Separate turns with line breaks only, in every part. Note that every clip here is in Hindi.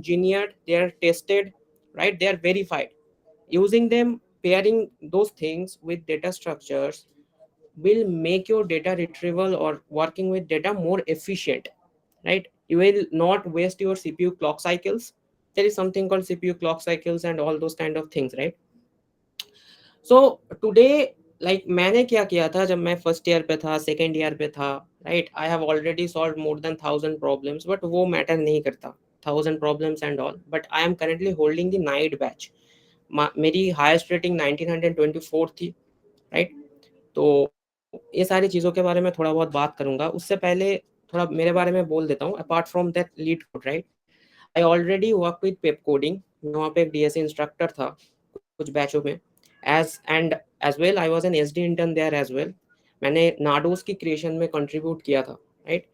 engineered, they are tested, right? They are verified. Using them, pairing those things with data structures will make your data retrieval or working with data more efficient, right? You will not waste your CPU clock cycles. There is something called CPU clock cycles and all those kind of things, right? So today like मैंने क्या किया था जब मैं फर्स्ट ईयर पे था, सेकेंड ईयर पे था, right? I have already solve more than 1000 problems, but वो मैटर नहीं करता, 1000 problems and all, but I am currently holding the night batch. मेरी हाईएस्ट रेटिंग 1924 थी, राइट? तो ये सारी चीज़ों के बारे में थोड़ा बहुत बात करूंगा. उससे पहले थोड़ा मेरे बारे में बोल देता हूँ. Apart from that leet code, right, I already work with Pep coding. मैं वहाँ पे एक डीएसए इंस्ट्रक्टर था कुछ बैचों में. As well I was an SD intern there as well. मैंने नाडोस की क्रिएशन में कंट्रीब्यूट किया था, राइट?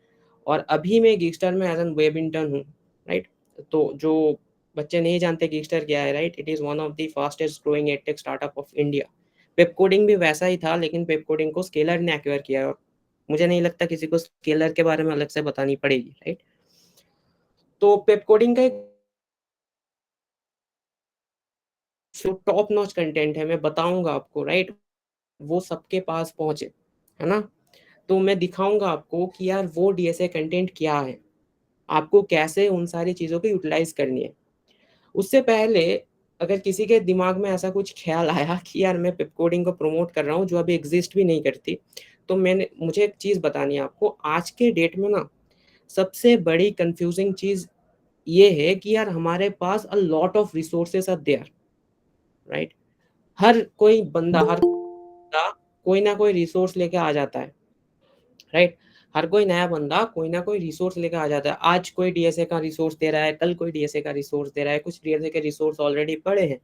और अभी मैं गिगस्टार में एज एन वेब इंटर्न हूँ, राइट? तो जो बच्चे नहीं जानते गिगस्टार क्या है, right, it is one of the fastest growing edtech startup of India. Pep coding भी वैसा ही था, लेकिन पेप कोडिंग को स्केलर ने एक्वायर किया, और मुझे नहीं लगता किसी को स्केलर के बारे में अलग से बतानी पड़ेगी, राइट? तो पेप कोडिंग का एक जो टॉप नॉच कंटेंट है, मैं बताऊंगा आपको, राइट, वो सबके पास पहुंचे, है ना? तो मैं दिखाऊंगा आपको कि यार वो डीएसए कंटेंट क्या है, आपको कैसे उन सारी चीज़ों को यूटिलाइज करनी है. उससे पहले अगर किसी के दिमाग में ऐसा कुछ ख्याल आया कि यार मैं पिप कोडिंग को प्रमोट कर रहा हूँ जो अभी एग्जिस्ट भी नहीं करती, तो मुझे एक चीज़ बतानी है आपको. आज के डेट में ना सबसे बड़ी कंफ्यूजिंग चीज़ ये है कि यार हमारे पास a lot of resources are there, right? हर कोई बंदा कोई ना कोई रिसोर्स लेके आ जाता है, राइट? हर कोई नया बंदा कोई ना कोई रिसोर्स लेकर आ जाता है. आज कोई डीएसए का रिसोर्स दे रहा है, कल कोई डीएसए का रिसोर्स दे रहा है, कुछ डीएसए के रिसोर्स ऑलरेडी पड़े हैं.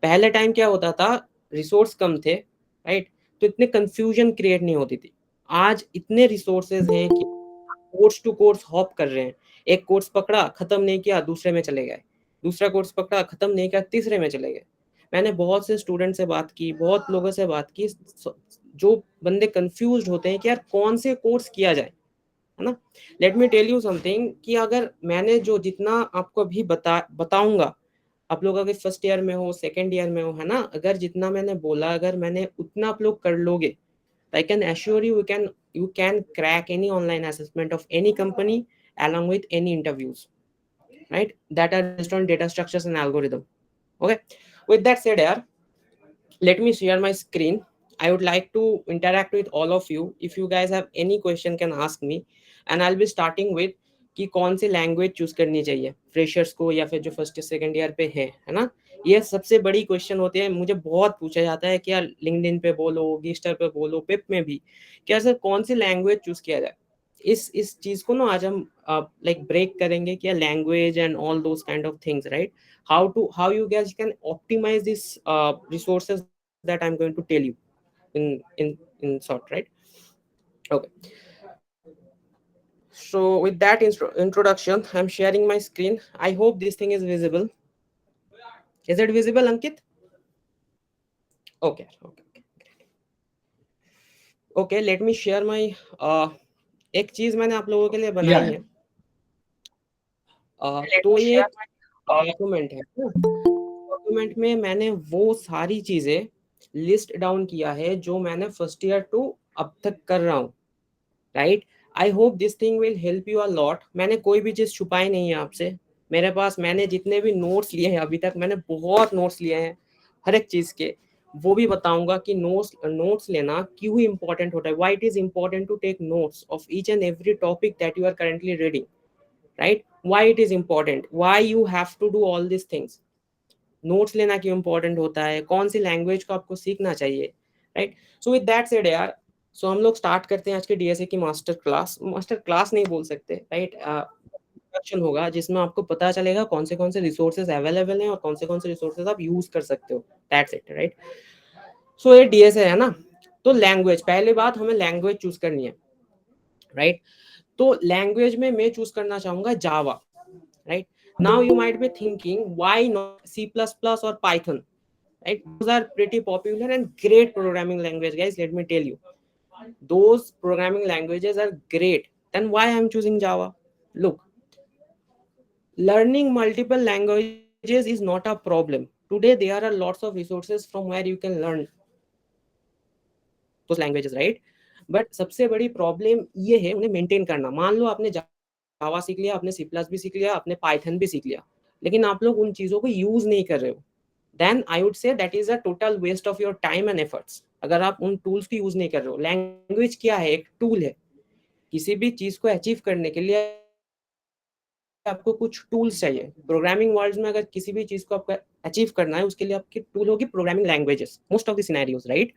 पहले टाइम क्या होता था, रिसोर्स कम थे, राइट? तो इतने कंफ्यूजन क्रिएट नहीं होती थी. आज इतने रिसोर्सेज हैं कि कोर्स टू कोर्स हॉप कर रहे हैं. एक कोर्स पकड़ा, खत्म नहीं किया, दूसरे में चले गए. दूसरा कोर्स पकड़ा, खत्म नहीं किया, तीसरे में चले गए. मैंने बहुत से स्टूडेंट से बात की, बहुत लोगों से बात की, जो बंदे कंफ्यूज होते हैं कि यार कौन से कोर्स किया जाए, है ना? Let me tell you something कि अगर मैंने जो जितना आपको अभी बताऊंगा, आप लोग अगर फर्स्ट ईयर में हो, सेकेंड ईयर में हो, है ना, अगर जितना मैंने बोला अगर मैंने उतना आप लोग कर लोगे, I can assure you, you can crack any online assessment of any company along with any interviews, right? That are based on data structures and algorithm. Okay. With that said, yaar, let me share my screen. I would like to interact with all of you. If you guys have any question, can ask me, and I'll be starting with कि कौन सी लैंग्वेज चूज करनी चाहिए फ्रेशर्स को या फिर जो फर्स्ट सेकंड ईयर पे है ना? ये सबसे बड़ी क्वेश्चन होती है. मुझे बहुत पूछा जाता है कि यार लिंक्डइन पे बोलो, गिस्टर पे बोलो, पिप में भी, क्या सर कौन सी लैंग्वेज चूज किया जाए. इस चीज को ना आज हम लाइक ब्रेक करेंगे कि language and all those kind of things, right? How you guys can optimize these resources that I'm going to tell you in short, right? Okay. So with that introduction, I'm sharing my screen. I hope this thing is visible. Is it visible, Ankit? Okay. Okay, let me share my एक चीज मैंने आप लोगों के लिए बनाई है. तो ये डॉक्यूमेंट है. डॉक्यूमेंट में मैंने वो सारी चीजें लिस्ट डाउन किया है जो मैंने फर्स्ट ईयर टू अब तक कर रहा हूँ, right? I hope this thing will help you a lot. मैंने कोई भी चीज़ छुपाई नहीं है आपसे. मेरे पास मैंने जितने भी नोट्स लिए हैं अभी तक, मैंने बहुत नोट्स लिए हैं हर एक चीज़ के. वो भी बताऊंगा कि नोट्स लेना क्यों इंपॉर्टेंट होता है, why it is important to take notes of each and every topic that you are currently reading, right? Why it is important, why you have to do all this things. Notes लेना क्यों इंपॉर्टेंट होता है, कौन सी लैंग्वेज को आपको सीखना चाहिए, right? So with that said यार, सो हम लोग स्टार्ट करते हैं आज के डीएसए की मास्टर क्लास नहीं बोल सकते, राइट? इंट्रोडक्शन होगा जिसमें आपको पता चलेगा कौन से रिसोर्सेज अवेलेबल हैं और कौन से रिसोर्सेज आप यूज कर सकते हो. That's it, right? सो ये डीएसए है ना. तो लैंग्वेज, पहले बात हमें लैंग्वेज चूज करनी है, राइट? तो लैंग्वेज में मैं चूज करना चाहूंगा Java, right? Now you might be thinking why not C plus plus और Python, right? Those are pretty popular and great programming language, guys. Let me tell you, those programming languages are great. Then why I'm choosing Java? Look, Learning multiple languages is not a problem. Today there are lots of resources from where you can learn those languages, right? But सबसे बड़ी प्रॉब्लम ये है उन्हें मेंटेन करना। मान लो आपने जावा सीख लिया, आपने सी प्लस भी सीख लिया, आपने पाइथन भी सीख लिया, लेकिन आप लोग उन चीज़ों को यूज़ नहीं कर रहे हो, then I would say that is a total waste of your time and efforts. अगर आप उन टूल्स को यूज़ नहीं कर रहे हो, लैंग्वेज क्या है? एक टूल है। किसी भी चीज़ को अचीव करने के लिए आपको कुछ टूल्स चाहिए। प्रोग्रामिंग वर्ल्ड में अगर किसी भी चीज़ को आपको अचीव करना है, उसके लिए आपकी टूल होगी programming languages, most of the scenarios, right?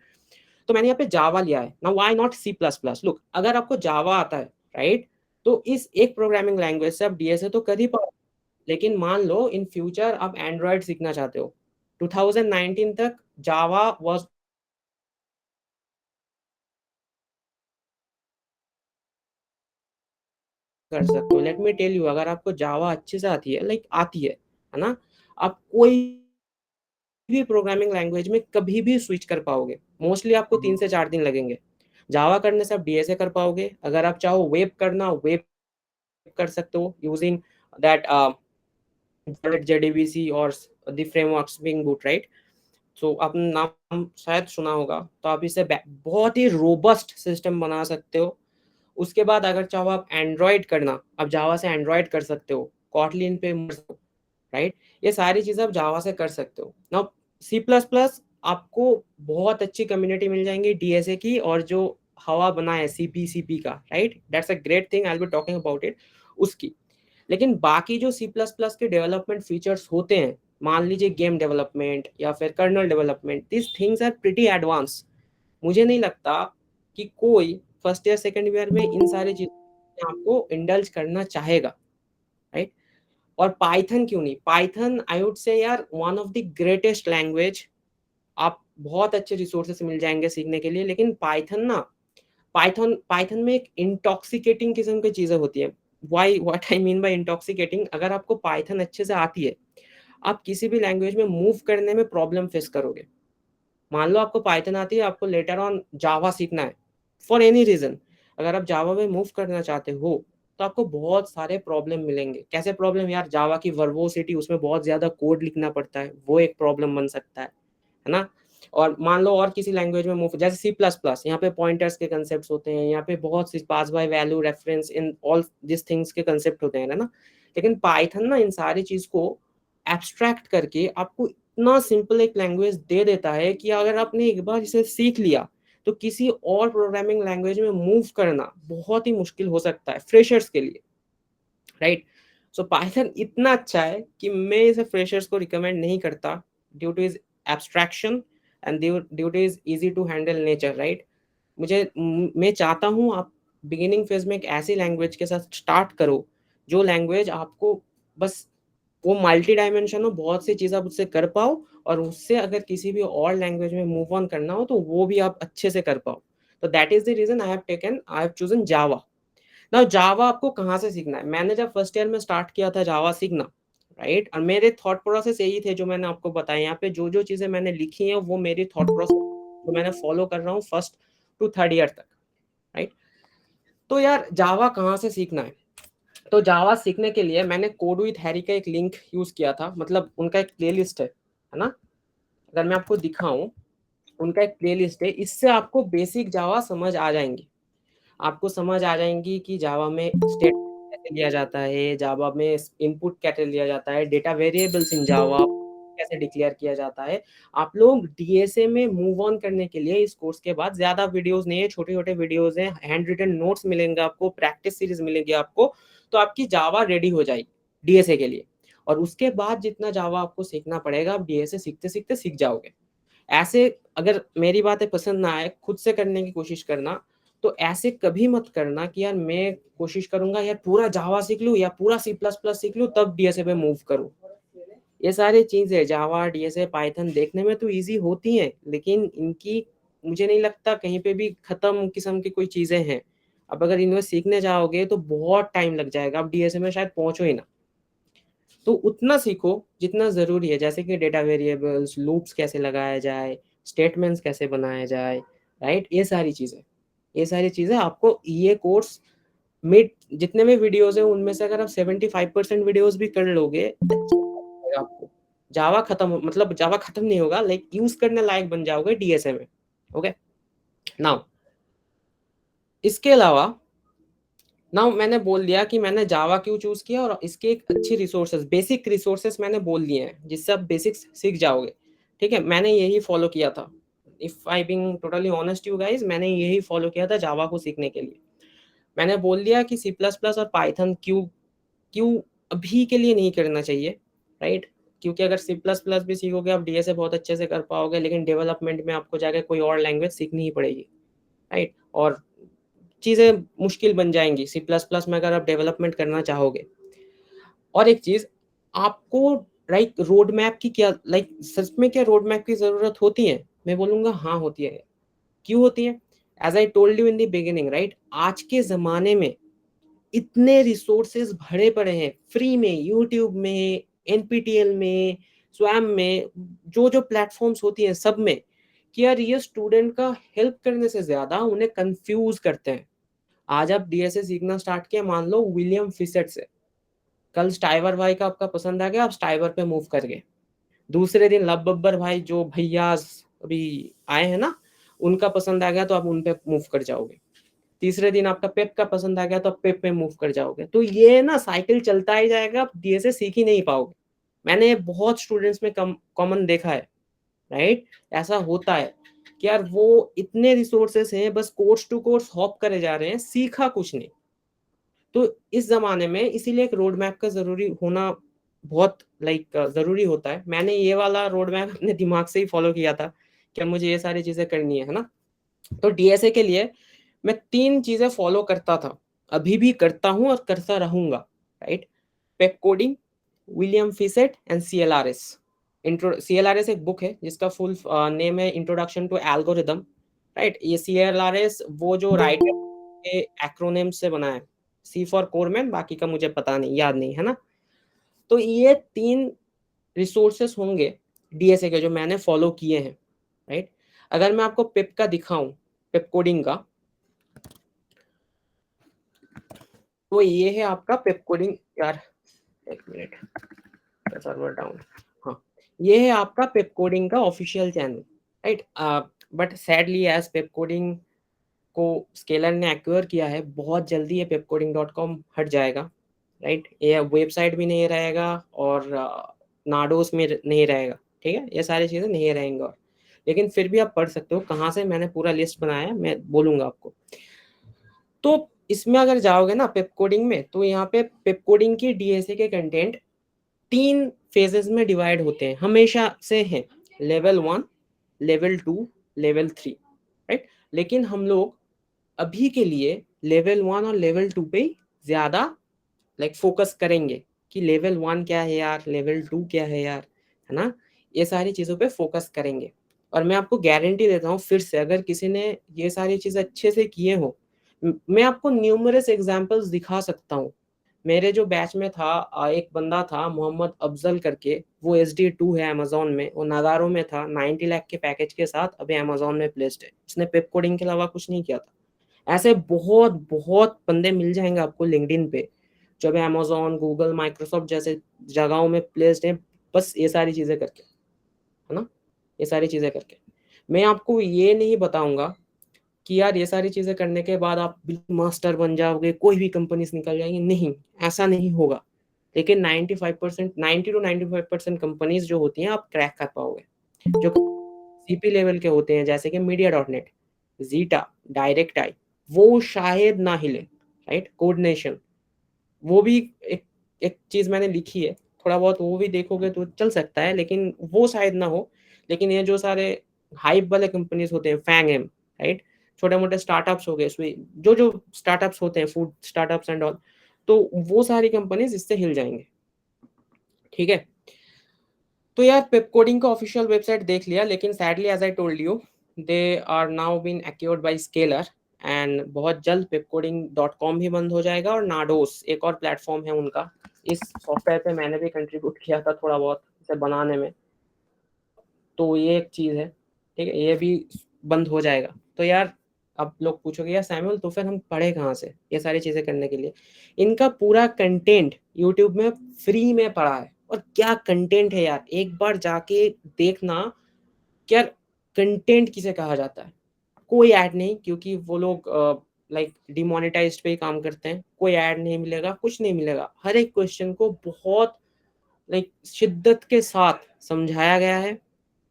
तो मैंने यहाँ पे जावा लिया है। Now why not C plus plus? Look, अगर आपको जावा आता है, राइट, तो इस एक प्रोग्रामिंग लैंग्वेज से आप डीएसए तो कर ही पाओ। लेकिन मान लो इन फ्यूचर आप एंड्रॉयड सीखना चाहते हो, 2019 तक जावा वाज कर सकते हो। लेट मी टेल यू, अगर आपको जावा अच्छे से आती है, लाइक आती है ना, आप कोई भी प्रोग्रामिंग लैंग्वेज में कभी भी स्विच कर पाओगे। मोस्टली आपको 3 से 4 दिन लगेंगे। जावा करने से आप डीएसए कर पाओगे। अगर आप चाहो वेब करना, वेब कर सकते हो यूजिंग दैट जेडीबीसी और the framework Spring Boot, right? So आपने नाम शायद सुना होगा। तो आप इसे बहुत ही रोबस्ट सिस्टम बना सकते हो। उसके बाद अगर चाहो आप एंड्रॉयड करना, आप जावा से एंड्रॉयड कर सकते हो, कॉटलिन पे, राइट? ये सारी चीज़ें आप जावा से कर सकते हो। नाउ सी प्लस प्लस आपको बहुत अच्छी कम्युनिटी मिल जाएंगी डीएसए की, और जो हवा बना है सीपी का, right, that's a great thing, I will be talking about it, उसकी। लेकिन बाकी जो सी प्लस प्लस के डेवलपमेंट फीचर्स होते हैं, मान लीजिए गेम डेवलपमेंट या फिर kernel development, this things are pretty advance. मुझे नहीं लगता कि कोई फर्स्ट ईयर सेकेंड ईयर में इन सारी चीज़ों में आपको इंडल्ज करना चाहेगा, राइट? और पाइथन क्यों नहीं? पाइथन आई वुड से यार one of the greatest language. आप बहुत अच्छे रिसोर्सेस मिल जाएंगे सीखने के लिए, लेकिन पाइथन ना, पाइथन पाइथन में एक इंटॉक्सिकेटिंग किस्म की चीजें होती है। Why, what I mean by intoxicating? अगर आपको पाइथन अच्छे से आती है, आप किसी भी लैंग्वेज में मूव करने में प्रॉब्लम फेस करोगे। मान लो आपको पाइथन आती है, आपको लेटर ऑन जावा सीखना है फॉर एनी रीजन, अगर आप जावा में मूव करना चाहते हो, तो आपको बहुत सारे प्रॉब्लम मिलेंगे। कैसे प्रॉब्लम यार? जावा की वर्बोसिटी, उसमें बहुत ज्यादा कोड लिखना पड़ता है, वो एक प्रॉब्लम बन सकता है ना? और मान लो और किसी लैंग्वेज में मूव, जैसे सी प्लस प्लस, यहाँ पे पॉइंटर्स के कंसेप्ट होते हैं, यहाँ पे बहुत सी pass by value, reference, in all this things के कंसेप्ट होते हैं ना। लेकिन पाइथन ना इन सारी चीज को एब्स्ट्रैक्ट करके आपको इतना सिंपल एक लैंग्वेज दे देता है कि अगर आपने एक बार इसे सीख लिया, तो किसी और प्रोग्रामिंग लैंग्वेज में मूव करना बहुत ही मुश्किल हो सकता है फ्रेशर्स के लिए, राइट? सो पाइथन इतना अच्छा है कि मैं इसे फ्रेशर्स को रिकमेंड नहीं करता, due to is abstraction and due to is easy to handle nature, right? मैं चाहता हूँ आप बिगिनिंग फेज में एक ऐसी लैंग्वेज के साथ स्टार्ट करो, जो लैंग्वेज आपको बस वो मल्टी डायमेंशन हो, बहुत सी चीज़ आप उससे कर पाओ, और उससे अगर किसी भी और लैंग्वेज में मूव ऑन करना हो, तो वो भी आप अच्छे से कर पाओ। तो that is the reason I have chosen Java. ना जावा आपको कहाँ से सीखना है? मैंने जब फर्स्ट ईयर में स्टार्ट किया था जावा सीखना, राइट, और मेरे थॉट प्रोसेस यही थे जो मैंने आपको बताया। यहाँ पे जो जो चीजें मैंने लिखी हैं, वो मेरी थॉट प्रोसेस जो मैंने फॉलो कर रहा हूँ फर्स्ट टू थर्ड ईयर तक, राइट? तो यार जावा कहाँ से सीखना है? तो जावा सीखने के लिए मैंने कोड विथ हैरी का एक लिंक यूज किया था, मतलब उनका एक प्लेलिस्ट है ना? अगर मैं आपको दिखाऊं, उनका एक प्लेलिस्ट है, इससे आपको बेसिक जावा समझ आ जाएंगी। आपको समझ आ जाएंगी कि जावा में स्टेट कैसे लिया जाता है, जावा में इनपुट कैसे लिया जाता है, डेटा वेरिएबल्स इन जावा कैसे डिक्लेयर किया जाता है। आप लोग डीएसए में मूव ऑन करने के लिए इस कोर्स के बाद, ज्यादा वीडियोस नहीं है, छोटे छोटे वीडियोस हैं, हैंड रिटन नोट्स मिलेंगे आपको, प्रैक्टिस सीरीज मिलेगी आपको, तो आपकी जावा रेडी हो जाएगी डीएसए के लिए। और उसके बाद जितना जावा आपको सीखना पड़ेगा, आप डीएसए सीखते सीखते सीख जाओगे। ऐसे अगर मेरी बातें पसंद ना आए, खुद से करने की कोशिश करना। तो ऐसे कभी मत करना कि यार मैं कोशिश करूंगा यार पूरा जावा सीख लूं या पूरा सी प्लस प्लस सीख लूं तब डीएसए पे मूव करूं। ये सारी चीजें जावा, डीएसए, पाइथन देखने में तो इजी होती हैं, लेकिन इनकी मुझे नहीं लगता कहीं पे भी खत्म किस्म की कोई चीजें हैं। अब अगर इनमें सीखने जाओगे तो बहुत टाइम लग जाएगा, अब डीएसए में शायद पहुंचो ही ना। तो उतना सीखो जितना ज़रूरी है, जैसे कि डेटा वेरिएबल्स, लूप्स कैसे लगाया जाए, स्टेटमेंट्स कैसे बनाया जाए, राइट? ये सारी चीज़ें आपको ये कोर्स मिड जितने भी वीडियोस है उनमें से अगर आप 75% वीडियोस भी कर लोगे आपको जावा खत्म, मतलब जावा खत्म नहीं होगा, लाइक यूज करने लायक बन जाओगे डीएसए में। ओके, नाउ इसके अलावा नाउ मैंने बोल दिया कि मैंने जावा क्यों चूज किया, और इसके एक अच्छी रिसोर्सेज, बेसिक रिसोर्सेज मैंने बोल दिए हैं जिससे आप बेसिक्स सीख जाओगे। ठीक है, मैंने यही फॉलो किया था, if I being totally honest you guys, मैंने यही फॉलो किया था जावा को सीखने के लिए। मैंने बोल दिया कि सी प्लस प्लस और पाइथन क्यों क्यों अभी के लिए नहीं करना चाहिए, राइट। क्योंकि अगर सी प्लस प्लस भी सीखोगे आप डीएसए बहुत अच्छे से कर पाओगे, लेकिन डेवलपमेंट में आपको जाकर कोई और लैंग्वेज सीखनी ही पड़ेगी, राइट। और चीज़ें मुश्किल बन जाएंगी सी प्लस प्लस में अगर आप डेवलपमेंट करना चाहोगे। और एक चीज़ आपको, राइट, रोड मैप की क्या, लाइक सच में क्या रोड मैप की ज़रूरत होती है? मैं बोलूँगा हाँ होती है। क्यों होती है? As I told you in the beginning, right, आज के ज़माने में इतने रिसोर्सेज भरे पड़े हैं फ्री में, यूट्यूब में, एनपीटीएल में, स्वयं में, जो जो प्लेटफॉर्म्स होती हैं सब में, कि यार ये स्टूडेंट का हेल्प करने से ज्यादा उन्हें कंफ्यूज करते हैं। आज आप डीएसए सीखना स्टार्ट किया, मान लो विलियम फिसेट से, कल स्टाइवर भाई का आपका पसंद आ गया, आप स्टाइवर पे मूव कर गए। दूसरे दिन लब बब्बर भाई जो भैया अभी आए हैं ना, उनका पसंद आ गया तो आप उन पे मूव कर जाओगे। तीसरे दिन आपका पेप का पसंद आ गया तो आप पेप पे मूव कर जाओगे। तो ये ना साइकिल चलता ही जाएगा, आप डीएसए सीख ही नहीं पाओगे। मैंने बहुत स्टूडेंट्स में कॉमन देखा है, राइट। ऐसा होता है कि यार वो इतने रिसोर्सेस हैं, बस कोर्स टू कोर्स हॉप करे जा रहे हैं, सीखा कुछ नहीं। तो इस जमाने में इसीलिए एक रोड मैप का जरूरी होना बहुत जरूरी होता है। मैंने ये वाला रोड मैप अपने दिमाग से ही फॉलो किया था कि मुझे ये सारी चीजें करनी है ना। तो डीएसए के लिए मैं 3 चीजें फॉलो करता था, अभी भी करता हूं और करता रहूंगा, right. Pepcoding, William Fiset and CLRS. Intro CLRS एक बुक है जिसका फुल नेम है इंट्रोडक्शन टू एल्गोरिदम, राइट। ये सीएलआरएस वो जो राइटर के एक्रोनिम से बना है, सी फॉर कोरमैन, बाकी का मुझे पता नहीं, याद नहीं है ना। तो ये 3 रिसोर्सेस होंगे डीएसए के जो मैंने फॉलो किए हैं, राइट। अगर मैं आपको पेप का दिखाऊं, पेप कोडिंग का, तो ये है आपका पेप कोडिंग। यार एक मिनट, सर्वर डाउन। हाँ, ये है आपका पेप कोडिंग का official channel, right. But sadly as pep coding को स्केलर ने एक्वायर किया है, बहुत जल्दी ये pepcoding.com हट जाएगा, राइट। ये वेबसाइट भी नहीं रहेगा और नाडोस में नहीं रहेगा, ठीक है, ये सारी चीज़ें नहीं रहेंगी। और लेकिन फिर भी आप पढ़ सकते हो कहाँ से, मैंने पूरा लिस्ट बनाया है, मैं बोलूँगा आपको। तो इसमें अगर जाओगे ना पेप कोडिंग में, तो यहाँ पे पेप कोडिंग की डीएसए के कंटेंट 3 फेजेस में डिवाइड होते हैं, हमेशा से हैं, लेवल 1, लेवल 2, लेवल 3, राइट। लेकिन हम लोग अभी के लिए लेवल 1 और लेवल 2 पे ज्यादा फोकस करेंगे कि लेवल 1 क्या है यार, लेवल 2 क्या है यार, है ना। ये सारी चीज़ों पे फोकस करेंगे। और मैं आपको गारंटी देता हूँ, फिर से अगर किसी ने ये सारी चीज़ें अच्छे से किए हो, मैं आपको न्यूमरस एग्जांपल्स दिखा सकता हूँ। मेरे जो बैच में था एक बंदा था मोहम्मद अफजल करके, वो SD2 है अमेजोन में, वो नागारो में था, 90 लाख के पैकेज के साथ अभी अमेजोन में प्लेस्ड है। उसने पेप कोडिंग के अलावा कुछ नहीं किया था। ऐसे बहुत बहुत बंदे मिल जाएंगे आपको लिंक्डइन पे, जो अभी अमेजोन, गूगल, माइक्रोसॉफ्ट जैसे जगहों में प्लेस्ड है, बस ये सारी चीज़ें करके, है ना, ये सारी चीज़ें करके। मैं आपको ये नहीं बताऊंगा कि यार ये सारी चीज़ें करने के बाद आप बिल्कुल मास्टर बन जाओगे, कोई भी कंपनी से निकल जाएंगे, नहीं, ऐसा नहीं होगा। लेकिन 95%, 90 to 95% कंपनीज जो होती हैं आप क्रैक कर पाओगे। जो सीपी लेवल के होते हैं जैसे कि मीडिया.नेट, जीटा, डायरेक्ट आई, वो शायद ना हिले, राइट। कोडनेशन, वो भी एक एक चीज़ मैंने लिखी है, थोड़ा बहुत वो भी देखोगे तो चल सकता है, लेकिन वो शायद ना हो। लेकिन ये जो सारे हाइप वाले कंपनीज होते हैं, फैंग एम, राइट, छोटे मोटे स्टार्टअप्स हो गए, जो जो स्टार्टअप्स होते हैं, फूड स्टार्टअप्स एंड ऑल, तो वो सारी कंपनीज इससे हिल जाएंगे, ठीक है। तो यार पेप कोडिंग का ऑफिशियल वेबसाइट देख लिया, लेकिन sadly as I told you, they are now been acquired by Scaler, and बहुत जल्द pepcoding.com भी बंद हो जाएगा। और नाडोस एक और प्लेटफॉर्म है उनका, इस सॉफ्टवेयर पे मैंने भी कंट्रीब्यूट किया था थोड़ा बहुत इसे बनाने में, तो ये एक चीज़ है, ठीक है, ये भी बंद हो जाएगा। तो यार अब लोग पूछोगे यार सैमुअल तो फिर हम पढ़े कहाँ से ये सारी चीजें करने के लिए? इनका पूरा कंटेंट यूट्यूब में फ्री में पड़ा है, और क्या कंटेंट है यार, एक बार जाके देखना। क्या कंटेंट किसे कहा जाता है? कोई ऐड नहीं, क्योंकि वो लोग लाइक डिमोनेटाइज्ड पे ही काम करते हैं। कोई ऐड नहीं मिलेगा, कुछ नहीं मिलेगा। हर एक क्वेश्चन को बहुत लाइक शिद्दत के साथ समझाया गया है,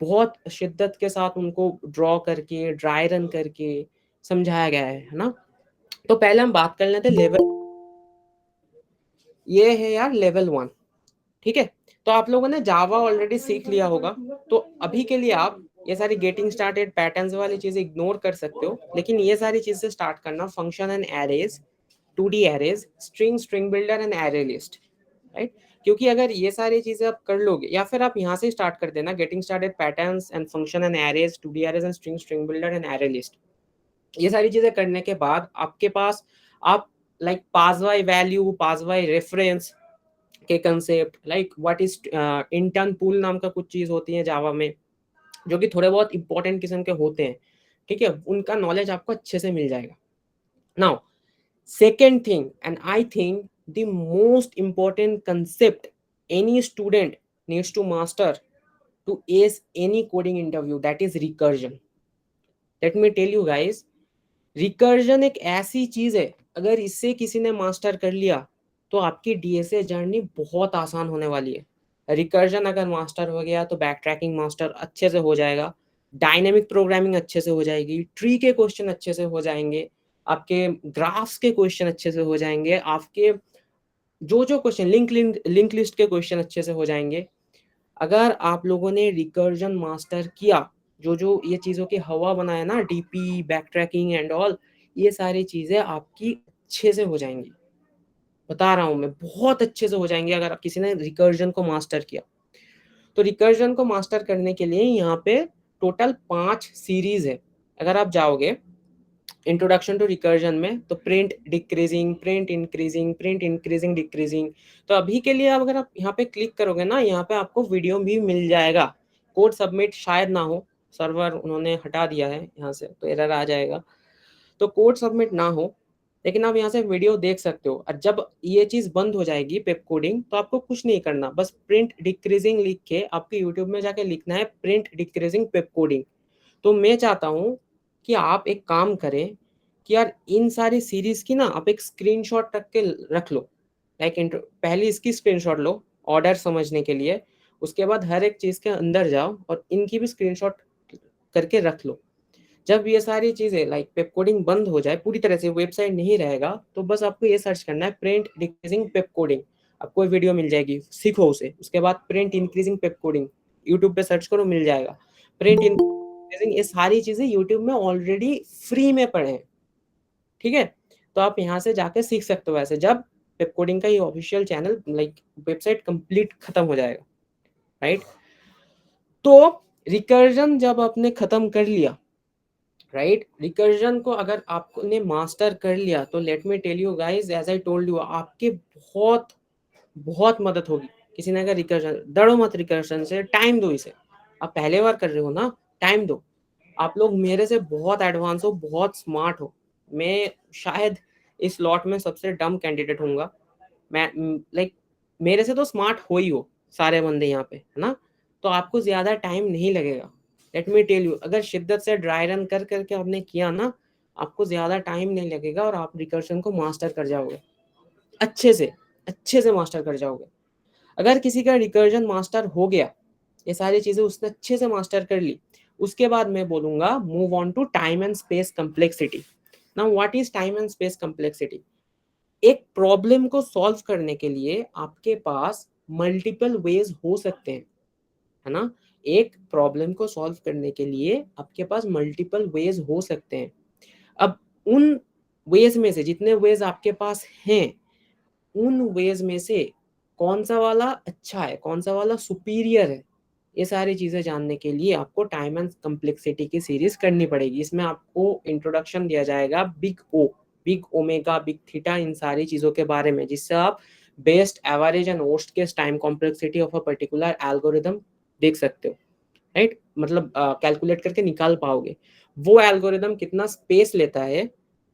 बहुत शिद्दत के साथ उनको ड्रॉ करके ड्राई रन करके समझाया गया है ना। तो पहले हम बात कर लेते हैं लेवल, ये है यार लेवल 1। ठीक है, तो आप लोगों ने जावा ऑलरेडी सीख लिया होगा, तो अभी के लिए आप ये सारी गेटिंग स्टार्टेड पैटर्न्स वाली चीजें इग्नोर कर सकते हो, लेकिन ये सारी चीजें स्टार्ट करना, function and arrays, 2D arrays, string, string builder and array list, right. क्योंकि अगर ये सारी चीजें आप कर लोगे, या फिर आप यहाँ से स्टार्ट कर देना, getting started patterns and function and arrays, 2D arrays and string, string builder and array list, ये सारी चीजें करने के बाद आपके पास आप like pass by value, pass by reference के concept, like what is intern pool नाम का कुछ चीज होती है जावा में, जो कि थोड़े बहुत इंपॉर्टेंट किस्म के होते हैं। ठीक है, उनका नॉलेज आपको अच्छे से मिल जाएगा। Now second thing, and I think the most important concept any student needs to master to ace any coding interview, that is recursion. Let me tell you guys, recursion एक ऐसी चीज है, अगर इससे किसी ने मास्टर कर लिया तो आपकी डीएसए जर्नी बहुत आसान होने वाली है। रिकर्जन अगर मास्टर हो गया तो बैक ट्रैकिंग मास्टर अच्छे से हो जाएगा, डायनेमिक प्रोग्रामिंग अच्छे से हो जाएगी, ट्री के क्वेश्चन अच्छे से हो जाएंगे, आपके ग्राफ्स के क्वेश्चन अच्छे से हो जाएंगे, आपके जो क्वेश्चन लिंक लिस्ट के क्वेश्चन अच्छे से हो जाएंगे। अगर आप लोगों ने रिकर्जन मास्टर किया, जो ये चीज़ों की हवा बनाया ना, DP, back tracking and all, ये सारी चीज़ें आपकी अच्छे से हो जाएंगी। बता रहा हूँ मैं, बहुत अच्छे से हो जाएंगे अगर किसी ने रिकर्जन को मास्टर किया। तो रिकर्जन को मास्टर करने के लिए यहाँ पे टोटल 5 सीरीज है। अगर आप जाओगे इंट्रोडक्शन टू रिकर्जन में, तो print decreasing, print increasing, print increasing decreasing. तो अभी के लिए अगर आप यहाँ पे क्लिक करोगे ना, यहाँ पे आपको वीडियो भी मिल जाएगा। कोड सबमिट शायद ना हो, सर्वर उन्होंने हटा दिया है यहाँ से, तो एरर आ जाएगा, तो कोड सबमिट ना हो, लेकिन आप यहाँ से वीडियो देख सकते हो। और जब ये चीज़ बंद हो जाएगी पेप कोडिंग, तो आपको कुछ नहीं करना, बस प्रिंट डिक्रीजिंग लिख के आपके यूट्यूब में जाके लिखना है प्रिंट डिक्रीजिंग पेप कोडिंग। तो मैं चाहता हूँ कि आप एक काम करें कि यार इन सारी सीरीज की ना आप एक स्क्रीनशॉट रख लो, लाइक पहले इसकी स्क्रीनशॉट लो ऑर्डर समझने के लिए, उसके बाद हर एक चीज़ के अंदर जाओ और इनकी भी स्क्रीनशॉट करके रख लो। जब ये सारी चीज़ें लाइक पेप कोडिंग बंद हो जाए पूरी तरह से, वेबसाइट नहीं रहेगा, तो बस आपको ये सर्च करना है प्रिंट डिक्रीजिंग पेप कोडिंग, आपको वीडियो मिल जाएगी, सीखो उसे। उसके बाद प्रिंट इंक्रीजिंग पेप कोडिंग यूट्यूब पे सर्च करो, मिल जाएगा। प्रिंट इंक्रीजिंग, ये सारी चीज़ें यूट्यूब में ऑलरेडी फ्री में पढ़े हैं। ठीक है, तो आप यहाँ से जाके सीख सकते हो ऐसे, जब पेप कोडिंग का ये official channel like website complete खत्म हो जाएगा, राइट। तो रिकर्जन जब आपने खत्म कर लिया, राइट, रिकर्जन को अगर आपने मास्टर कर लिया, तो let me tell you guys, as I told you, आपके बहुत बहुत मदद होगी। किसी ने अगर रिकर्जन, डरो मत रिकर्जन से, टाइम दो इसे। आप पहले बार कर रहे हो ना, टाइम दो। आप लोग मेरे से बहुत एडवांस हो, बहुत स्मार्ट हो। मैं शायद इस लॉट में सबसे डम कैंडिडेट होऊंगा। मैं लाइक मेरे से तो स्मार्ट हो ही हो सारे बंदे यहाँ पे, है ना। तो आपको ज्यादा टाइम नहीं लगेगा। लेट मी टेल यू, अगर शिद्दत से ड्राई रन कर करके आपने किया ना, आपको ज्यादा टाइम नहीं लगेगा और आप रिकर्शन को मास्टर कर जाओगे, अच्छे से, अच्छे से मास्टर कर जाओगे। अगर किसी का रिकर्जन मास्टर हो गया, ये सारी चीजें उसने अच्छे से मास्टर कर ली, उसके बाद मैं बोलूंगा move on to time and space complexity. Now what is time and space complexity? एक प्रॉब्लम को सॉल्व करने के लिए आपके पास मल्टीपल वेज हो सकते हैं, है ना। एक प्रॉब्लम को सॉल्व करने के लिए आपके पास मल्टीपल वेज हो सकते हैं। अब उन वेज में से जितने वेज आपके पास हैं, उन वेज में से कौन सा वाला अच्छा है, कौन सा वाला सुपीरियर है, ये सारी चीजें जानने के लिए आपको टाइम एंड कम्प्लेक्सिटी की सीरीज करनी पड़ेगी। इसमें आपको इंट्रोडक्शन दिया जाएगा big O, big omega, big theta, इन सारी चीजों के बारे में, जिससे आप best average and worst case time complexity of a particular algorithm देख सकते हो, राइट। मतलब कैलकुलेट करके निकाल पाओगे। वो एल्गोरिदम कितना स्पेस लेता है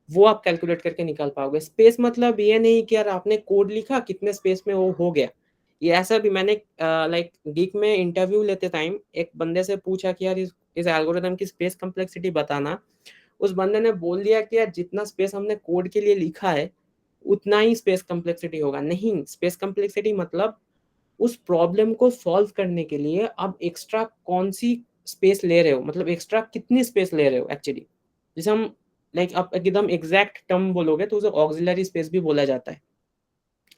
वो आप कैलकुलेट करके निकाल पाओगे। स्पेस मतलब ये नहीं कि यार आपने कोड लिखा कितने स्पेस में वो हो गया। ये ऐसा भी मैंने लाइक गीक में इंटरव्यू लेते टाइम एक बंदे से पूछा कि यार इस एल्गोरिदम की स्पेस कॉम्प्लेक्सिटी बताना। उस बंदे ने बोल दिया कि यार जितना स्पेस हमने कोड के लिए लिखा है उतना ही स्पेस कॉम्प्लेक्सिटी होगा। नहीं, स्पेस कॉम्प्लेक्सिटी मतलब उस प्रॉब्लम को सॉल्व करने के लिए आप एक्स्ट्रा कौन सी स्पेस ले रहे हो, मतलब एक्स्ट्रा कितनी स्पेस ले रहे हो एक्चुअली। जैसे हम लाइक आप एकदम एग्जैक्ट टर्म बोलोगे तो उसे ऑक्सिलरी स्पेस भी बोला जाता है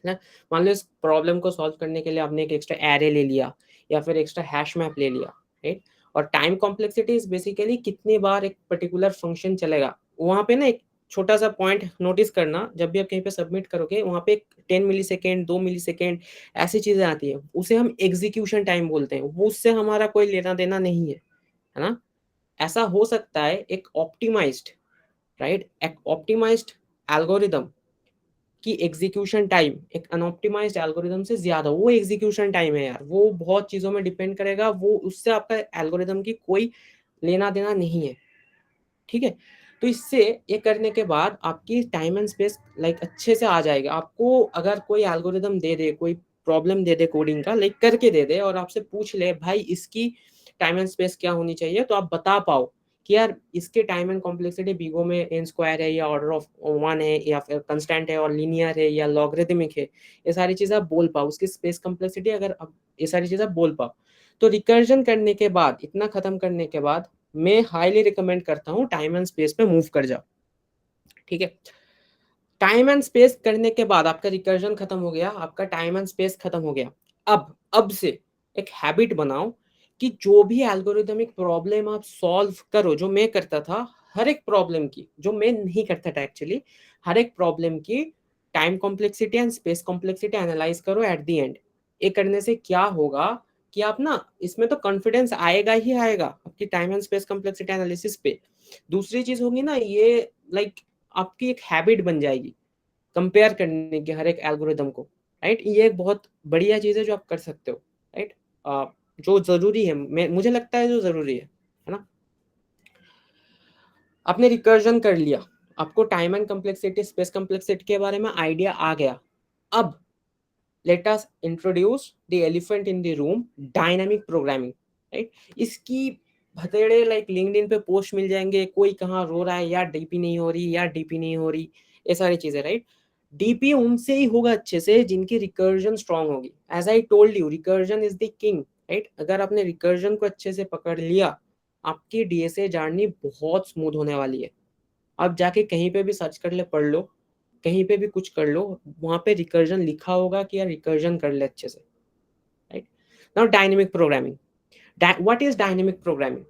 ना। मान लो इस प्रॉब्लम को सॉल्व करने के लिए आपने एक एक्स्ट्रा एरे ले लिया या फिर एक्स्ट्रा हैश मैप ले लिया, राइट। और टाइम कॉम्प्लेक्सिटी इज बेसिकली कितनी बार एक पर्टिकुलर फंक्शन चलेगा। वहां पे ना एक छोटा सा पॉइंट नोटिस करना, जब भी आप कहीं पे सबमिट करोगे वहां पे 10 मिली सेकेंड 2 मिली सेकेंड ऐसी चीजें आती है, उसे हम एग्जीक्यूशन टाइम बोलते हैं। वो उससे हमारा कोई लेना देना नहीं है ना। ऐसा हो सकता है एक ऑप्टिमाइज्ड, राइट, एक ऑप्टिमाइज्ड एल्गोरिदम कि एग्जीक्यूशन टाइम एक अनऑप्टिमाइज्ड एल्गोरिदम से ज्यादा, वो एग्जीक्यूशन टाइम है यार, वो बहुत चीजों में डिपेंड करेगा, वो उससे आपका एल्गोरिदम की कोई लेना देना नहीं है, ठीक है। तो इससे ये करने के बाद आपकी टाइम एंड स्पेस लाइक अच्छे से आ जाएगा। आपको अगर कोई एल्गोरिदम दे दे, कोई प्रॉब्लम दे दे कोडिंग का, लाइक करके दे दे और आपसे पूछ ले भाई इसकी टाइम एंड स्पेस क्या होनी चाहिए, तो आप बता पाओ कि यार इसके टाइम एंड कॉम्प्लेक्सिटी बीगो में एन स्क्वायर है या ऑर्डर ऑफ वन है या फिर कंस्टेंट है और लीनियर है या लॉगरिथमिक है। ये सारी चीजें आप बोल पाओ, उसकी स्पेस कॉम्प्लेक्सिटी अगर आप ये सारी चीजें आप बोल पाओ, तो रिकर्जन करने के बाद, इतना खत्म करने के बाद मैं हाईली रिकमेंड करता हूँ टाइम एंड स्पेस पे मूव कर जाओ, ठीक है। टाइम एंड स्पेस करने के बाद आपका रिकर्जन खत्म हो गया, आपका टाइम एंड स्पेस खत्म हो गया। अब से एक हैबिट बनाओ कि जो भी एल्गोरिदमिक प्रॉब्लम आप सॉल्व करो, जो मैं करता था, हर एक प्रॉब्लम की, जो मैं नहीं करता था एक्चुअली, हर एक प्रॉब्लम की time complexity and space complexity analyse करो एट द एंड। ये करने से क्या होगा कि आप ना इसमें तो कॉन्फिडेंस आएगा ही आएगा आपकी time and space complexity analysis पे। दूसरी चीज होगी ना, ये लाइक आपकी एक हैबिट बन जाएगी कंपेयर करने की हर एक एल्गोरिदम को, राइट। ये एक बहुत बढ़िया चीज है जो आप कर सकते हो, राइट। जो जरूरी है, मुझे लगता है जो जरूरी है ना। आपने रिकर्जन कर लिया, आपको time and complexity space complexity के बारे में आइडिया आ गया। अब let us introduce the elephant in the room, dynamic programming, right. इसकी भतेड़े लाइक लिंक्डइन पे पोस्ट मिल जाएंगे, कोई कहाँ रो रहा है यार डीपी नहीं हो रही, यार डीपी नहीं हो रही, ये सारी चीजें, राइट। डीपी उनसे ही होगा अच्छे से जिनकी रिकर्जन स्ट्रांग होगी। As I told you, recursion is the king, right. अगर आपने रिकर्जन को अच्छे से पकड़ लिया, आपकी डीएसए जर्नी बहुत स्मूथ होने वाली है। आप जाके कहीं पे भी सर्च कर ले, पढ़ लो, कहीं पे भी कुछ कर लो, वहां पे रिकर्जन लिखा होगा कि यार रिकर्जन कर ले अच्छे से, right. Now dynamic programming, what is dynamic programming.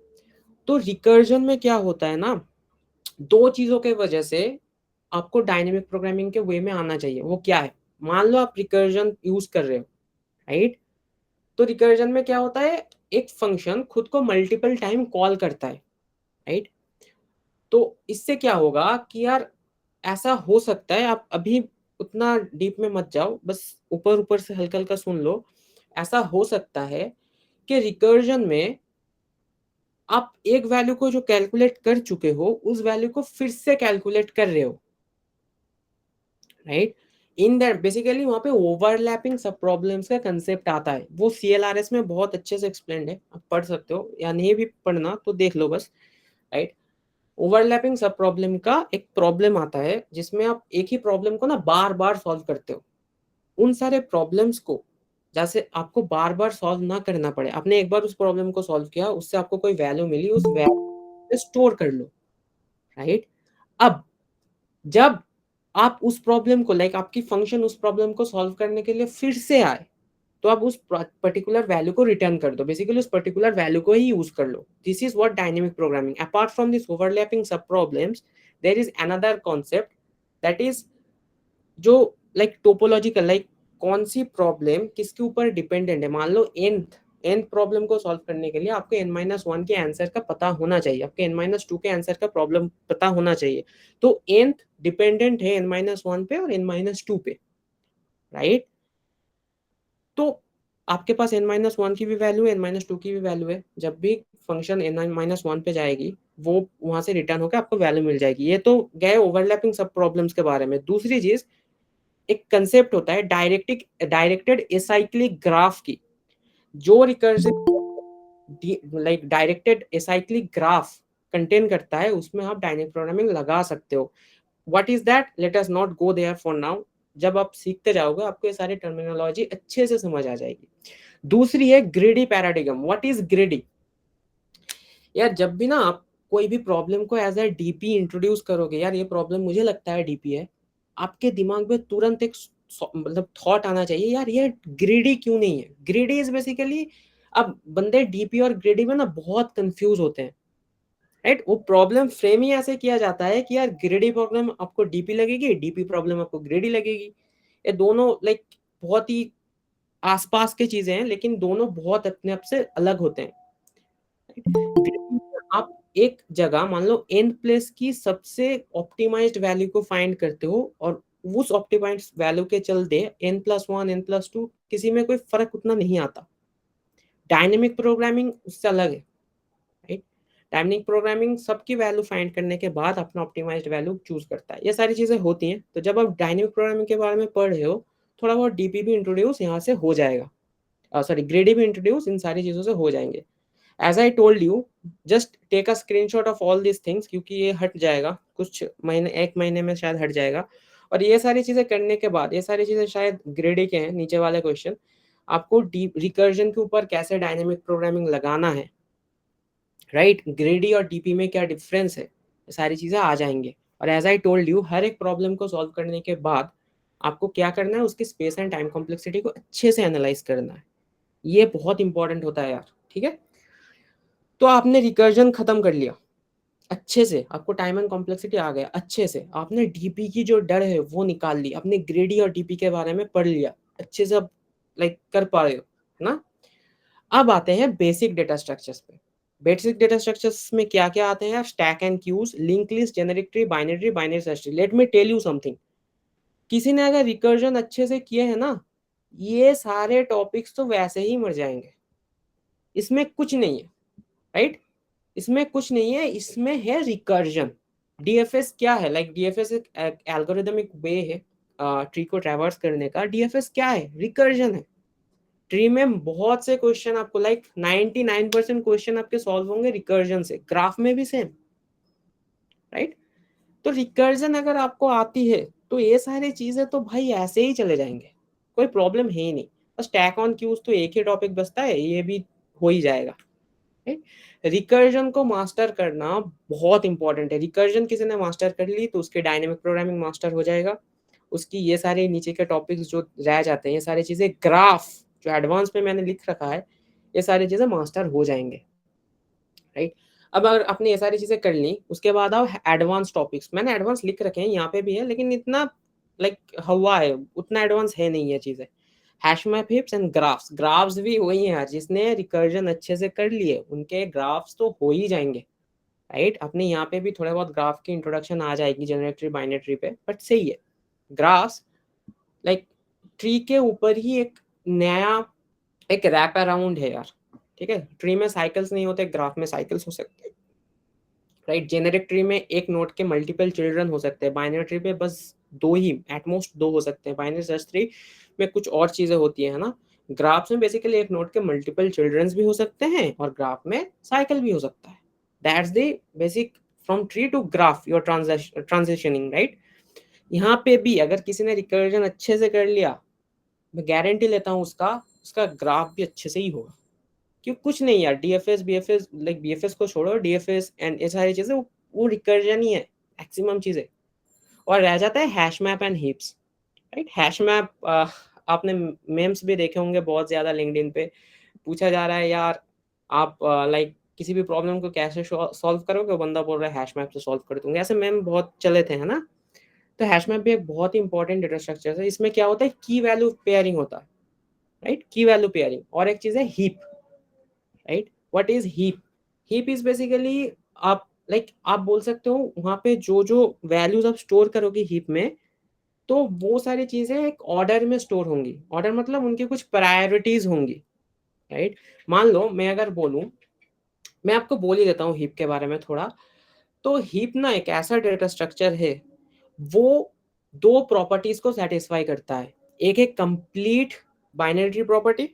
तो रिकर्जन में क्या होता है ना, दो चीजों के वजह से आपको डायनेमिक प्रोग्रामिंग के वे में आना चाहिए। वो क्या है, मान लो आप रिकर्जन यूज कर रहे हो, राइट। तो रिकर्जन में क्या होता है, एक फंक्शन खुद को मल्टीपल टाइम कॉल करता है, राइट। तो इससे क्या होगा कि यार ऐसा हो सकता है, आप अभी उतना डीप में मत जाओ, बस ऊपर ऊपर से हल्का हल्का सुन लो। ऐसा हो सकता है कि रिकर्जन में आप एक वैल्यू को जो कैलकुलेट कर चुके हो उस वैल्यू को फिर से कैलकुलेट कर रहे हो, राइट। इन दैट बेसिकली वहां पे ओवरलैपिंग सब प्रॉब्लम्स का कंसेप्ट आता है। वो सीएलआरएस में बहुत अच्छे से एक्सप्लेन्ड है, आप पढ़ सकते हो, या नहीं भी पढ़ना तो देख लो बस, राइट। ओवरलैपिंग सब प्रॉब्लम का एक प्रॉब्लम आता है जिसमें आप एक ही प्रॉब्लम को ना बार बार सॉल्व करते हो। उन सारे प्रॉब्लम्स को जैसे आपको बार बार सॉल्व ना करना पड़े, आपने एक बार उस प्रॉब्लम को सॉल्व किया, उससे आपको कोई वैल्यू मिली, उस वैल्यू स्टोर कर लो, राइट। अब जब आप उस प्रॉब्लम को लाइक आपकी फंक्शन उस प्रॉब्लम को सॉल्व करने के लिए फिर से आए, तो आप उस पर्टिकुलर वैल्यू को रिटर्न कर दो, बेसिकली उस पर्टिकुलर वैल्यू को ही यूज कर लो। This is what dynamic programming. Apart from this overlapping sub problems, there is another concept, that is जो लाइक टोपोलॉजिकल, लाइक कौन सी प्रॉब्लम किसके ऊपर डिपेंडेंट है। मान लो nth प्रॉब्लम को सॉल्व करने के लिए आपको n-1 के आंसर का पता होना चाहिए, आपके n-2 के आंसर का प्रॉब्लम पता होना चाहिए। तो nth डिपेंडेंट है n-1 पे और n-2 पे, राइट। तो आपके पास n-1 की भी वैल्यू है, n-2 की भी वैल्यू है। जब भी फंक्शन n-1 पे जाएगी, वो वहां से रिटर्न होकर आपको वैल्यू मिल जाएगी। ये तो गए ओवरलैपिंग सब प्रॉब्लम्स के बारे में। दूसरी चीज, एक कंसेप्ट होता है डायरेक्टेड एसाइक्लिक ग्राफ की। जो recursive like directed acyclic graph contain करता है, उसमें आप डायनेमिक प्रोग्रामिंग लगा सकते हो। What is that, let us not go there for now. जब आप सीखते जाओगे आपको ये सारी टर्मिनोलॉजी अच्छे से समझ आ जाएगी। दूसरी है greedy paradigm. What is greedy? यार जब भी ना आप कोई भी प्रॉब्लम को एज ए डीपी इंट्रोड्यूस करोगे, यार ये प्रॉब्लम मुझे लगता है डीपी है, आपके दिमाग में तुरंत एक मतलब थॉट आना चाहिए, यार ये ग्रिडी क्यों नहीं है। ग्रिडी इज बेसिकली, अब बंदे डीपी और ग्रिडी में ना बहुत कंफ्यूज होते हैं, राइट। वो प्रॉब्लम फ्रेम ही ऐसे किया जाता है कि यार ग्रिडी प्रॉब्लम आपको डीपी लगेगी, डीपी प्रॉब्लम आपको ग्रिडी लगेगी। ये दोनों लाइक बहुत ही आसपास की चीजें हैं, लेकिन दोनों बहुत अपने आप से अलग होते हैं। आप एक जगह मान लो एन प्लेस की सबसे ऑप्टिमाइज्ड वैल्यू को फाइंड करते हो, और उस ऑप्टिमाइज्ड वैल्यू के चलते n+1 n+2 किसी में कोई फर्क उतना नहीं आता। डायनेमिक प्रोग्रामिंग उससे अलग है, राइट। डायनेमिक प्रोग्रामिंग सबकी वैल्यू फाइंड करने के बाद अपना ऑप्टिमाइज्ड वैल्यू चूज करता है। ये सारी चीजें होती हैं। तो जब आप डायनेमिक प्रोग्रामिंग के बारे में पढ़ रहे हो, थोड़ा बहुत डीपी भी इंट्रोड्यूस यहाँ से हो जाएगा, सॉरी ग्रेडी भी इंट्रोड्यूस इन सारी चीजों से हो जाएंगे। As I told you, just take a screenshot of all this things, क्योंकि ये हट जाएगा कुछ महीने, एक महीने में शायद हट जाएगा। और ये सारी चीजें करने के बाद, ये सारी चीजें शायद ग्रेडी के हैं नीचे वाले क्वेश्चन, आपको डीप रिकर्जन के ऊपर कैसे डायनेमिक प्रोग्रामिंग लगाना है, राइट, ग्रेडी और डीपी में क्या डिफरेंस है, ये सारी चीजें आ जाएंगे। और एज आई टोल्ड यू, हर एक प्रॉब्लम को सॉल्व करने के बाद आपको क्या करना है, उसकी स्पेस एंड टाइम कॉम्प्लेक्सिटी को अच्छे से एनालाइज करना है। ये बहुत इंपॉर्टेंट होता है यार, ठीक है। तो आपने रिकर्जन खत्म कर लिया अच्छे से, आपको टाइम एंड कॉम्प्लेक्सिटी आ गया अच्छे से, आपने डीपी की जो डर है वो निकाल ली, आपने ग्रेडी और डीपी के बारे में पढ़ लिया अच्छे से, अब लाइक कर पा रहे हो ना। अब आते हैं बेसिक डेटा स्ट्रक्चर्स पे। बेसिक डेटा स्ट्रक्चर्स में क्या क्या आते हैं? Stack and queues, link list, generic tree, binary tree, binary search tree. Let me tell you something, किसी ने अगर रिकर्जन अच्छे से किए हैं ना, ये सारे टॉपिक्स तो वैसे ही मर जाएंगे, इसमें कुछ नहीं है, राइट। इसमें कुछ नहीं है, इसमें है रिकर्जन। डीएफएस क्या है? लाइक डीएफएस एक एल्गोरिदमिक वे है ट्री को ट्रैवर्स करने का। डीएफएस क्या है? रिकर्जन है। ट्री में बहुत से क्वेश्चन आपको लाइक 99% क्वेश्चन आपके सॉल्व होंगे रिकर्जन से, ग्राफ में भी सेम, राइट। तो रिकर्जन अगर आपको आती है तो ये सारी चीजें तो भाई ऐसे ही चले जाएंगे, कोई प्रॉब्लम है ही नहीं। बस टैग ऑन क्यूज तो एक ही टॉपिक बचता है, ये भी हो ही जाएगा। रिकर्जन को मास्टर करना बहुत इंपॉर्टेंट है। रिकर्जन किसी ने मास्टर कर ली तो उसके डायनेमिक प्रोग्रामिंग मास्टर हो जाएगा, उसकी ये सारे नीचे के टॉपिक्स जो रह जाते हैं, ये सारी चीजें, ग्राफ जो एडवांस में मैंने लिख रखा है, ये सारी चीजें मास्टर हो जाएंगे, राइट। अब अगर आपने ये सारी चीजें कर ली, उसके बाद आओ एडवांस टॉपिक्स। मैंने एडवांस लिख रखे हैं यहाँ पे भी है, लेकिन इतना लाइक हवा है, उतना एडवांस है नहीं ये चीजें। Hash map, हिप्स and graphs. Graphs भी वही है यार, जिसने रिकर्जन अच्छे से कर लिए उनके ग्राफ्स तो हो ही जाएंगे, राइट। अपने यहाँ पे भी थोड़ा बहुत ग्राफ की इंट्रोडक्शन आ जाएगी जनरेटरी बाइनरी ट्री पे, बट सही है। ग्राफ्स लाइक ट्री के ऊपर ही एक नया एक रैप अराउंड है यार, ठीक है। ट्री में साइकिल्स नहीं होते, ग्राफ में साइकिल्स हो सकते हैं, राइट। जेनेरिक ट्री में एक नोड के मल्टीपल चिल्ड्रन हो सकते हैं, बाइनरी ट्री पे बस दो ही, एटमोस्ट दो हो सकते हैं। बाइनरी सर्च ट्री में कुछ और चीजें होती है ना। ग्राफ्स में बेसिकली एक नोड के मल्टीपल चिल्ड्रंस भी हो सकते हैं, और ग्राफ में साइकिल भी हो सकता है। That's the basic from tree to graph your transitioning, right. यहाँ पे भी अगर किसी ने रिकर्जन अच्छे से कर लिया, मैं गारंटी लेता हूँ उसका उसका ग्राफ भी अच्छे से ही होगा। क्यों? कुछ नहीं यार, डीएफएस बीएफएस, लाइक बीएफएस को छोड़ो, डीएफएस एंड ये सारी चीजें वो रिकर्जन ही है मैक्सिमम चीजें। और रह जाता है hash map and heaps, right. Hash map आपने मेम्स भी देखे होंगे बहुत ज्यादा लिंक्डइन पे, पूछा जा रहा है यार आप लाइक किसी भी प्रॉब्लम को कैसे सॉल्व करोगे, बंदा बोल रहा है हैश मैप से सॉल्व कर दूंगा। ऐसे मेम बहुत चले थे, है ना। तो हैश मैप भी एक बहुत ही इंपॉर्टेंट डेटा स्ट्रक्चर है। इसमें क्या होता है? की वैल्यू पेयरिंग होता है, राइट, की वैल्यू पेयरिंग। और एक चीज है heap, right. What is heap? Heap is basically, आप लाइक आप बोल सकते हो वहां पे जो जो वैल्यूज आप स्टोर करोगे हीप में, तो वो सारी चीजें एक ऑर्डर में स्टोर होंगी। ऑर्डर मतलब उनकी कुछ प्रायोरिटीज होंगी, राइट। मान लो मैं अगर बोलूं मैं आपको बोल ही देता हूँ हीप के बारे में थोड़ा। तो हीप ना एक ऐसा डेटा स्ट्रक्चर है, वो 2 प्रॉपर्टीज़ को सैटिस्फाई करता है। एक है कंप्लीट बाइनरी प्रॉपर्टी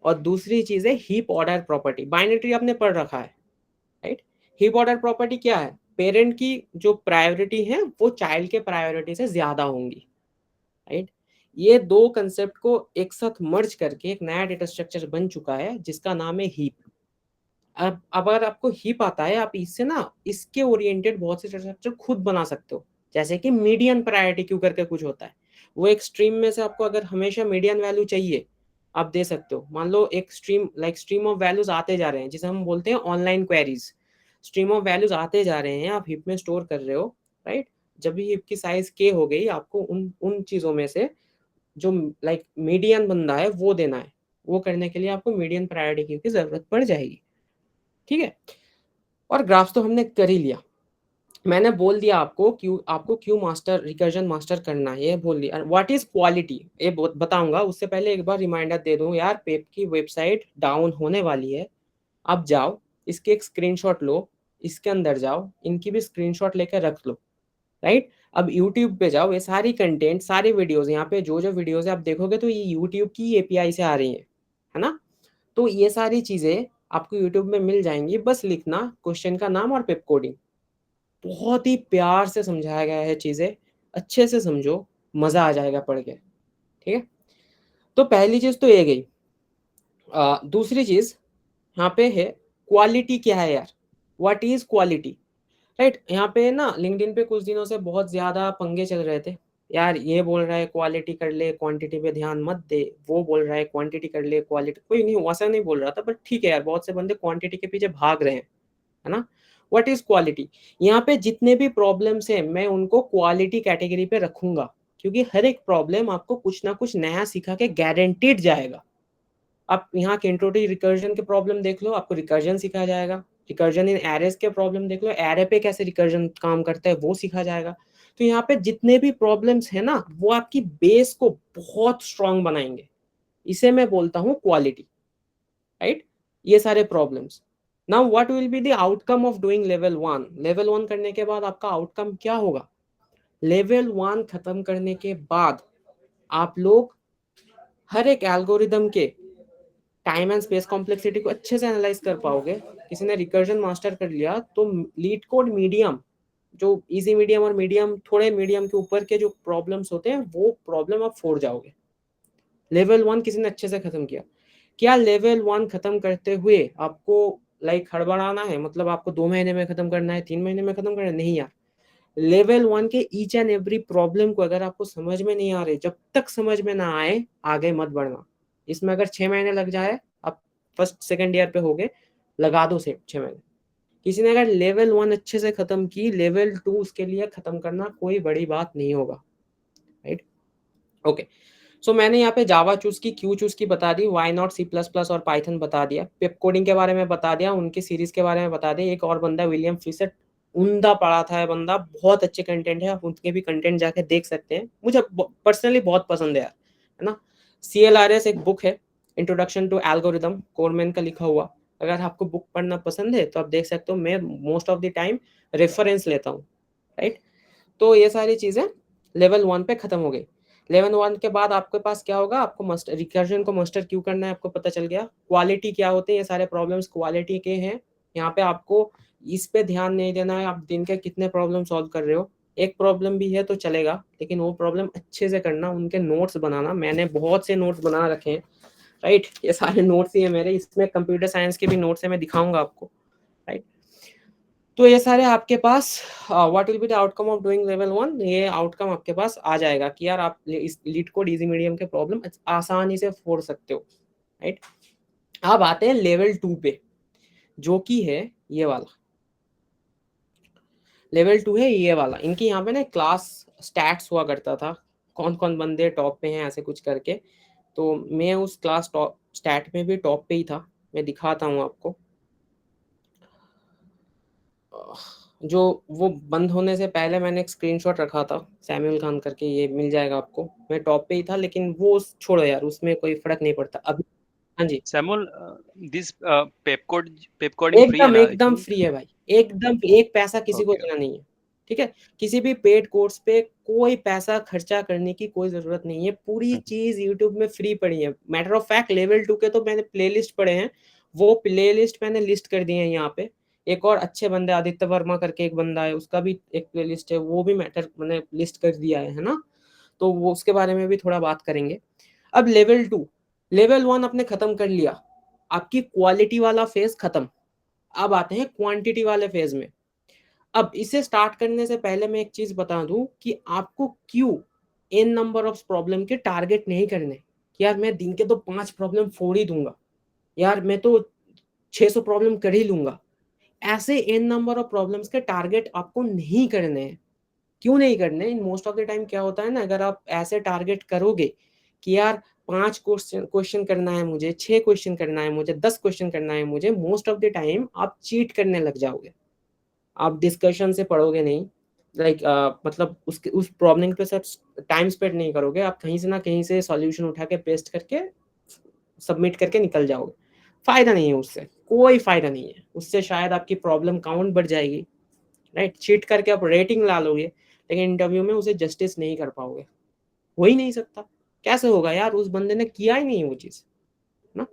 और दूसरी चीज़ है हीप ऑर्डर प्रॉपर्टी। बाइनरी आपने पढ़ रखा है, राइट? हीप ऑर्डर प्रॉपर्टी क्या है? पेरेंट की जो प्रायोरिटी है वो चाइल्ड के प्रायोरिटी से ज़्यादा होंगी, राइट? ये 2 कांसेप्ट को एक साथ मर्ज करके एक नया डेटा स्ट्रक्चर बन चुका है जिसका नाम है हीप। अब अगर आपको हीप आता है, आप इससे ना इसके ओरिएंटेड बहुत से स्ट्रक्चर खुद बना सकते हो। जैसे कि मीडियन प्रायोरिटी क्यू करके कुछ होता है। वो एक स्ट्रीम में से आपको अगर हमेशा मीडियन वैल्यू चाहिए, आप दे सकते हो। मान लो एक स्ट्रीम ऑफ वैल्यूज आते जा रहे हैं, जिसे हम बोलते हैं online queries. Stream of values आते जा रहे हैं, आप हीप में स्टोर कर रहे हो, राइट? जब भी हीप की साइज के हो गई, आपको उन उन चीजों में से जो मीडियन बंदा है वो देना है। वो करने के लिए आपको मीडियन प्रायोरिटी क्यू की जरूरत पड़ जाएगी, ठीक है? और ग्राफ्स तो हमने कर ही लिया। मैंने बोल दिया आपको क्यू मास्टर रिकर्जन मास्टर करना है, ये बोल दिया। व्हाट इज क्वालिटी ये बताऊंगा, उससे पहले एक बार रिमाइंडर दे दूं यार, पेप की वेबसाइट डाउन होने वाली है। आप जाओ, इसके एक स्क्रीनशॉट लो, इसके अंदर जाओ, इनकी भी स्क्रीनशॉट लेकर रख लो, राइट? अब यूट्यूब पे जाओ, ये सारी कंटेंट सारी वीडियोस यहाँ पे जो जो वीडियोस है आप देखोगे तो ये यूट्यूब की एपीआई से आ रही है ना? तो ये सारी चीजें आपको यूट्यूब में मिल जाएंगी, बस लिखना क्वेश्चन का नाम और पेप कोडिंग। बहुत ही प्यार से समझाया गया है चीजें, अच्छे से समझो, मजा आ जाएगा पढ़ के, ठीक है? तो पहली चीज तो ये गई। दूसरी चीज यहाँ पे है, क्वालिटी क्या है यार? What is quality, right? यहाँ पे ना लिंक्डइन पे कुछ दिनों से बहुत ज्यादा पंगे चल रहे थे यार। ये बोल रहा है क्वालिटी कर ले, क्वांटिटी पे ध्यान मत दे। वो बोल रहा है क्वांटिटी कर ले, क्वालिटी। कोई नहीं वैसा नहीं बोल रहा था, बट ठीक है यार, बहुत से बंदे क्वांटिटी के पीछे भाग रहे हैं, है ना? What is quality? यहाँ पे जितने भी प्रॉब्लम्स हैं मैं उनको क्वालिटी कैटेगरी पे रखूंगा, क्योंकि हर एक प्रॉब्लम आपको कुछ ना कुछ नया सिखा के गारंटीड जाएगा। आप यहाँ के इंट्रोडक्टरी रिकर्जन के प्रॉब्लम देख लो, आपको रिकर्जन सिखाया जाएगा। रिकर्जन इन एरेस के प्रॉब्लम देख लो, एरे पे कैसे रिकर्जन काम करता है वो सिखा जाएगा। तो यहाँ पे जितने भी प्रॉब्लम्स है ना, वो आपकी बेस को बहुत स्ट्रांग बनाएंगे। इसे मैं बोलता हूँ क्वालिटी, राइट? ये सारे problems. Now what will be the outcome of doing level 1? Level 1 करने के बाद आपका आउटकम क्या होगा? लेवल 1 खत्म करने के बाद आप लोग हर एक एल्गोरिदम के टाइम एंड स्पेस कॉम्प्लेक्सिटी को अच्छे से एनालाइज कर पाओगे। किसी ने रिकर्जन मास्टर कर लिया तो लीड कोड मीडियम, जो इजी मीडियम और मीडियम, थोड़े मीडियम के ऊपर के जो प्रॉब्लम्स होते हैं वो प्रॉब्लम आप फोड़ जाओगे। लेवल 1 किसी ने अच्छे से खत्म किया। क्या लेवल 1 खत्म करते हुए आपको हड़बड़ाना है? मतलब आपको 2 महीने में खत्म करना है, 3 महीने में खत्म करना है? नहीं यार। लेवल 1 के ईच एंड एवरी प्रॉब्लम को अगर आपको समझ में नहीं आ रही, जब तक समझ में ना आए आगे मत बढ़ना। इसमें अगर 6 महीने लग जाए, आप फर्स्ट सेकेंड ईयर पे हो गए, लगा दो से 6 महीने। किसी ने अगर लेवल 1 अच्छे से खत्म की, लेवल 2 उसके लिए खत्म करना कोई बड़ी बात नहीं होगा, राइट? ओके। सो मैंने यहाँ पे जावा चूज की, क्यू चूज की बता दी, why not, C plus plus और पाइथन बता दिया, पिप कोडिंग के बारे में बता दिया, उनकी सीरीज के बारे में बता दिया। एक और बंदा विलियम फिसेट, उमदा पढ़ा था है बंदा, बहुत अच्छे कंटेंट है, आप उनके भी कंटेंट जाके देख सकते हैं। मुझे पर्सनली बहुत पसंद है यार, है ना? CLRS एक बुक है, इंट्रोडक्शन टू एल्गोरिदम, कोरमैन का लिखा हुआ। अगर आपको बुक पढ़ना पसंद है तो आप देख सकते हो। मैं most of the time reference लेता हूँ, राइट? तो ये सारी चीजें लेवल 1 पे खत्म हो गई। लेवल 1 के बाद आपके पास क्या होगा? आपको मस्टर रिकर्जन को मास्टर क्यों करना है आपको पता चल गया। क्वालिटी क्या होते हैं? ये सारे प्रॉब्लम्स क्वालिटी के हैं। यहाँ पे आपको इस पे ध्यान नहीं देना है आप दिन के कितने प्रॉब्लम सॉल्व कर रहे हो। एक प्रॉब्लम भी है तो चलेगा, लेकिन वो प्रॉब्लम अच्छे से करना, उनके नोट्स बनाना। मैंने बहुत से नोट्स बना रखे हैं, राइट? ये सारे नोट्स ही है मेरे, इसमें कंप्यूटर साइंस के भी नोट्स है, मैं दिखाऊंगा आपको, राइट? तो ये सारे आपके पास what will be the outcome of doing level 1, ये आउटकम आपके पास आ जाएगा कि यार आप इस लीड कोड इजी मीडियम के प्रॉब्लम आसानी से फोड़ सकते हो, राइट? अब आते हैं लेवल 2 पे, जो कि है ये वाला। लेवल 2 है ये वाला। इनकी यहाँ पे ना क्लास स्टैट्स हुआ करता था, कौन कौन बंदे टॉप पे हैं ऐसे कुछ करके। तो मैं उस क्लास टॉप स्टैट में भी टॉप पे ही था। मैं दिखाता हूँ आपको। जो वो बंद होने से पहले मैंने एक स्क्रीनशॉट रखा था, सैमुअल खान करके, ये मिल जाएगा आपको। मैं टॉप पे ही था, लेकिन वो छोड़ो यार, उसमें कोई फर्क नहीं पड़ता अभी। हाँ जी।
सैमुअल, दिस पेपकोडिंग फ्री है ना?
एकदम फ्री है भाई, एकदम एक पैसा किसी को
ओके।
देना नहीं है, ठीक है? किसी भी पेड कोर्स पे कोई पैसा खर्चा करने की कोई जरूरत नहीं है, पूरी चीज यूट्यूब में फ्री पड़ी है। मैटर ऑफ फैक्ट लेवल 2 के तो मैंने प्लेलिस्ट पढ़े हैं, वो प्लेलिस्ट मैंने लिस्ट कर दिए हैं यहाँ पे। एक और अच्छे बंदे आदित्य वर्मा करके एक बंदा है, उसका भी एक प्लेलिस्ट है, वो भी मैंने लिस्ट कर दिया है ना? तो वो उसके बारे में भी थोड़ा बात करेंगे। अब लेवल 2, लेवल 1 आपने खत्म कर लिया, आपकी क्वालिटी वाला फेज खत्म। अब आते हैं क्वांटिटी वाले फेज में। अब इसे स्टार्ट करने से पहले मैं एक चीज बता दूं कि आपको क्यों एन नंबर ऑफ प्रॉब्लम के टारगेट नहीं करने कि यार मैं दिन के तो 5 प्रॉब्लम फोड़ ही दूंगा, यार मैं तो 600 प्रॉब्लम कर ही लूंगा। ऐसे एन नंबर ऑफ प्रॉब्लम्स के टारगेट आपको नहीं करने हैं। क्यों नहीं करने? In most of the time क्या होता है ना, अगर आप ऐसे टारगेट करोगे कि यार 5 क्वेश्चन क्वेश्चन करना है मुझे, 6 क्वेश्चन करना है मुझे, 10 क्वेश्चन करना है मुझे, मोस्ट ऑफ द टाइम आप चीट करने लग जाओगे। आप डिस्कशन से पढ़ोगे नहीं, लाइक मतलब उसके उस प्रॉब्लम पे सब टाइम स्पेंड नहीं करोगे, आप कहीं से ना कहीं से सॉल्यूशन उठा के पेस्ट करके सबमिट करके निकल जाओगे। फायदा नहीं है उससे, कोई फायदा नहीं है उससे, शायद आपकी प्रॉब्लम काउंट बढ़ जाएगी, राइट? चीट करके आप रेटिंग ला लोगे, लेकिन इंटरव्यू में उसे जस्टिस नहीं कर पाओगे। हो ही नहीं सकता, कैसे होगा यार, उस बंदे ने किया ही नहीं वो चीज ना।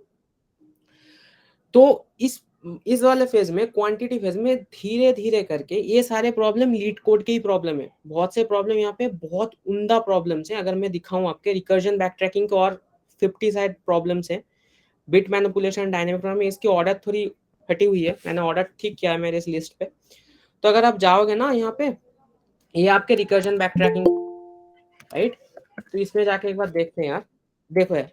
तो इस वाले फेज में, क्वांटिटी फेज में, धीरे धीरे करके ये सारे प्रॉब्लम लीड कोड के ही प्रॉब्लम है। बहुत से प्रॉब्लम यहाँ पे बहुत उम्दा प्रॉब्लम्स हैं। अगर मैं दिखाऊं आपके रिकर्जन बैक ट्रैकिंग के और 50 शायद प्रॉब्लम्स हैं। बिट मैनिपुलेशन, डायनेमिक प्रोग्रामिंग, इसकी ऑर्डर थोड़ी हटी हुई है, मैंने ऑर्डर ठीक किया है मेरे इस लिस्ट पे। तो अगर आप जाओगे ना यहाँ पे, ये आपके रिकर्जन बैक ट्रैकिंग, राइट? तो इसमें जाके एक बार देखते हैं यार, देखो यार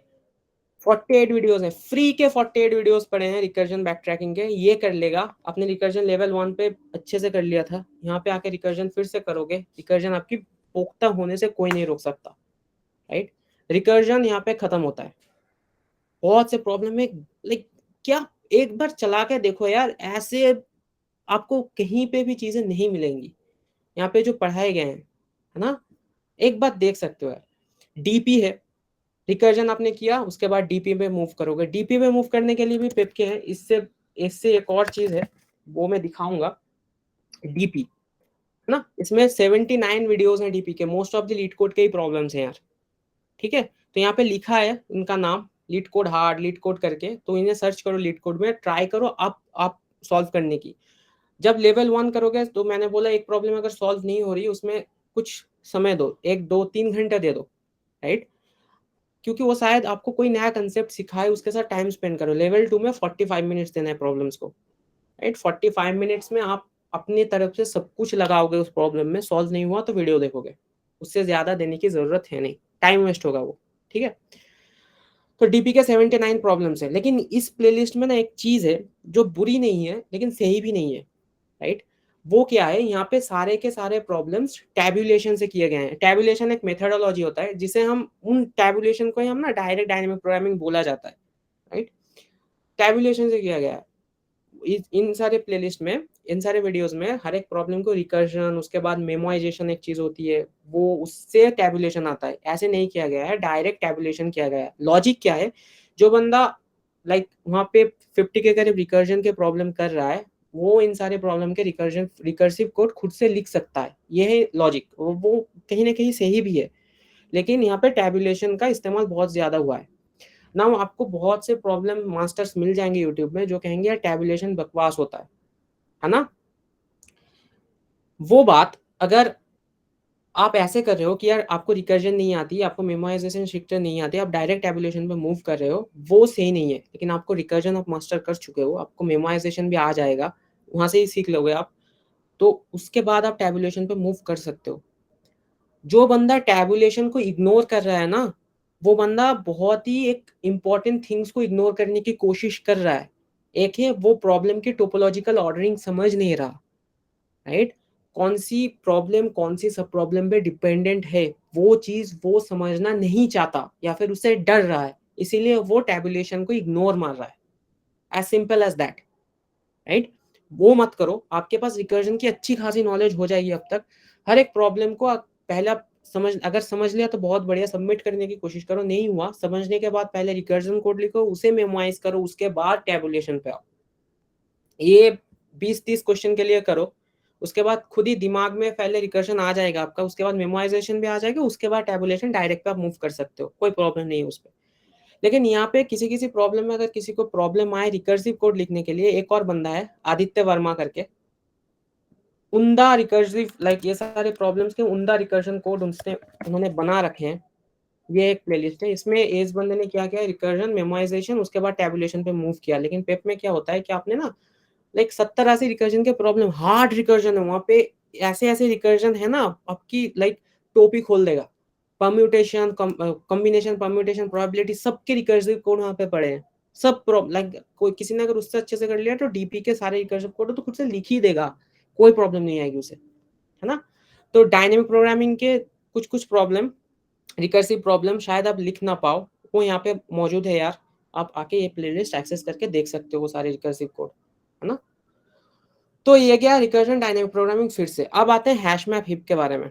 48 वीडियोस हैं, फ्री के 48 वीडियोस पड़े हैं रिकर्जन बैक ट्रैकिंग के। ये कर लेगा, आपने रिकर्जन लेवल 1 पे अच्छे से कर लिया था, यहाँ पे आके रिकर्जन फिर से करोगे, रिकर्जन आपकी पुख्ता होने से कोई नहीं रोक सकता, राइट? रिकर्जन यहाँ पे खत्म होता है। बहुत से प्रॉब्लम में लाइक क्या, एक बार चला के देखो यार, ऐसे आपको कहीं पे भी चीजें नहीं मिलेंगी यहाँ पे जो पढ़ाए गए हैं, है ना? एक बात देख सकते हो यार, डीपी है, रिकर्जन आपने किया, उसके बाद डीपी में मूव करोगे। डीपी में मूव करने के लिए भी पिप के हैं, इससे इससे एक और चीज है, वो मैं दिखाऊंगा। डीपी है ना, इसमें 79 वीडियोस हैं डीपी के, most of the leet code के ही प्रॉब्लम्स हैं यार, ठीक है? तो यहाँ पे लिखा है उनका नाम, leet code hard, leet code करके, तो इन्हें सर्च करो, लीड कोड में ट्राई करो आप सॉल्व करने की। जब लेवल 1 करोगे तो मैंने बोला एक प्रॉब्लम अगर सॉल्व नहीं हो रही, उसमें कुछ समय दो, 1 2 3 घंटे दे दो, राइट? क्योंकि वो शायद आपको कोई नया कंसेप्ट सिखाए, उसके साथ टाइम स्पेंड करो। लेवल 2 में 45 मिनट्स देना है प्रॉब्लम्स को, राइट? 45 मिनट्स में आप अपनी तरफ से सब कुछ लगाओगे उस प्रॉब्लम में, सॉल्व नहीं हुआ तो वीडियो देखोगे, उससे ज्यादा देने की जरूरत है नहीं, टाइम वेस्ट होगा वो, ठीक है? तो डीपी के 79 प्रॉब्लम्स है, लेकिन इस प्लेलिस्ट में ना एक चीज है जो बुरी नहीं है लेकिन सही भी नहीं है, राइट? वो क्या है, यहाँ पे सारे के सारे प्रॉब्लम्स टैबुलेशन से किए गए हैं। टैबुलेशन एक मेथोडोलॉजी होता है, जिसे हम उन टैबुलेशन को ही हम ना डायरेक्ट डायनेमिक प्रोग्रामिंग बोला जाता है, राइट? टैबुलेशन से किया गया है। इन सारे प्लेलिस्ट में, इन सारे वीडियोस में हर एक प्रॉब्लम को रिकर्जन, उसके बाद मेमोराइजेशन एक चीज होती है, वो उससे टैबुलेशन आता है। ऐसे नहीं किया गया है, डायरेक्ट टैबुलेशन किया गया है। लॉजिक क्या है, जो बंदा लाइक वहाँ पे 50 के करीब रिकर्जन के प्रॉब्लम कर रहा है, वो इन सारे प्रॉब्लम के रिकर्सिव कोड खुद से लिख सकता है। ये है लॉजिक, वो कहीं ना कहीं सही भी है, लेकिन यहाँ पे टैबुलेशन का इस्तेमाल बहुत ज्यादा हुआ है ना। आपको बहुत से प्रॉब्लम मास्टर्स मिल जाएंगे यूट्यूब में जो कहेंगे यार टैबुलेशन बकवास होता है ना? वो बात अगर आप ऐसे कर रहे हो कि यार आपको रिकर्जन नहीं आती, आपको मेमोराइजेशन शिफ्टर नहीं आती, आप डायरेक्ट टैबुलेशन पे मूव कर रहे हो, वो सही नहीं है। लेकिन आपको रिकर्जन आप मास्टर कर चुके हो, आपको मेमोराइजेशन भी आ जाएगा, वहां से ही सीख लोगे आप, तो उसके बाद आप टैबुलेशन पे मूव कर सकते हो। जो बंदा टैबुलेशन को इग्नोर कर रहा है ना, वो बंदा बहुत ही एक इंपॉर्टेंट थिंग्स को इग्नोर करने की कोशिश कर रहा है। एक है वो प्रॉब्लम की टोपोलॉजिकल ऑर्डरिंग समझ नहीं रहा, राइट? कौन सी प्रॉब्लम कौन सी सब प्रॉब्लम पे डिपेंडेंट है, वो चीज वो समझना नहीं चाहता या फिर उससे डर रहा है, इसीलिए वो टैबुलेशन को इग्नोर मार रहा है। As simple as that, right? वो मत करो, आपके पास रिकर्जन की अच्छी खासी नॉलेज हो जाएगी अब तक। हर एक प्रॉब्लम को पहला अगर समझ लिया तो बहुत बढ़िया, सबमिट करने की कोशिश करो। नहीं हुआ, समझने के बाद पहले रिकर्जन कोड लिखो, उसे मेमोराइज करो, उसके बाद टेबुलेशन पे आओ। ये 20-30 क्वेश्चन के लिए करो, उसके बाद खुद ही दिमाग में पहले रिकर्जन आ जाएगा आपका, उसके बाद मेमोराइजेशन भी आ जाएगा, उसके बाद टेबुलेशन डायरेक्ट पे आप मूव कर सकते हो, कोई प्रॉब्लम नहीं है उस पर। लेकिन यहाँ पे किसी किसी प्रॉब्लम में, अगर किसी को प्रॉब्लम आए रिकर्सिव कोड लिखने के लिए, एक और बंदा है आदित्य वर्मा करके, उमदा रिकर्सिव, लाइक ये सारे प्रॉब्लम्स के उमदा रिकर्जन कोड उन्होंने बना रखे हैं। ये एक प्लेलिस्ट है, इसमें इस बंदे ने क्या किया, रिकर्जन, मेमोराइजेशन, उसके बाद टेबुलेशन पे मूव किया। लेकिन पेप में क्या होता है कि आपने ना लाइक 70-80 रिकर्जन के प्रॉब्लम, हार्ड रिकर्जन है वहां पे, ऐसे ऐसे रिकर्जन है ना आपकी लाइक टोपी खोल देगा। परम्यूटेशन, कॉम्बिनेशन, परम्यूटेशन, प्रोबेबिलिटी, सबके रिकर्सिव कोड वहां पे पड़े हैं। सब लाइक कोई किसी ने अगर उससे अच्छे से कर लिया तो डीपी के सारे रिकर्सिव कोड तो खुद से लिख ही देगा, कोई प्रॉब्लम नहीं आएगी उसे, है ना। तो डायनेमिक प्रोग्रामिंग के कुछ कुछ प्रॉब्लम, रिकर्सिव प्रॉब्लम शायद आप लिख ना पाओ, वो यहाँ पे मौजूद है यार। आप आके ये प्लेलिस्ट एक्सेस करके देख सकते हो वो सारे रिकर्सिव कोड, है ना। तो ये गया रिकर्जन डायनेमिक प्रोग्रामिंग। फिर से अब आते हैं हैश मैप हिप के बारे में।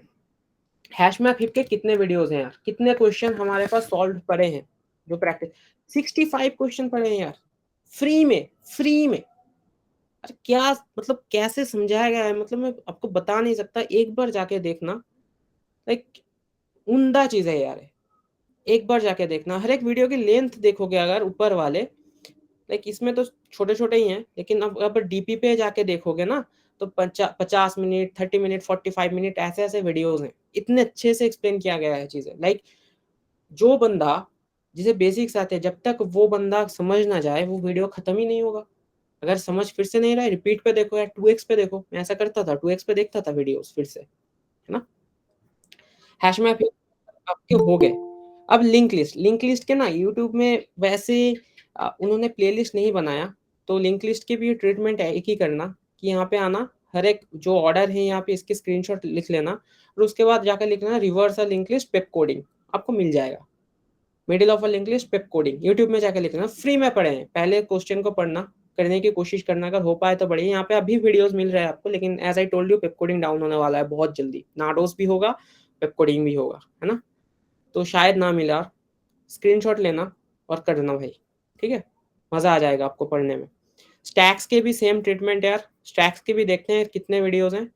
हैश मैप हिप के कितने वीडियोस हैं यार, कितने क्वेश्चन हमारे पास सॉल्व पड़े हैं, जो प्रैक्टिस 65 क्वेश्चन पड़े हैं यार, फ्री में, फ्री में। अरे क्या मतलब, कैसे समझाया गया है, मतलब मैं आपको बता नहीं सकता, एक बार जाके देखना, लाइक उम्दा चीज है यार। एक बार जाके देखना, हर एक वीडियो की लेंथ देखोगे अगर ऊपर वाले, लाइक इसमें तो छोटे छोटे ही हैं, लेकिन अब डीपी पे जाके देखोगे ना तो 50 मिनट, 30 मिनट, 45 मिनट, ऐसे ऐसे वीडियोस हैं, इतने अच्छे से एक्सप्लेन किया गया है चीजें। लाइक जो बंदा, जिसे बेसिक्स आते हैं, जब तक वो बंदा समझ ना जाए वो वीडियो खत्म ही नहीं होगा। अगर समझ फिर से नहीं रहा है, रिपीट पे देखो या 2x पे देखो, मैं ऐसा करता था, 2x पे देखता था वीडियोस फिर से, है ना। हैश मैप आपके हो गए। अब लिंक लिस्ट के ना यूट्यूब में वैसे उन्होंने प्लेलिस्ट नहीं बनाया, तो लिंक लिस्ट की भी ट्रीटमेंट है एक ही करना, कि यहाँ पे आना, हर एक जो ऑर्डर है यहाँ पे इसके स्क्रीनशॉट लिख लेना, और उसके बाद जाकर लिखना reverse a link list Pep coding, आपको मिल जाएगा। Middle of a link list Pep coding YouTube में जाकर लिखना, फ्री में पढ़े हैं, पहले क्वेश्चन को पढ़ना, करने की कोशिश करना, अगर हो पाए तो बढ़िया। यहाँ पे अभी वीडियोस मिल रहे हैं आपको, लेकिन as I told you pep coding down होने वाला है बहुत जल्दी, नाडोस भी होगा, पेप कोडिंग भी होगा, है ना। तो शायद ना मिला, स्क्रीनशॉट लेना और कर देना भाई, ठीक है, मजा आ जाएगा आपको पढ़ने में। स्टैक्स के भी सेम ट्रीटमेंट यार, स्टैक्स के भी देखते हैं कितने वीडियोस हैं।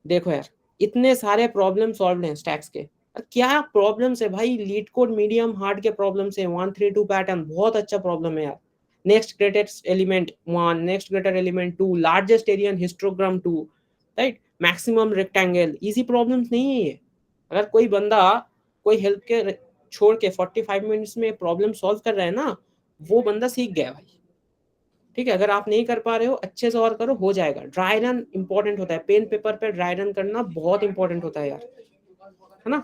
देखो यार, इतने सारे प्रॉब्लम सॉल्व हैं स्टैक्स के, क्या प्रॉब्लम्स है भाई, लीड कोड मीडियम हार्ड के प्रॉब्लम्स है, 132 पैटर्न बहुत अच्छा प्रॉब्लम है यार। Next greatest element 1, next greater element 2, largest area histogram 2, right, maximum rectangle, easy problems नहीं है ये। अगर कोई बंदा कोई हेल्प के छोड़ के 45 मिनट्स में प्रॉब्लम सॉल्व कर रहा है ना, वो बंदा सीख गया भाई, ठीक है। अगर आप नहीं कर पा रहे हो, अच्छे से और करो, हो जाएगा। ड्राई रन इंपॉर्टेंट होता है, पेन पेपर पे ड्राई रन करना बहुत इंपॉर्टेंट होता है यार, है ना।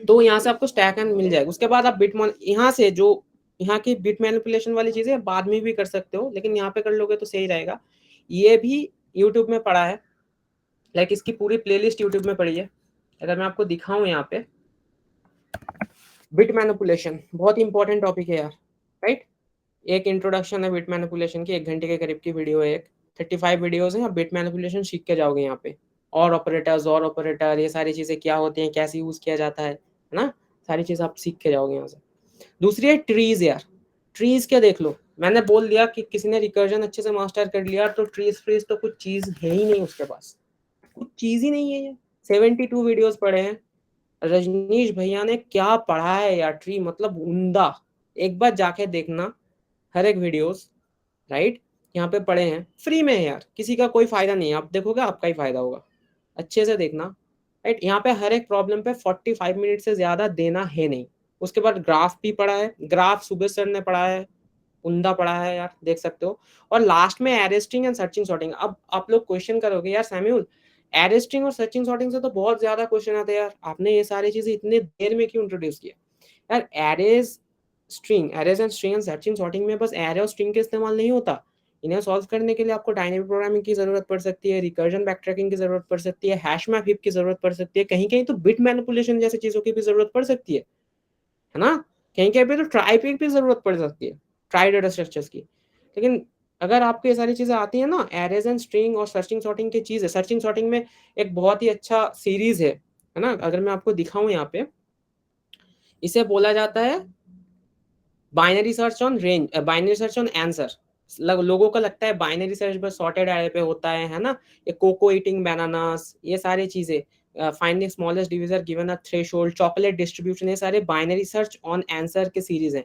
तो यहाँ से आपको स्टैक एंड मिल जाएगा। उसके बाद आप बिट यहाँ से जो यहाँ की बिट मैनिपुलेशन वाली चीजें बाद में भी कर सकते हो, लेकिन यहाँ पे कर लोगे तो सही रहेगा। ये भी यूट्यूब में पड़ा है, लाइक इसकी पूरी प्लेलिस्ट यूट्यूब में पड़ी है। अगर मैं आपको दिखाऊं यहाँ पे, बिट मैनिपुलेशन बहुत इंपॉर्टेंट टॉपिक है यार, राइट। एक इंट्रोडक्शन है बिट मैनिपुलेशन की, 1 घंटे के करीब की वीडियो है एक, 35 वीडियोस हैं, आप बिट मैनिपुलेशन सीख के जाओगे यहाँ पे। और ऑपरेटर, ये सारी चीजें क्या होती हैं, कैसे यूज किया जाता है ना, सारी चीज आप सीख के जाओगे यहाँ से। दूसरी है ट्रीज यार, ट्रीज क्या देख लो, मैंने बोल दिया कि किसी ने रिकर्जन अच्छे से मास्टर कर लिया तो ट्रीज फ्रीज तो कुछ चीज है ही नहीं उसके पास, कुछ चीज ही नहीं है ये। 72 वीडियोस पढ़े हैं, रजनीश भैया ने क्या पढ़ा है यार, ट्री मतलब उम्दा, एक बार जाके देखना हर एक वीडियोस, राइट। यहाँ पे पड़े हैं, फ्री में है यार, किसी का कोई फायदा नहीं है, आप देखोगे आपका ही फायदा होगा, अच्छे से देखना, राइट। यहाँ पे हर एक प्रॉब्लम पे 45 मिनट से ज्यादा देना है नहीं। उसके बाद ग्राफ भी पढ़ा है, ग्राफ सुबह सर ने पढ़ा है, उमदा पढ़ा है यार, देख सकते हो। और लास्ट में एरेस्टिंग एंड सर्चिंग सॉर्टिंग। अब आप लोग क्वेश्चन करोगे यार सैम्यूल, एरेस्टिंग और सर्चिंग सॉर्टिंग से तो बहुत ज्यादा क्वेश्चन आते हैं यार, आपने ये सारी चीजें इतने देर में क्यों इंट्रोड्यूस किया यार। Arrays and string and searching sorting में बस एरे और स्ट्रिंग के इस्तेमाल नहीं होता, इन्हें सॉल्व करने के लिए आपको डायनेमिक प्रोग्रामिंग की जरूरत पड़ सकती है, रिकर्जन बैकट्रैकिंग की जरूरत पड़ सकती है, हैश मैप हिप की जरूरत पड़ सकती है, कहीं कहीं तो बिट मैनिपुलेशन जैसी चीजों की भी जरूरत पड़ सकती है ना। कहीं कहीं पे तो ट्राई पे भी जरूरत पड़ सकती है, ट्राई डेटा स्ट्रक्चर्स की। लेकिन अगर आपको ये सारी चीजें आती है ना, एरेज एंड स्ट्रिंग और सर्चिंग सॉर्टिंग की चीज है, सर्चिंग सॉर्टिंग में एक बहुत ही अच्छा सीरीज है, है ना, अगर मैं आपको दिखाऊं यहाँ पे, इसे बोला जाता है binary search on range, binary search on answer. लोगों को लगता है बाइनरी सर्च बस सॉर्टेड अरे पे होता है ना, ये कोको ईटिंग बनानास, ये सारी चीजें, finding smallest division given a threshold, chocolate distribution, ये सारे बाइनरी सर्च ऑन आंसर के सीरीज हैं।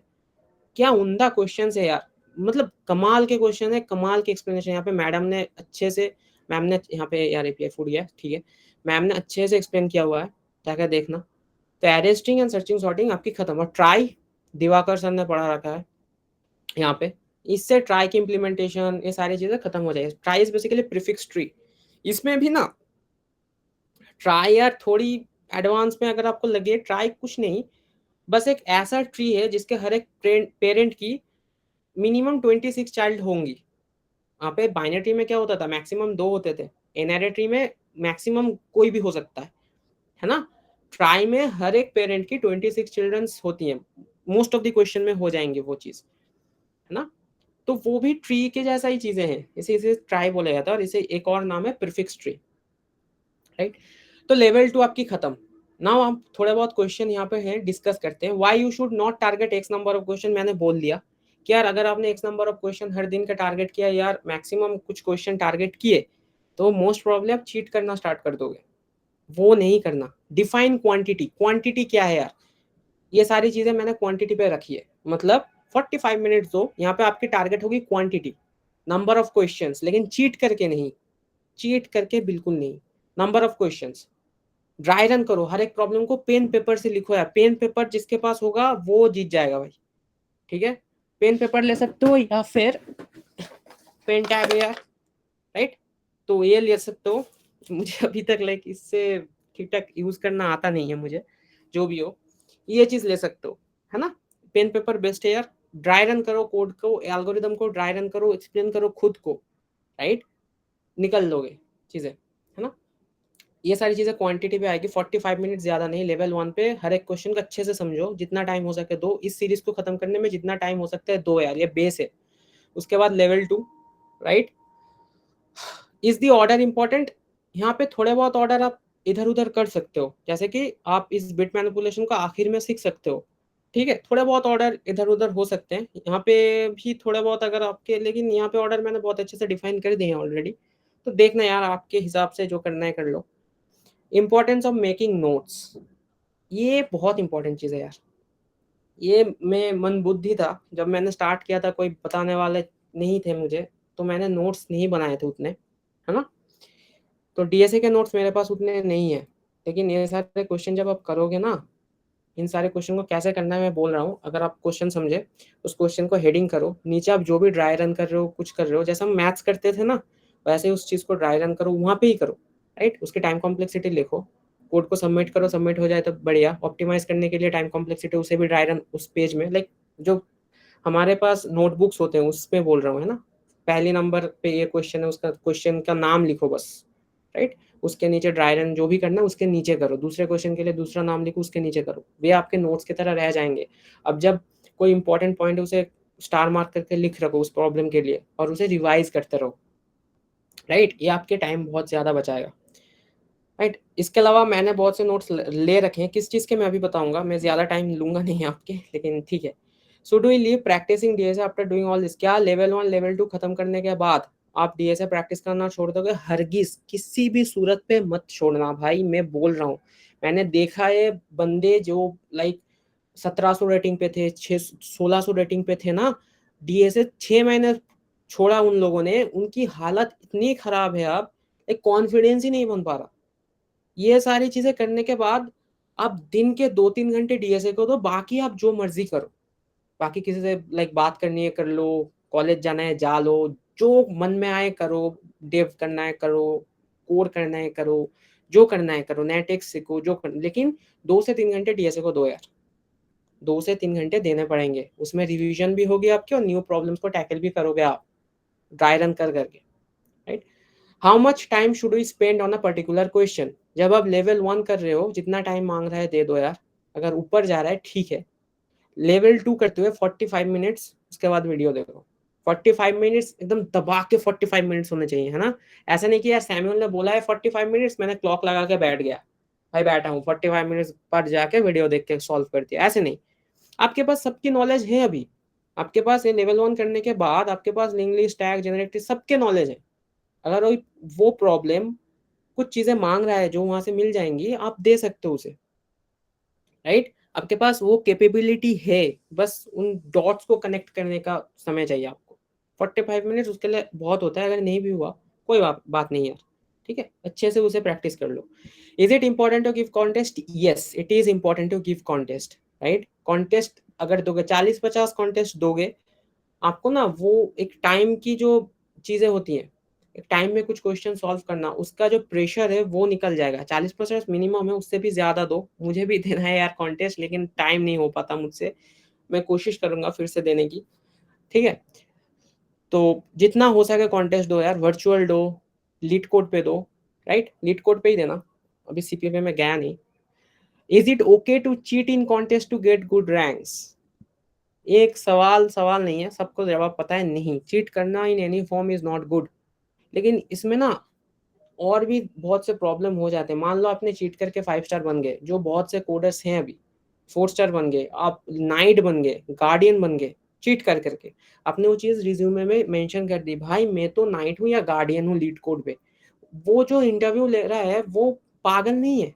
क्या उम्दा क्वेश्चन है यार, मतलब कमाल के क्वेश्चन है, कमाल के एक्सप्लेनेशन यहाँ पे मैडम ने अच्छे से, मैम ने यहाँ पे यार एपीआई फूट गया, ठीक है, मैम ने अच्छे से एक्सप्लेन किया हुआ है, क्या देखना। तो एरेस्टिंग एंड सर्चिंग सॉर्टिंग आपकी खत्म। और ट्राई, दिवाकर सर ने पढ़ा रखा है यहाँ पे, इससे ट्राई की इंप्लीमेंटेशन, ये सारी चीजें खत्म हो जाएगी। Try is basically prefix tree. इसमें भी ना ट्राई यार थोड़ी एडवांस में अगर आपको लगे, ट्राई कुछ नहीं, बस एक ऐसा ट्री है जिसके हर एक पेरेंट की मिनिमम 26 चाइल्ड होंगी। वहाँ पे बाइनरी ट्री में क्या होता था, मैक्सिमम 2 होते थे, एनआरए ट्री में मैक्सिमम कोई भी हो सकता है ना। ट्राई में हर एक पेरेंट की 26 चिल्ड्रंस होती हैं, मोस्ट ऑफ द क्वेश्चन में हो जाएंगे वो चीज, है ना। तो वो भी ट्री के जैसा ही चीजें हैं, इसे ट्राई बोला जाता है, और इसे एक और नाम है प्रीफिक्स ट्री, राइट। तो लेवल 2 आपकी खत्म। नाउ हम थोड़े बहुत क्वेश्चन यहाँ पे हैं, डिस्कस करते हैं। Why you should not target x number of question, मैंने बोल दिया कि यार अगर आपने एक्स नंबर ऑफ क्वेश्चन हर दिन का टारगेट किया, यार मैक्सिमम कुछ क्वेश्चन टारगेट किए, तो मोस्ट प्रॉब्लम आप चीट करना स्टार्ट कर दोगे, वो नहीं करना। डिफाइन क्वांटिटी, क्वांटिटी क्या है यार, ये सारी चीजें मैंने क्वांटिटी पे रखी है, मतलब 45 मिनट्स दो, यहाँ पे आपकी टारगेट होगी क्वांटिटी, नंबर ऑफ क्वेश्चंस, लेकिन चीट करके नहीं, चीट करके बिल्कुल नहीं, number of questions. Dry run करो, हर एक प्रॉब्लम को पेन पेपर से लिखो यार, पेन पेपर जिसके पास होगा वो जीत जाएगा भाई, ठीक है। पेन पेपर ले सकते हो या फिर पेन टैब है यार, राइट, तो ये ले सकते हो। मुझे अभी तक लाइक इससे ठीक ठाक यूज करना आता नहीं है मुझे, जो भी हो ये चीज ले सकते हो, है ना। पेन पेपर बेस्ट है यार। ड्राई रन करो कोड को, एल्गोरिदम को ड्राई रन करो, एक्सप्लेन करो खुद को, राइट, निकल लोगे चीजें, है ना। ये सारी चीजें क्वांटिटी पे आएगी। 45 मिनट ज्यादा नहीं, लेवल 1 पे हर एक क्वेश्चन को अच्छे से समझो, जितना टाइम हो सके दो, इस सीरीज को खत्म करने में जितना टाइम हो सकता है दो यार, ये बेस है। उसके बाद level 2, right. Is the order important, यहाँ पे थोड़े बहुत ऑर्डर आप इधर उधर कर सकते हो, जैसे कि आप इस बिट मैनिपुलेशन को आखिर में सीख सकते हो, ठीक है, थोड़े बहुत ऑर्डर इधर उधर हो सकते हैं यहाँ पे भी थोड़े बहुत अगर आपके, लेकिन यहाँ पे ऑर्डर मैंने बहुत अच्छे से डिफाइन कर दिए हैं ऑलरेडी, तो देखना यार आपके हिसाब से जो करना है कर लो। इंपॉर्टेंस ऑफ मेकिंग नोट्स, ये बहुत इंपॉर्टेंट चीज़ है यार। ये मैं मन बुद्धि था, जब मैंने स्टार्ट किया था कोई बताने वाले नहीं थे मुझे, तो मैंने नोट्स नहीं बनाए थे उतने, है ना। तो डीएसए के नोट्स मेरे पास उतने नहीं है, लेकिन ये सारे क्वेश्चन जब आप करोगे ना, इन सारे क्वेश्चन को कैसे करना है मैं बोल रहा हूँ। अगर आप क्वेश्चन समझे, उस क्वेश्चन को हेडिंग करो, नीचे आप जो भी ड्राई रन कर रहे हो, कुछ कर रहे हो, जैसे हम मैथ्स करते थे ना, वैसे ही उस चीज़ को ड्राई रन करो, वहाँ पे ही करो, राइट। उसकी टाइम कॉम्प्लेक्सिटी लिखो, कोड को सबमिट करो, सबमिट हो जाए तो बढ़िया। ऑप्टिमाइज करने के लिए टाइम कॉम्प्लेक्सिटी उसे भी ड्राई रन उस पेज में, लाइक जो हमारे पास नोटबुक्स होते हैं उसमें बोल रहा हूँ, है ना। पहले नंबर पे ये क्वेश्चन है, उसका क्वेश्चन का नाम लिखो बस, राइट। उसके नीचे ड्राई रन जो भी करना है उसके नीचे करो, दूसरे क्वेश्चन के लिए दूसरा नाम लिखो उसके नीचे करो, वे आपके नोट्स की तरह रह जाएंगे। अब जब कोई इंपॉर्टेंट पॉइंट है उसे स्टार मार्क करके लिख रखो उस प्रॉब्लम के लिए, और उसे रिवाइज करते रहो, राइट। ये आपके टाइम बहुत ज्यादा बचाएगा, राइट। इसके अलावा मैंने बहुत से नोट्स ले रखे हैं, किस चीज़ के मैं अभी बताऊंगा, मैं ज़्यादा टाइम लूंगा नहीं आपके, लेकिन ठीक है। So do you leave practicing DSA after doing all this, क्या लेवल 1 लेवल 2 खत्म करने के बाद आप डीएसए प्रैक्टिस करना छोड़ दोगे? हरगिज किसी भी सूरत पे मत छोड़ना भाई, मैं बोल रहा हूँ। मैंने देखा है बंदे जो लाइक 1700 रेटिंग पे थे, 1600 रेटिंग पे थे ना, डीएसए 6 महीने छोड़ा उन लोगों ने, उनकी हालत इतनी खराब है, अब एक कॉन्फिडेंस ही नहीं बन पा रहा। ये सारी चीजें करने के बाद आप दिन के 2-3 घंटे डीएसए को दो, बाकी आप जो मर्जी करो, बाकी किसी से लाइक बात करनी है कर लो, कॉलेज जाना है जा लो, जो मन में आए करो, डेव करना है करो, कोड करना है करो, जो करना है करो, नए टेक्स्ट सीखो, जो कर, लेकिन 2 से 3 घंटे डीएसए को दो यार, 2 से 3 घंटे देने पड़ेंगे, उसमें रिवीजन भी होगी आपकी और न्यू प्रॉब्लम्स को टैकल भी करोगे आप, ड्राई रन कर करके, right. How much time should we spend on a particular question, जब आप लेवल 1 कर रहे हो जितना टाइम मांग रहा है दे दो यार, अगर ऊपर जा रहा है ठीक है। लेवल 2 करते हुए 45 मिनट्स, उसके बाद वीडियो देखो। 45 मिनट्स एकदम दबा के 45 मिनट्स होने चाहिए, है ना। ऐसा नहीं कि यार सैमुअल ने बोला है 45 मिनट्स, मैंने क्लॉक लगा के बैठ गया, भाई बैठा हूँ 45 मिनट्स पर जाके वीडियो देख के सॉल्व कर दिया, ऐसे नहीं। आपके पास सबकी नॉलेज है अभी, आपके पास ये लेवल 1 करने के बाद आपके पास लिंक टैग जनरेटिव सबके नॉलेज है। अगर वो प्रॉब्लम कुछ चीजें मांग रहा है जो वहां से मिल जाएंगी, आप दे सकते हो उसे, राइट। आपके पास वो कैपेबिलिटी है, बस उन डॉट्स को कनेक्ट करने का समय चाहिए आपको। 45 मिनट्स उसके लिए बहुत होता है, अगर नहीं भी हुआ कोई बात नहीं यार, ठीक है, अच्छे से उसे प्रैक्टिस कर लो। Is it important to give contest? Yes it is important to give contest, right. Contest अगर दोगे 40-50 कॉन्टेस्ट दोगे, आपको ना वो एक टाइम की जो चीजें होती हैं, एक टाइम में कुछ क्वेश्चन सॉल्व करना, उसका जो प्रेशर है वो निकल जाएगा। 40-50 मिनिमम है, उससे भी ज्यादा दो, मुझे भी देना है यार कॉन्टेस्ट, लेकिन टाइम नहीं हो पाता मुझसे, मैं कोशिश करूंगा फिर से देने की, ठीक है। तो जितना हो सके कॉन्टेस्ट दो यार, वर्चुअल दो, लीड कोड पे दो, राइट, लीड कोड पे ही देना, अभी सीपीपी में गया नहीं। Is it okay to cheat in contest to get good ranks? एक सवाल नहीं है, सबको जवाब पता है, नहीं, चीट करना in any form is not good. लेकिन इसमें ना और भी बहुत से प्रॉब्लम हो जाते हैं। मान लो आपने चीट करके 5 स्टार बन गए, जो बहुत से कोडर्स हैं अभी, 4 स्टार बन गए, आप नाइट बन गए, गार्डियन बन गए, चीट कर करके आपने वो चीज रिज्यूमे में मेंशन कर दी, भाई मैं तो नाइट हूँ या गार्डियन हूँ लीड कोड पे। वो जो इंटरव्यू ले रहा है वो पागल नहीं है।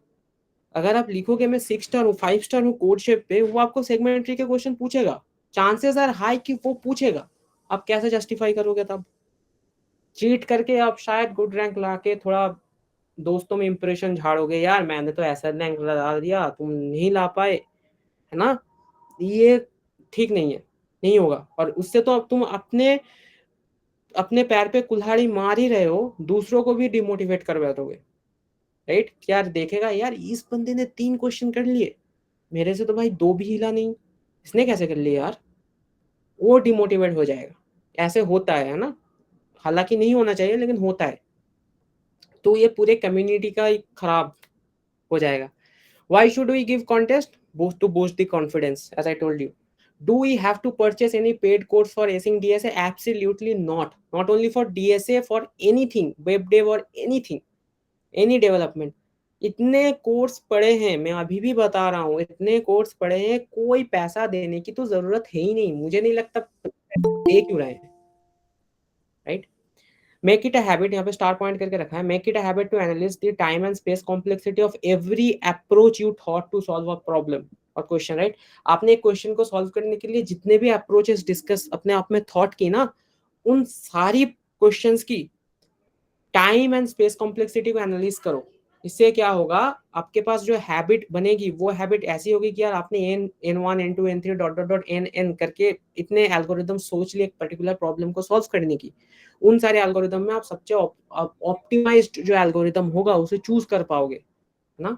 अगर आप लिखोगे मैं 6 स्टार हूँ, 5 स्टार हूँ कोड शेप पे, वो आपको सेगमेंट्री के क्वेश्चन पूछेगा, चांसेस आर हाई कि वो पूछेगा। आप कैसे जस्टिफाई करोगे तब? चीट करके आप शायद गुड रैंक लाके थोड़ा दोस्तों में इंप्रेशन झाड़ोगे, यार मैंने तो ऐसा रैंक ला दिया तुम नहीं ला पाए, है ना। ये ठीक नहीं है, नहीं होगा। और उससे तो अब तुम अपने अपने पैर पे कुल्हाड़ी मार ही रहे हो, दूसरों को भी डिमोटिवेट करवा दोगे, राइट। यार देखेगा यार इस बंदे ने 3 क्वेश्चन कर लिए, मेरे से तो भाई 2 भी हिला नहीं, इसने कैसे कर लिया यार, वो डिमोटिवेट हो जाएगा। ऐसे होता है ना, हालांकि नहीं होना चाहिए लेकिन होता है। तो ये पूरे कम्युनिटी का ही खराब हो जाएगा। Why should we give contest? Boost to boost the confidence, as I told you. Do we have to purchase any paid course for acing DSA? Absolutely not. Not only for DSA, for anything, web dev or anything, any development. इतने कोर्स पड़े हैं, मैं अभी भी बता रहा हूँ, इतने कोर्स पड़े हैं, कोई पैसा देने की तो जरूरत है ही नहीं, मुझे नहीं लगता दे क्यों रहे हैं, right. Make it a habit, यहाँ पे स्टार पॉइंट करके रखा है, make it a habit to analyse the time and space complexity of every approach you thought to solve a problem और क्वेश्चन, राइट। आपने एक क्वेश्चन को सॉल्व करने के लिए जितने भी अप्रोचेस डिस्कस अपने आप में थॉट की ना, उन सारी क्वेश्चंस की टाइम एंड स्पेस कॉम्प्लेक्सिटी को एनालिज करो। इससे क्या होगा, आपके पास जो हैबिट बनेगी वो हैबिट ऐसी होगी कि यार आपने n1 n2 n3 dot dot dot n करके इतने एल्गोरिदम सोच लिए एक पर्टिकुलर प्रॉब्लम को सॉल्व करने की। उन सारे एल्गोरिदम में आप सबसे ऑप्टिमाइज्ड जो एल्गोरिदम होगा उसे चूज कर पाओगे, है ना।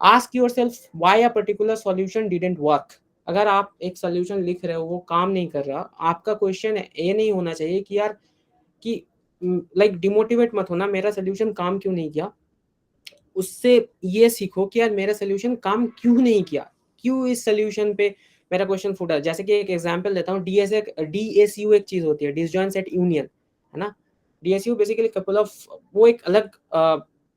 Ask yourself why a particular solution didn't work. अगर आप एक सॉल्यूशन लिख रहे हो वो काम नहीं कर रहा, आपका क्वेश्चन ये नहीं होना चाहिए कि यार कि लाइक डिमोटिवेट मत होना, मेरा सोल्यूशन काम क्यों नहीं किया। उससे ये सीखो कि यार मेरा सोल्यूशन काम क्यों नहीं किया, क्यों इस सोल्यूशन पे मेरा क्वेश्चन फूटा। जैसे कि एक एग्जांपल देता हूँ, डीएसयू एक चीज होती है, डिसजॉइंट सेट यूनियन, है ना। डीएसयू बेसिकली कपल ऑफ, वो एक अलग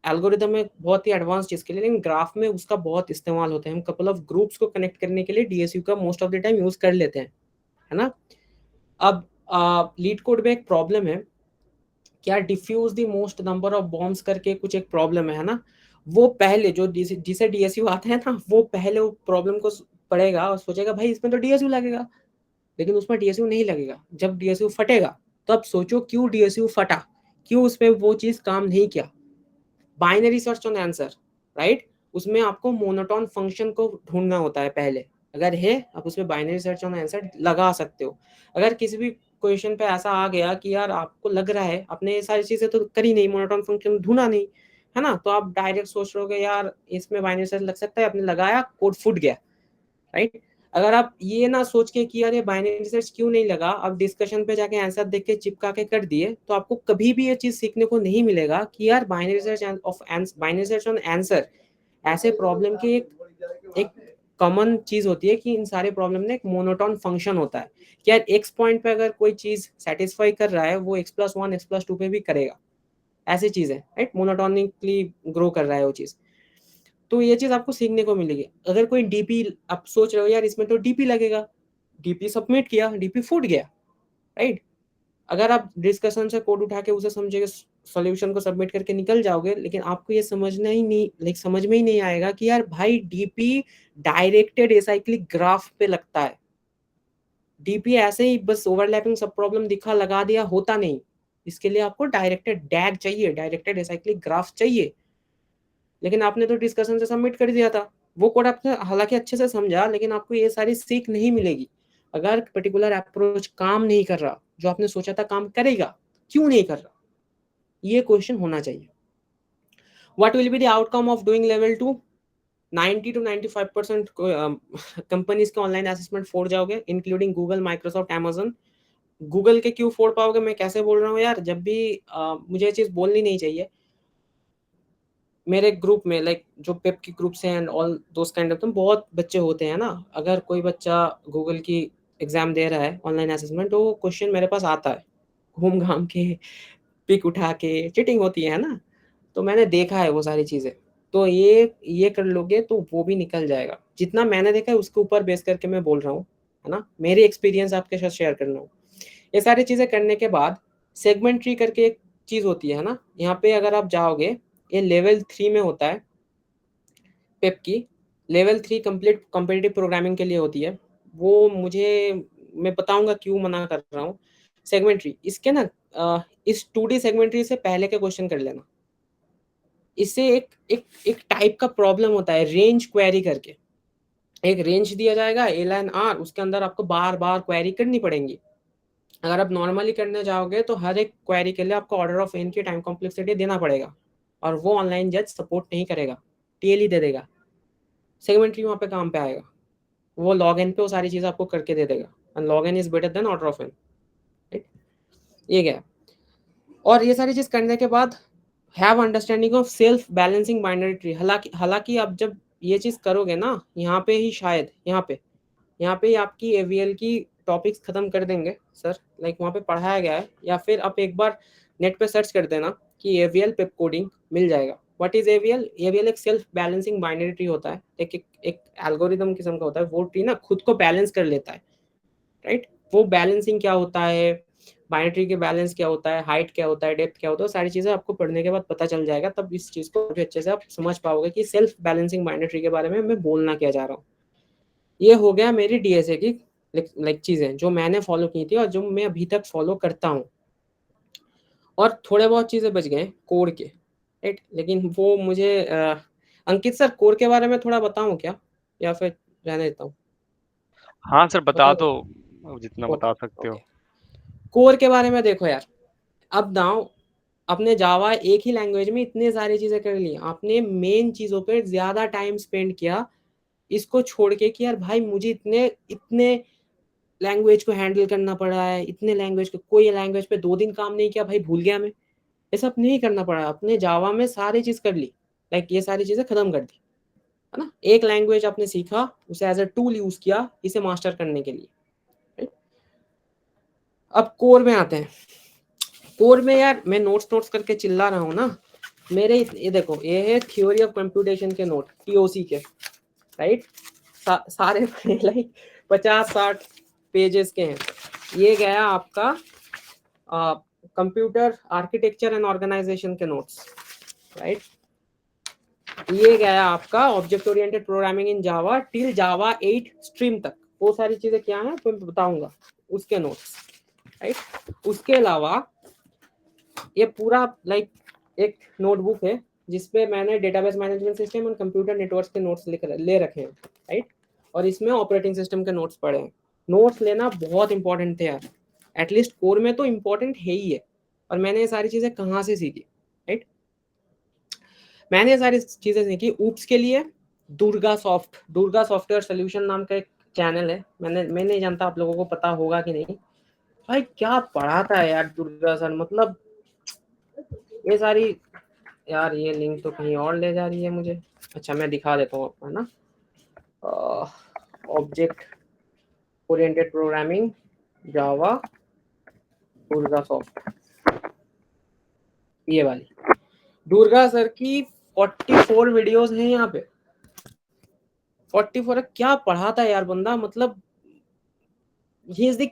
एल्गोरिदम है, बहुत ही एडवांस चीज के लिए, लेकिन ग्राफ में उसका बहुत इस्तेमाल होता है। हम कपल ऑफ ग्रुप्स को कनेक्ट करने के लिए डीएसयू का most of the time use कर लेते हैं, है ना। अब लीड कोड में एक प्रॉब्लम है, क्या defuse the most number of bombs करके कुछ एक प्रॉब्लम है ना। वो पहले जो जिसे डीएसयू आता है ना, वो पहले वो प्रॉब्लम को पढ़ेगा और सोचेगा भाई इसमें तो डीएसयू लगेगा, लेकिन उसमें डीएसयू नहीं लगेगा। जब डीएसयू फटेगा तब सोचो क्यों डीएसयू फटा, क्यों उसमें वो चीज काम नहीं किया। Binary search on answer, right. उसमें आपको मोनोटोन फंक्शन को ढूंढना होता है पहले, अगर है आप उसमें बाइनरी सर्च ऑन आंसर लगा सकते हो। अगर किसी भी क्वेश्चन पे ऐसा आ गया कि यार आपको लग रहा है आपने ये सारी चीजें तो करी नहीं, मोनोटोन फंक्शन ढूंढा नहीं, है ना, तो आप डायरेक्ट सोच रहे यार इसमें बाइनरी सर्च लग सकता है, आपने लगाया कोड फूट गया, राइट। अगर आप ये ना सोच के कि यार ये बाइनरी सर्च क्यों नहीं लगा, आप डिस्कशन पे जाके आंसर देख के चिपका के कर दिए, तो आपको कभी भी ये चीज सीखने को नहीं मिलेगा कि यार बाइनरी सर्च ऑन आंसर ऐसे प्रॉब्लम की एक कॉमन चीज होती है कि इन सारे प्रॉब्लम में एक मोनोटोन फंक्शन होता है कि यार एक्स पॉइंट पे अगर कोई चीज सेटिस्फाई कर रहा है वो x+1 x+2 पे भी करेगा, ऐसी चीज है, राइट, मोनोटोनिकली ग्रो कर रहा है वो चीज। तो ये चीज आपको सीखने को मिलेगी। अगर कोई डीपी आप सोच रहे हो यार इसमें तो डीपी लगेगा, डीपी सबमिट किया, डीपी फूट गया, राइट। अगर आप डिस्कशन से कोड उठा के उसे समझेंगे, सॉल्यूशन को सबमिट करके निकल जाओगे, लेकिन आपको ये समझना ही नहीं, लाइक समझ में ही नहीं आएगा कि यार भाई डीपी डायरेक्टेड एसाइक्लिक ग्राफ पे लगता है। डीपी ऐसे ही बस ओवरलैपिंग सब प्रॉब्लम दिखा लगा दिया होता नहीं, इसके लिए आपको डायरेक्टेड डैग चाहिए, डायरेक्टेड एसाइक्लिक ग्राफ चाहिए। लेकिन आपने तो डिस्कशन से सबमिट कर दिया था, वो कोड आपने हालांकि अच्छे से समझा, लेकिन आपको ये सारी सीख नहीं मिलेगी अगर पर्टिकुलर अप्रोच काम नहीं कर रहा, जो आपने सोचा था काम करेगा, क्यों नहीं कर रहा, ये क्वेश्चन होना चाहिए। What will be the outcome of doing level 2? 90 to 95% companies के ऑनलाइन असेसमेंट फोड़ जाओगे, including Google, Microsoft, Amazon. Google के क्यों फोड़ पाओगे, मैं कैसे बोल रहा हूँ यार, जब भी मुझे ये चीज बोलनी नहीं चाहिए, मेरे ग्रुप में लाइक जो पेप की ग्रुप्स हैं and all those kind of, बहुत बच्चे होते हैं ना, अगर कोई बच्चा गूगल की एग्जाम दे रहा है ऑनलाइन असेसमेंट, तो क्वेश्चन मेरे पास आता है घूम घाम के, पिक उठा के, चीटिंग होती है ना, तो मैंने देखा है वो सारी चीजें। तो ये कर लोगे तो वो भी निकल जाएगा, जितना मैंने देखा है उसके ऊपर बेस करके मैं बोल रहा हूँ, है ना, मेरी एक्सपीरियंस आपके साथ शेयर कर रहा हूँ। ये सारी चीजें करने के बाद सेगमेंट ट्री करके एक चीज होती है ना, यहाँ पे अगर आप जाओगे, ये लेवल 3 में होता है पेप की। लेवल 3 कंप्लीट कॉम्पिटिटिव प्रोग्रामिंग के लिए होती है, वो मुझे, मैं बताऊंगा क्यों मना कर रहा हूँ। सेगमेंट्री इसके ना, इस 2D सेगमेंट्री से पहले के क्वेश्चन कर लेना। इससे एक एक एक टाइप का प्रॉब्लम होता है रेंज क्वेरी करके। एक रेंज दिया जाएगा एल एन आर, उसके अंदर आपको बार बार क्वेरी करनी पड़ेगी। अगर आप नॉर्मली करने जाओगे तो हर एक क्वेरी के लिए आपको ऑर्डर ऑफ एन की टाइम कॉम्प्लेक्सिटी देना पड़ेगा, और वो ऑनलाइन जज सपोर्ट नहीं करेगा, टीएल दे देगा। सेगमेंट्री वहाँ पे काम पे आएगा, वो लॉग इन पे वो सारी चीज़ आपको करके दे देगा, and log n is better than order of n, right. ये क्या है, और ये सारी चीज़ करने के बाद have understanding of self balancing binary tree. हालांकि हालांकि आप जब ये चीज़ करोगे ना, यहाँ पे ही शायद यहाँ पे ही आपकी एवीएल की टॉपिक्स खत्म कर देंगे सर, लाइक वहाँ पे पढ़ाया गया है, या फिर आप एक बार नेट पे सर्च कर देना कि एवीएल पेप कोडिंग, मिल जाएगा। What is AVL? एवीएल एक सेल्फ बैलेंसिंग बाइनरी ट्री होता है, एक एल्गोरिदम किस्म का होता है, वो ट्री ना खुद को बैलेंस कर लेता है, राइट। वो बैलेंसिंग क्या होता है, बाइनरी ट्री के बैलेंस क्या होता है, हाइट क्या होता है, डेप्थ क्या होता है, सारी चीजें आपको पढ़ने के बाद पता चल जाएगा, तब इस चीज को भी अच्छे से आप समझ पाओगे कि सेल्फ बैलेंसिंग बाइनरी ट्री के बारे में मैं बोलना क्या चाह रहा हूँ। ये हो गया मेरी डीएसए की लाइक चीजें जो मैंने फॉलो की थी और जो मैं अभी तक फॉलो करता हूँ, और थोड़े बहुत चीजें बच गए कोड के, राइट। लेकिन वो मुझे अंकित सर कोड के बारे में थोड़ा बताऊं क्या, या फिर रहने देता हूँ?
हाँ सर, बता
बता दो।
दो जितना
ओके
बता सकते
ओके।
हो।
कोर के बारे में देखो यार, अब नाउ अपने जावा एक ही लैंग्वेज में इतने सारी चीजें कर ली, आपने मेन चीजों पे ज्यादा टाइम स्पेंड किया, इसको छोड़ के कि यार भाई मुझे इतने इतने लैंग्वेज को हैंडल करना पड़ा है, इतने लैंग्वेज को, कोई लैंग्वेज पे 2 दिन काम नहीं किया भाई, भूल गया मैं, ये सब नहीं करना पड़ा। अपने जावा में सारी चीज कर ली, लाइक ये सारी चीजें खत्म कर दी, है ना। एक लैंग्वेज आपने सीखा, उसे एज अ टूल यूज किया इसे मास्टर करने के लिए, right? अब कोर में आते हैं। कोर में यार मैं नोट्स नोट्स करके चिल्ला रहा हूँ ना, मेरे ये देखो, ये है थ्योरी ऑफ कंप्यूटेशन के नोट, टीओसी के, राइट। सारे लाइक 50-60 पेजेस के हैं। ये गया आपका कंप्यूटर आर्किटेक्चर एंड ऑर्गेनाइजेशन के नोट्स, राइट। ये गया आपका object oriented programming in Java till Java 8 stream तक, वो सारी चीजें क्या हैं तो मैं बताऊंगा, उसके नोट्स, राइट। उसके अलावा ये पूरा लाइक एक नोटबुक है जिसपे मैंने डेटाबेस मैनेजमेंट सिस्टम और कंप्यूटर नेटवर्क्स के नोट्स ले रखे हैं, राइट। और इसमें ऑपरेटिंग सिस्टम के नोट्स पड़े हैं। नोट्स लेना बहुत इंपॉर्टेंट थे यार, एटलीस्ट कोर में तो इंपॉर्टेंट है ही है। और मैंने ये सारी चीजें कहाँ से सीखी, राइट। मैंने ये सारी चीजें सीखी ऊप्स के लिए, दुर्गा सॉफ्टवेयर सोल्यूशन नाम का एक चैनल है, मैं नहीं जानता आप लोगों को पता होगा कि नहीं। भाई क्या पढ़ाता है यार दुर्गा सर, मतलब ये सारी, यार ये लिंक तो कहीं और ले जा रही है मुझे। अच्छा मैं दिखा देता हूँ आपको, है ना, ऑब्जेक्ट ओरिएंटेड प्रोग्रामिंग जावा दुर्गा सॉफ्ट, ये वाली दुर्गा सर की 44 वीडियोस हैं यहाँ पे, 44 क्या पढ़ाता है यार बंदा, मतलब he is the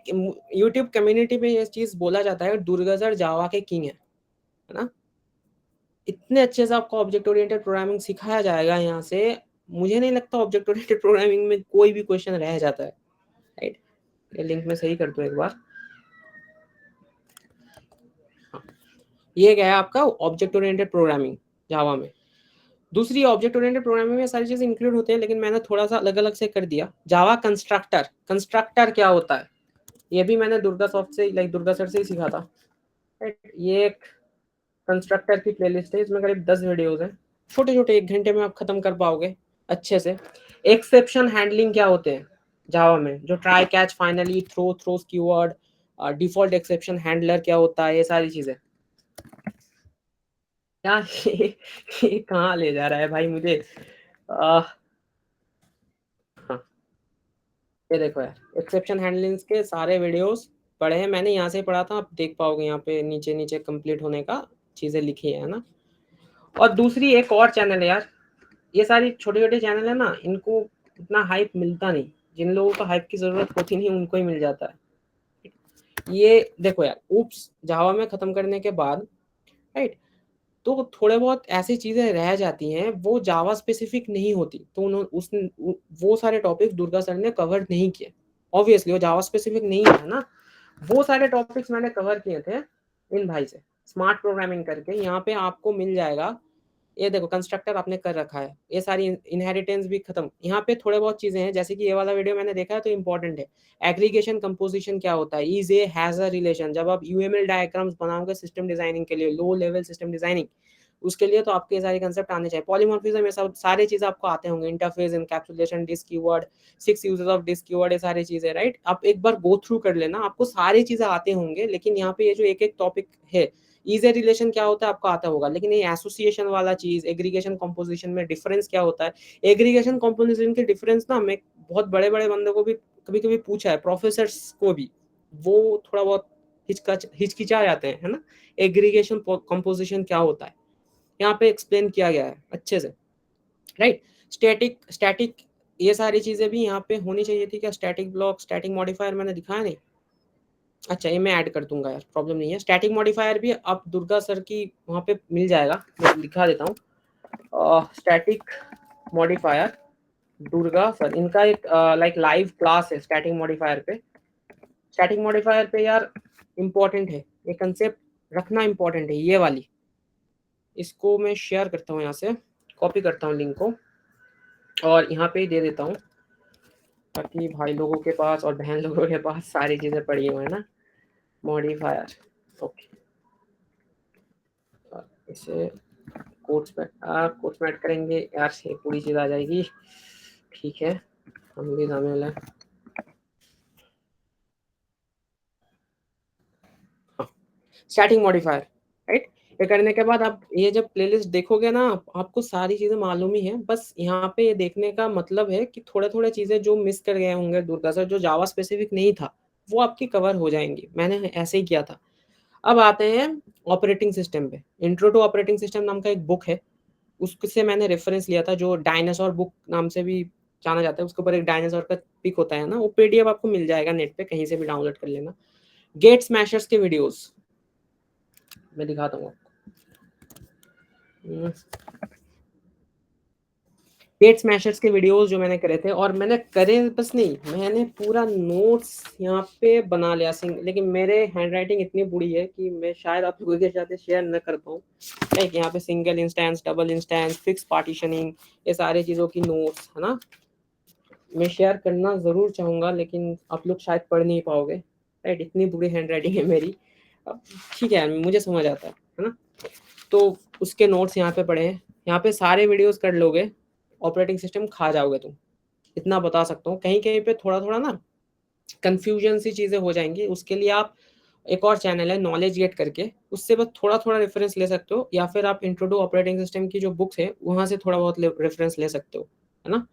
YouTube community में ये चीज बोला जाता है दुर्गा सर जावा के किंग है ना। इतने अच्छे से आपको ऑब्जेक्ट ओरिएंटेड प्रोग्रामिंग सिखाया जाएगा यहाँ से, मुझे नहीं लगता ऑब्जेक्ट ओरिएंटेड प्रोग्रामिंग में कोई भी क्वेश्चन रह जाता है, राइट। ये लिंक में सही कर दूं एक बार। हाँ, ये गया आपका ऑब्जेक्ट ओरिएंटेड प्रोग्रामिंग जावा में। दूसरी ऑब्जेक्ट ओरिएंटेड प्रोग्रामिंग में सारी चीजें इंक्लूड होते हैं, लेकिन मैंने थोड़ा सा अलग अलग से कर दिया। जावा कंस्ट्रक्टर, कंस्ट्रक्टर क्या होता है ये भी मैंने दुर्गा सॉफ्ट से, लाइक दुर्गा सर से ही सीखा था, राइट। ये एक कंस्ट्रक्टर की प्लेलिस्ट है, इसमें करीब 10 वीडियोस हैं, छोटे छोटे, 1 घंटे में आप खत्म कर पाओगे अच्छे से। एक्सेप्शन हैंडलिंग क्या होते हैं जावा में, जो try catch finally throw throws keyword, default exception handler क्या होता है, ये सारी चीजें। क्या ये कहाँ ले जा रहा है भाई मुझे। हाँ, ये देखो यार, एक्सेप्शन हैंडलिंग के सारे वीडियोस पढ़े हैं मैंने, यहाँ से पढ़ा था, आप देख पाओगे यहाँ पे नीचे नीचे कंप्लीट होने का चीजें लिखी है ना। और दूसरी एक और चैनल है यार, ये सारी छोटे छोटे चैनल है ना, इनको इतना हाइप मिलता नहीं, जिन लोगों को हाइप की जरूरत होती नहीं उनको ही मिल जाता है। ये देखो यार, ऊप्स जावा में खत्म करने के बाद, राइट, तो थोड़े बहुत ऐसी चीजें रह जाती हैं वो जावा स्पेसिफिक नहीं होती, तो उन्होंने उस वो सारे टॉपिक्स दुर्गा सर ने कवर नहीं किए। ऑब्वियसली वो जावा स्पेसिफिक नहीं है ना, वो सारे टॉपिक्स मैंने कवर किए थे इन भाई से, स्मार्ट प्रोग्रामिंग करके। यहाँ पे आपको मिल जाएगा, ये देखो कंस्ट्रक्टर आपने कर रखा है, ये सारी इनहेरिटेंस भी खत्म। यहाँ पे थोड़े बहुत चीजें हैं, जैसे कि ये वाला वीडियो मैंने देखा है तो इंपॉर्टेंट है। एग्रीगेशन कंपोजिशन क्या होता है, is A has a relation, जब आप यूएमएल डायग्राम्स बनाओगे सिस्टम डिजाइनिंग के लिए, लो लेवल सिस्टम डिजाइनिंग, उसके लिए तो आपके सारे कंसेप्ट आने चाहिए। पॉलीमॉर्फिज्म, ये सब सारी चीजें आपको आते होंगे, interface, encapsulation, this keyword, 6 uses of this keyword, ये सारी चीजें, राइट। आप एक बार गो थ्रू कर लेना, आपको सारी चीजें आते होंगे। लेकिन यहाँ पे ये जो एक एक टॉपिक है, ईज ए रिलेशन क्या होता है आपको आता होगा, लेकिन ये एसोसिएशन वाला चीज, एग्रीगेशन कंपोजिशन में डिफरेंस क्या होता है, एग्रीगेशन कंपोजिशन के डिफरेंस ना मैं बहुत बड़े बड़े बंदों को भी कभी कभी पूछा है, प्रोफेसर को भी, वो थोड़ा बहुत हिचकिचा जाते हैं, है ना। एग्रीगेशन कंपोजिशन क्या होता है यहाँ पे एक्सप्लेन किया गया है अच्छे से, राइट। स्टैटिक स्टैटिक ये सारी चीजें भी यहाँ पे होनी चाहिए थी क्या, स्टैटिक ब्लॉक, स्टैटिक मॉडिफायर मैंने दिखाया नहीं। अच्छा, ये मैं ऐड कर दूंगा यार, प्रॉब्लम नहीं है। स्टैटिक मॉडिफायर भी आप दुर्गा सर की वहाँ पे मिल जाएगा, मैं दिखा देता हूँ। स्टैटिक मॉडिफायर दुर्गा सर, इनका एक लाइक लाइव क्लास है स्टैटिक मॉडिफायर पे। स्टैटिक मॉडिफायर पे यार इम्पोर्टेंट है ये कंसेप्ट रखना, इम्पोर्टेंट है ये वाली। इसको मैं शेयर करता हूँ, यहाँ से कॉपी करता हूँ लिंक को और यहाँ पे ही दे देता हूँ, ताकि भाई लोगों के पास और बहन लोगों के पास सारी चीज़ें पड़ी हुई है ना। मॉडिफायर, ओके, इसे कोट्स में ऐड करेंगे यार, ये पूरी चीज़ आ जाएगी, ठीक है, हम भी शामिल है। हाँ, स्टैटिक मॉडिफायर, राइट। ये करने के बाद आप ये जब प्लेलिस्ट देखोगे ना, आपको सारी चीज़ें मालूम ही है। बस यहाँ पे ये देखने का मतलब है कि थोड़े थोड़े चीज़ें जो मिस कर गए होंगे दुर्गा सर, जो जावा स्पेसिफिक नहीं था, वो आपकी कवर हो जाएंगी। मैंने ऐसे ही किया था। अब आते हैं ऑपरेटिंग सिस्टम पे। इंट्रो टू ऑपरेटिंग सिस्टम नाम का एक बुक है, उससे मैंने रेफरेंस लिया था, जो डायनासोर बुक नाम से भी जाना जाता है। उसके ऊपर एक डायनासोर का पिक होता है ना, वो पीडीएफ आपको मिल जाएगा नेट पे, कहीं से भी डाउनलोड कर लेना। गेट स्मैशर्स के वीडियोस मैं दिखाता हूँ। गेट स्मैशर्स के वीडियोस जो मैंने करे थे, और मैंने करे बस नहीं, मैंने पूरा नोट्स यहाँ पे बना लिया सिंग, लेकिन मेरे हैंडराइटिंग इतनी बुरी है कि मैं शायद आप लोगों के साथ शेयर न कर पाऊँ। लाइक यहाँ पे single instance, double instance, fix partitioning, ये सारे चीज़ों की नोट्स है ना, मैं शेयर करना ज़रूर चाहूँगा, लेकिन आप लोग शायद पढ़ नहीं पाओगे, राइट। इतनी बुरी हैंडराइटिंग है मेरी। अब ठीक है, मुझे समझ आता है ना। तो उसके नोट्स यहाँ पे पड़े हैं, यहाँ पे सारे वीडियोस कर लोगे, ऑपरेटिंग सिस्टम खा जाओगे तुम, इतना बता सकता हूँ। कहीं कहीं पे थोड़ा थोड़ा ना कंफ्यूजन सी चीज़ें हो जाएंगी, उसके लिए आप एक और चैनल है नॉलेज गेट करके, उससे बस थोड़ा थोड़ा रेफरेंस ले सकते हो, या फिर आप इंट्रो टू ऑपरेटिंग सिस्टम की जो बुक्स है वहाँ से थोड़ा बहुत रेफरेंस ले सकते हो, है ना।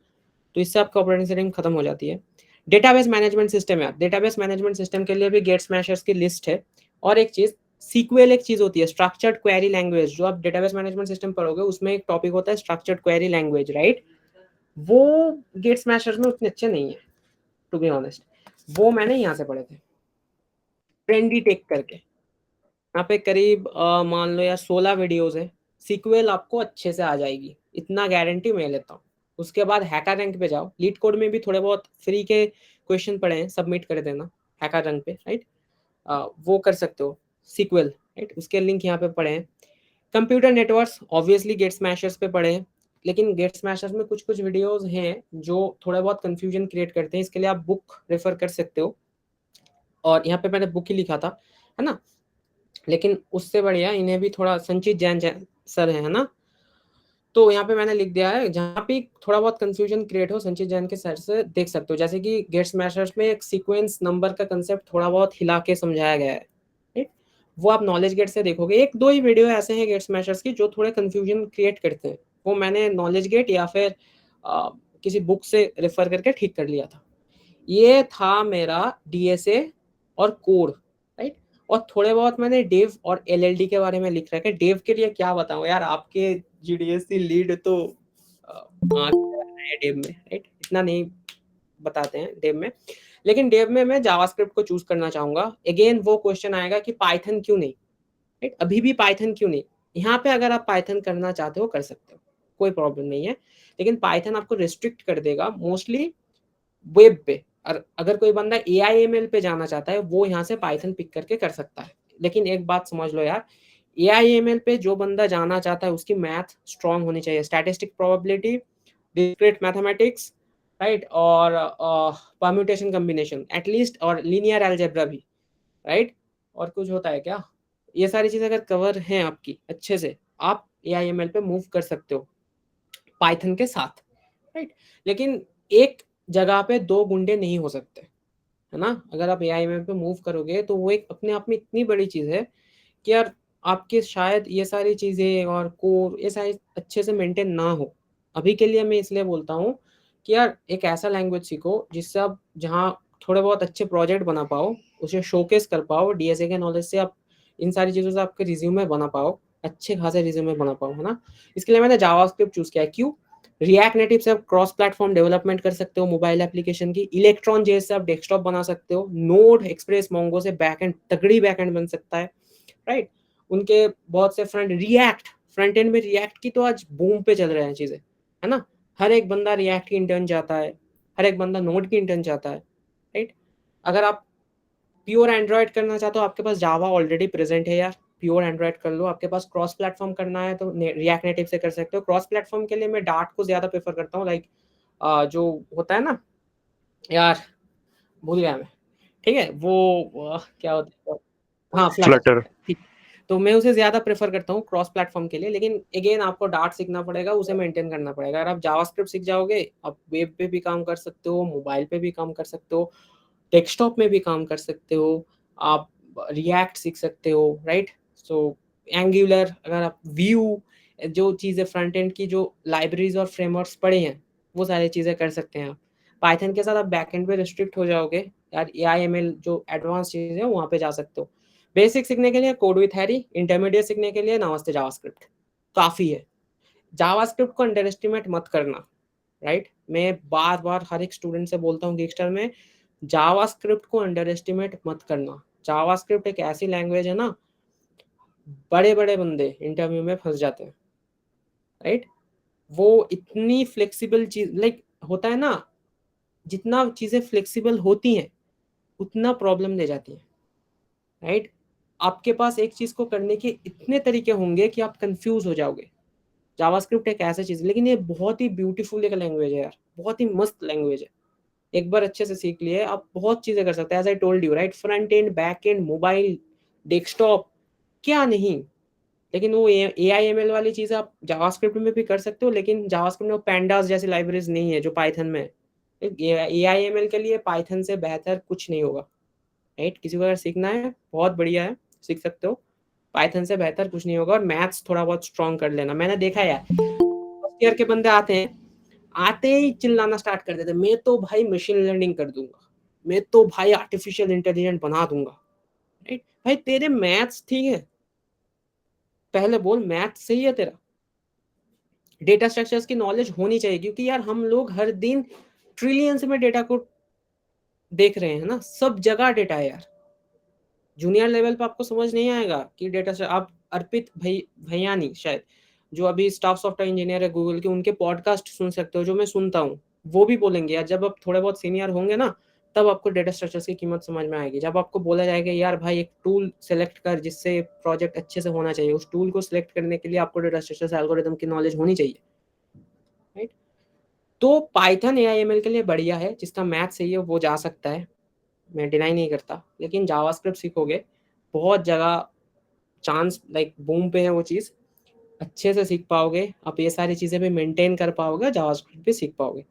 तो इससे आपका ऑपरेटिंग सिस्टम खत्म हो जाती है। डेटाबेस मैनेजमेंट सिस्टम है, डेटाबेस मैनेजमेंट सिस्टम के लिए भी गेट स्मैशर्स की लिस्ट है। और एक चीज़ सीक्वेल एक चीज़ होती है, स्ट्रक्चर्ड क्वेरी लैंग्वेज, जो आप डेटाबेस मैनेजमेंट सिस्टम पढ़ोगे उसमें एक टॉपिक होता है स्ट्रक्चर्ड क्वेरी लैंग्वेज, राइट। वो गेट स्मैशर्स में उतने अच्छे नहीं है टू बी ऑनेस्ट। वो मैंने यहाँ से पढ़े थे, ट्रेंडी टेक करके। यहाँ पे करीब मान लो यार 16 वीडियोस है, सीक्वल आपको अच्छे से आ जाएगी, इतना गारंटी मैं लेता हूँ। उसके बाद हैकर रैंक पे जाओ, लीड कोड में भी थोड़े बहुत फ्री के क्वेश्चन पड़े हैं, सबमिट कर देना हैकर रैंक पे, राइट। वो कर सकते हो सीक्वल, राइट, उसके लिंक यहाँ पे पड़े हैं। Computer networks obviously GATE Smashers पे पड़े हैं, लेकिन गेट स्मैशर्स में कुछ कुछ वीडियोस हैं जो थोड़ा बहुत कंफ्यूजन क्रिएट करते हैं, इसके लिए आप बुक रेफर कर सकते हो। और यहाँ पे मैंने बुक ही लिखा था, है ना, लेकिन उससे बढ़िया इन्हें भी थोड़ा संचित जैन सर है ना, तो यहाँ पे मैंने लिख दिया है, जहाँ पे थोड़ा बहुत कंफ्यूजन क्रिएट हो संचित जैन के सर से देख सकते हो। जैसे कि गेट स्मैशर्स में एक सीक्वेंस नंबर का कंसेप्ट थोड़ा बहुत हिला के समझाया गया है, राइट। वो आप नॉलेज गेट से देखोगे, एक दो ही वीडियो ऐसे हैं गेट स्मैशर्स की जो थोड़े कंफ्यूजन क्रिएट करते हैं, वो मैंने नॉलेज गेट या फिर किसी बुक से रेफर करके ठीक कर लिया था। ये था मेरा डीएसए और कोड, राइट। और थोड़े बहुत मैंने डेव और एलएलडी के बारे में लिख रखा है। डेव के लिए क्या बताऊं यार, आपके जीडीएससी लीड तो डेव में, राइट, इतना नहीं बताते हैं डेव में। लेकिन डेव में मैं जावास्क्रिप्ट को चूज करना चाहूंगा। अगेन वो क्वेश्चन आएगा कि पाइथन क्यों नहीं, राइट, अभी भी पाइथन क्यों नहीं। यहाँ पे अगर आप पाइथन करना चाहते हो कर सकते हो, कोई प्रॉब्लम नहीं है, लेकिन पाइथन आपको रिस्ट्रिक्ट कर देगा मोस्टली वेब पे। और अगर कोई बंदा AIML पे जाना चाहता है वो यहाँ से पाइथन पिक करके कर सकता है। लेकिन एक बात समझ लो यार, AIML पे जो बंदा जाना चाहता है उसकी मैथ स्ट्रांग होनी चाहिए, statistic probability, discrete mathematics, right, और परम्यूटेशन कॉम्बिनेशन एटलीस्ट, और लीनियर अलजेब्रा भी, राइट। और कुछ होता है क्या, ये सारी चीजें अगर कवर हैं आपकी अच्छे से, आप AIML पे मूव कर सकते हो पाइथन के साथ, राइट। लेकिन एक जगह पे दो गुंडे नहीं हो सकते, है ना। अगर आप AIML पे मूव करोगे तो वो एक अपने आप में इतनी बड़ी चीज है कि यार आपके शायद ये सारी चीजें और कोर ये सारी अच्छे से मेंटेन ना हो। अभी के लिए मैं इसलिए बोलता हूँ कि यार एक ऐसा लैंग्वेज सीखो जिससे आप जहाँ थोड़े बहुत अच्छे प्रोजेक्ट बना पाओ, उसे शोकेस कर पाओ, डीएसए के नॉलेज से आप इन सारी चीज़ों से आपके रिज्यूमे बना पाओ, अच्छे खासे रिज्यूमे बना पाओ, है ना। इसके लिए मैंने जावास्क्रिप्ट चूज किया है। क्यों? रिएक्ट नेटिव से आप क्रॉस प्लेटफॉर्म डेवलपमेंट कर सकते हो मोबाइल एप्लीकेशन की, इलेक्ट्रॉन जेएस से आप डेस्कटॉप बना सकते हो, नोड एक्सप्रेस मोंगो से बैकएंड तगड़ी बैकएंड बन सकता है, राइट। उनके बहुत से फ्रंट एंड में रिएक्ट की तो आज बूम पे चल रहे हैं चीजें, है ना। हर एक बंदा रिएक्ट की इंटर्न चाहता है, हर एक बंदा नोड की इंटर्न चाहता है, राइट। अगर आप प्योर एंड्रॉयड करना चाहते हो, आपके पास जावा ऑलरेडी प्रेजेंट है यार, प्योर एंड्रॉयड कर लो। आपके पास क्रॉस प्लेटफॉर्म करना है तो रिएक्ट नेटिव से कर सकते हो। क्रॉस प्लेटफॉर्म के लिए मैं डार्ट को ज्यादा प्रेफर करता हूँ, लाइक जो होता है ना यार, भूल गया मैं, ठीक है वो क्या होता है, हाँ फ्लटर,
फ्लटर।
ठीक। तो मैं उसे ज्यादा प्रेफर करता हूँ क्रॉस प्लेटफॉर्म के लिए, लेकिन अगेन आपको डार्ट सीखना पड़ेगा, उसे मेंटेन करना पड़ेगा। अगर आप जावास्क्रिप्ट सीख जाओगे, आप वेब पे भी काम कर सकते हो, मोबाइल पे भी काम कर सकते हो, डेस्कटॉप में भी काम कर सकते हो, आप रिएक्ट सीख सकते हो, राइट। सो एंगुलर, अगर आप व्यू, जो चीज़ें फ्रंट एंड की जो लाइब्रेरीज और फ्रेमवर्क्स पढ़े हैं वो सारी चीज़ें कर सकते हैं आप। पाइथन के साथ आप बैकएंड पे रिस्ट्रिक्ट हो जाओगे यार, AIML जो एडवांस चीज़ें हैं वहाँ पे जा सकते हो। बेसिक सीखने के लिए कोड विथ हैरी, इंटरमीडिएट सीखने के लिए नमस्ते जावास्क्रिप्ट काफ़ी है। जावास्क्रिप्ट को अंडर एस्टिमेट मत करना, राइट। मैं बार बार हर एक स्टूडेंट से बोलता हूँ गिगस्टर में, जावास्क्रिप्ट को अंडर एस्टिमेट मत करना। जावास्क्रिप्ट एक ऐसी लैंग्वेज है ना, बड़े बड़े बंदे इंटरव्यू में फंस जाते हैं, राइट। वो इतनी फ्लेक्सिबल चीज, लाइक होता है ना, जितना चीजें फ्लेक्सिबल होती हैं उतना प्रॉब्लम दे जाती है, राइट। आपके पास एक चीज को करने के इतने तरीके होंगे कि आप कंफ्यूज हो जाओगे। जावास्क्रिप्ट एक ऐसा चीज, लेकिन ये बहुत ही ब्यूटीफुल एक लैंग्वेज है यार, बहुत ही मस्त लैंग्वेज है। एक बार अच्छे से सीख लिए आप बहुत चीजें कर सकते हैं, as I told you, right. Front end, back end, mobile, desktop, क्या नहीं। लेकिन वो AIML वाली चीज आप जावास्क्रिप्ट में भी कर सकते हो, लेकिन जावास्क्रिप्ट में पैंडास जैसी लाइब्रेरीज नहीं है जो पाइथन में है। AIML के लिए पाइथन से बेहतर कुछ नहीं होगा, राइट। किसी को अगर सीखना है बहुत बढ़िया है, सीख सकते हो, पाइथन से बेहतर कुछ नहीं होगा। और मैथ्स थोड़ा बहुत स्ट्रॉन्ग कर लेना, मैंने देखा है यार, फर्स्ट ईयर के बंदे आते हैं, आते ही चिल्लाना स्टार्ट कर देते, मैं तो भाई मशीन लर्निंग कर दूंगा, मैं तो भाई आर्टिफिशियल इंटेलिजेंट बना दूंगा, राइट। भाई तेरे मैथ्स ठीक है, पहले बोल मैथ्स सही है तेरा, डेटा स्ट्रक्चर्स की नॉलेज होनी चाहिए, क्योंकि यार हम लोग हर दिन ट्रिलियंस में डेटा को देख रहे हैं ना, सब जगह डेटा है यार। जूनियर लेवल पे आपको समझ नहीं आएगा कि डेटा से आप अर्पित भैयानी शायद, जो अभी स्टाफ सॉफ्टवेयर इंजीनियर है गूगल के, उनके पॉडकास्ट सुन सकते हो जो मैं सुनता हूँ। वो भी बोलेंगे यार, जब आप थोड़े बहुत सीनियर होंगे ना, तब आपको डेटा स्ट्रक्चर्स की कीमत समझ में आएगी। जब आपको बोला जाएगा यार भाई एक टूल सेलेक्ट कर जिससे प्रोजेक्ट अच्छे से होना चाहिए, उस टूल को सिलेक्ट करने के लिए आपको डेटा स्ट्रक्चर्स एल्गोरिथम की नॉलेज होनी चाहिए, राइट। तो पाइथन AIML के लिए बढ़िया है, जिसका मैथ सही है वो जा सकता है, मैं डिनाई नहीं करता। लेकिन जावास्क्रिप्ट सीखोगे, बहुत जगह चांस लाइक बूम पे है वो चीज़, अच्छे से सीख पाओगे आप, ये सारी चीज़ें भी मेंटेन कर पाओगे, जावास्क्रिप्ट भी सीख पाओगे।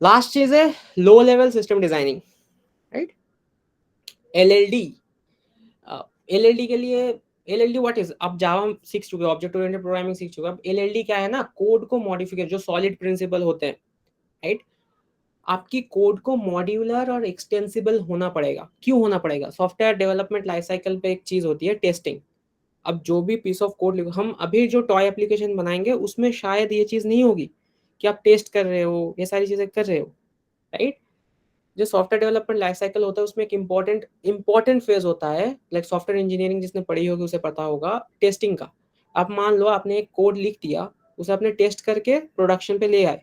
लास्ट चीज़ है low level system designing, right. LLD, LLD के लिए, LLD व्हाट इज, आप जावा सीख चुके हो, ऑब्जेक्ट ओरिएंटेड प्रोग्रामिंग सीख चुके हो। अब LLD क्या है ना, कोड को मॉडिफिकेशन, जो सॉलिड प्रिंसिपल होते हैं, राइट। आपकी कोड को मॉड्यूलर और एक्सटेंसिबल होना पड़ेगा। क्यों होना पड़ेगा? सॉफ्टवेयर डेवलपमेंट लाइफ साइकिल पे एक चीज होती है टेस्टिंग। अब जो भी पीस ऑफ कोड लिखो, हम अभी जो टॉय एप्लीकेशन बनाएंगे उसमें शायद ये चीज़ नहीं होगी कि आप टेस्ट कर रहे हो, ये सारी चीज़ें कर रहे हो, राइट। जो सॉफ्टवेयर डेवलपमेंट लाइफ साइकिल होता है उसमें एक इंपॉर्टेंट फेज होता है, लाइक सॉफ्टवेयर इंजीनियरिंग जिसने पढ़ी होगी उसे पता होगा टेस्टिंग का। आप मान लो आपने एक कोड लिख दिया, उसे आपने टेस्ट करके प्रोडक्शन पे ले आए,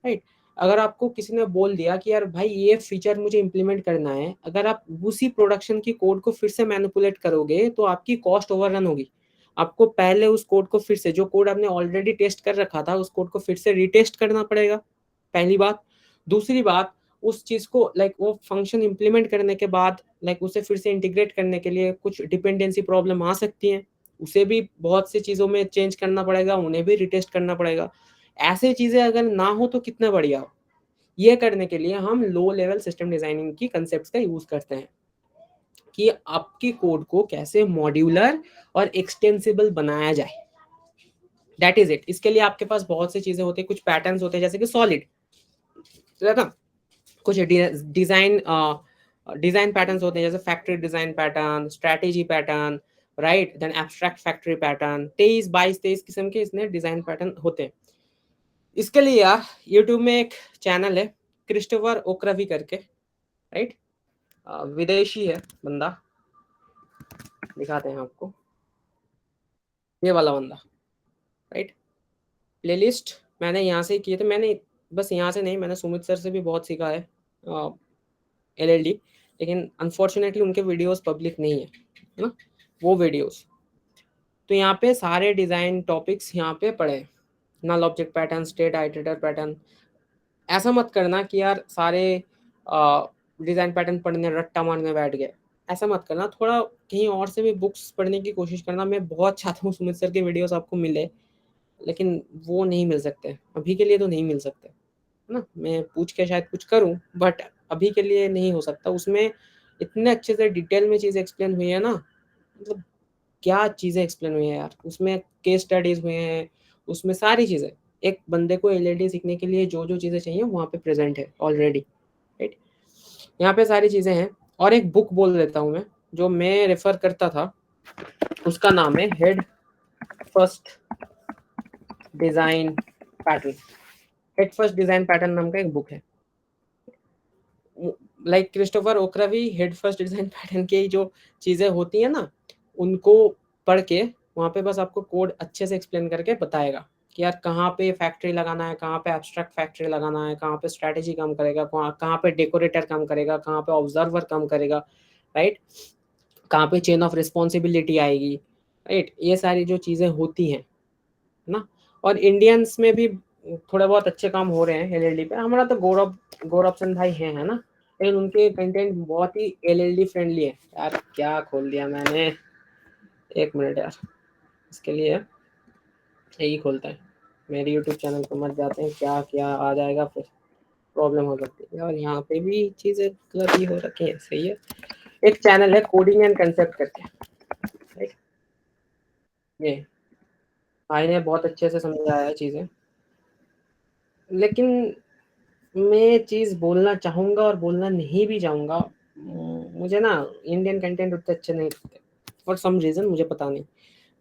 राइट। अगर आपको किसी ने बोल दिया कि यार भाई ये फीचर मुझे इंप्लीमेंट करना है, अगर आप उसी प्रोडक्शन की कोड को फिर से मैनिपुलेट करोगे तो आपकी कॉस्ट ओवररन होगी। आपको पहले उस कोड को फिर से, जो कोड आपने ऑलरेडी टेस्ट कर रखा था, उस कोड को फिर से रीटेस्ट करना पड़ेगा, पहली बात। दूसरी बात, उस चीज को लाइक वो फंक्शन इंप्लीमेंट करने के बाद लाइक उसे फिर से इंटीग्रेट करने के लिए कुछ डिपेंडेंसी प्रॉब्लम आ सकती है, उसे भी बहुत सी चीजों में चेंज करना पड़ेगा, उन्हें भी रिटेस्ट करना पड़ेगा। ऐसे चीजें अगर ना हो तो कितना बढ़िया हो। ये करने के लिए हम लो लेवल सिस्टम डिजाइनिंग की कंसेप्ट्स का यूज करते हैं कि आपकी कोड को कैसे मॉड्यूलर और एक्सटेंसिबल बनाया जाए, दैट इज इट। इसके लिए आपके पास बहुत सी चीजें होती है, कुछ पैटर्न्स होते हैं जैसे कि सॉलिड, ना, कुछ डिजाइन डिजाइन पैटर्न्स होते हैं जैसे factory design pattern, strategy pattern, right, then abstract factory pattern, 23 किस्म के इसमें डिजाइन पैटर्न होते हैं। इसके लिए यार यूट्यूब में एक चैनल है क्रिस्टोफर ओक्रवी करके, राइट, विदेशी है बंदा, दिखाते हैं आपको, ये वाला बंदा, राइट। प्लेलिस्ट मैंने यहाँ से किए थे, मैंने बस यहाँ से नहीं, मैंने सुमित सर से भी बहुत सीखा है LLD, लेकिन अनफॉर्चुनेटली उनके वीडियोस पब्लिक नहीं है ना वो वीडियोस। तो यहाँ पे सारे डिज़ाइन टॉपिक्स यहाँ पे पढ़े, null object pattern, state iterator pattern. ऐसा मत करना कि यार सारे डिज़ाइन पैटर्न पढ़ने रट्टा मारने बैठ गए, ऐसा मत करना। थोड़ा कहीं और से भी बुक्स पढ़ने की कोशिश करना। मैं बहुत चाहता हूँ सुमित सर के वीडियोस आपको मिले, लेकिन वो नहीं मिल सकते अभी के लिए, तो नहीं मिल सकते, है ना। मैं पूछ के शायद कुछ करूं, बट अभी के लिए नहीं हो सकता। उसमें इतने अच्छे से डिटेल में चीज़ें एक्सप्लेन हुई है ना, मतलब क्या चीज़ें एक्सप्लेन हुई है यार, उसमें केस स्टडीज हुए हैं, उसमें सारी चीज़ें, एक बंदे को LLD सीखने के लिए जो जो चीज़ें चाहिए वहाँ पे प्रेजेंट है ऑलरेडी, राइट। यहाँ पे सारी चीज़ें हैं। और एक बुक बोल देता हूँ मैं, जो मैं रेफर करता था, उसका नाम है head first design pattern. Head first design pattern नाम का एक बुक है, like Christopher Okhravi head first design pattern की जो चीजें होती है ना, उनको पढ़ के वहाँ पे बस आपको कोड अच्छे से एक्सप्लेन करके बताएगा कि यार कहाँ पे फैक्ट्री लगाना है, कहाँ पे एब्स्ट्रैक्ट फैक्ट्री लगाना है, कहाँ पे स्ट्रैटेजी काम करेगा, कहाँ पे डेकोरेटर काम करेगा, कहाँ पे ऑब्जर्वर काम करेगा, राइट, कहाँ पे चेन ऑफ रिस्पॉन्सिबिलिटी आएगी, राइट। ये सारी जो चीज़ें होती हैं ना। और इंडियंस में भी थोड़े बहुत अच्छे काम हो रहे हैं LLD पे। हमारा तो गौरव गौरव चंद भाई हैं, है ना, लेकिन उनके कंटेंट बहुत ही LLD फ्रेंडली है यार। क्या खोल दिया मैंने, एक मिनट यार, इसके लिए यही खोलता है। मेरे यूट्यूब चैनल पर मत जाते हैं, क्या क्या आ जाएगा फिर प्रॉब्लम हो सकती है। और यहाँ पे भी चीज़ें गलत ही हो रखी है, सही है। एक चैनल है कोडिंग एंड कंसेप्ट करके, राइट, ये भाई ने बहुत अच्छे से समझाया है चीज़ें, लेकिन मैं चीज़ बोलना चाहूँगा और बोलना नहीं भी चाहूँगा। मुझे ना इंडियन कंटेंट उतने अच्छे नहीं लगते फॉर सम रीज़न, मुझे पता नहीं।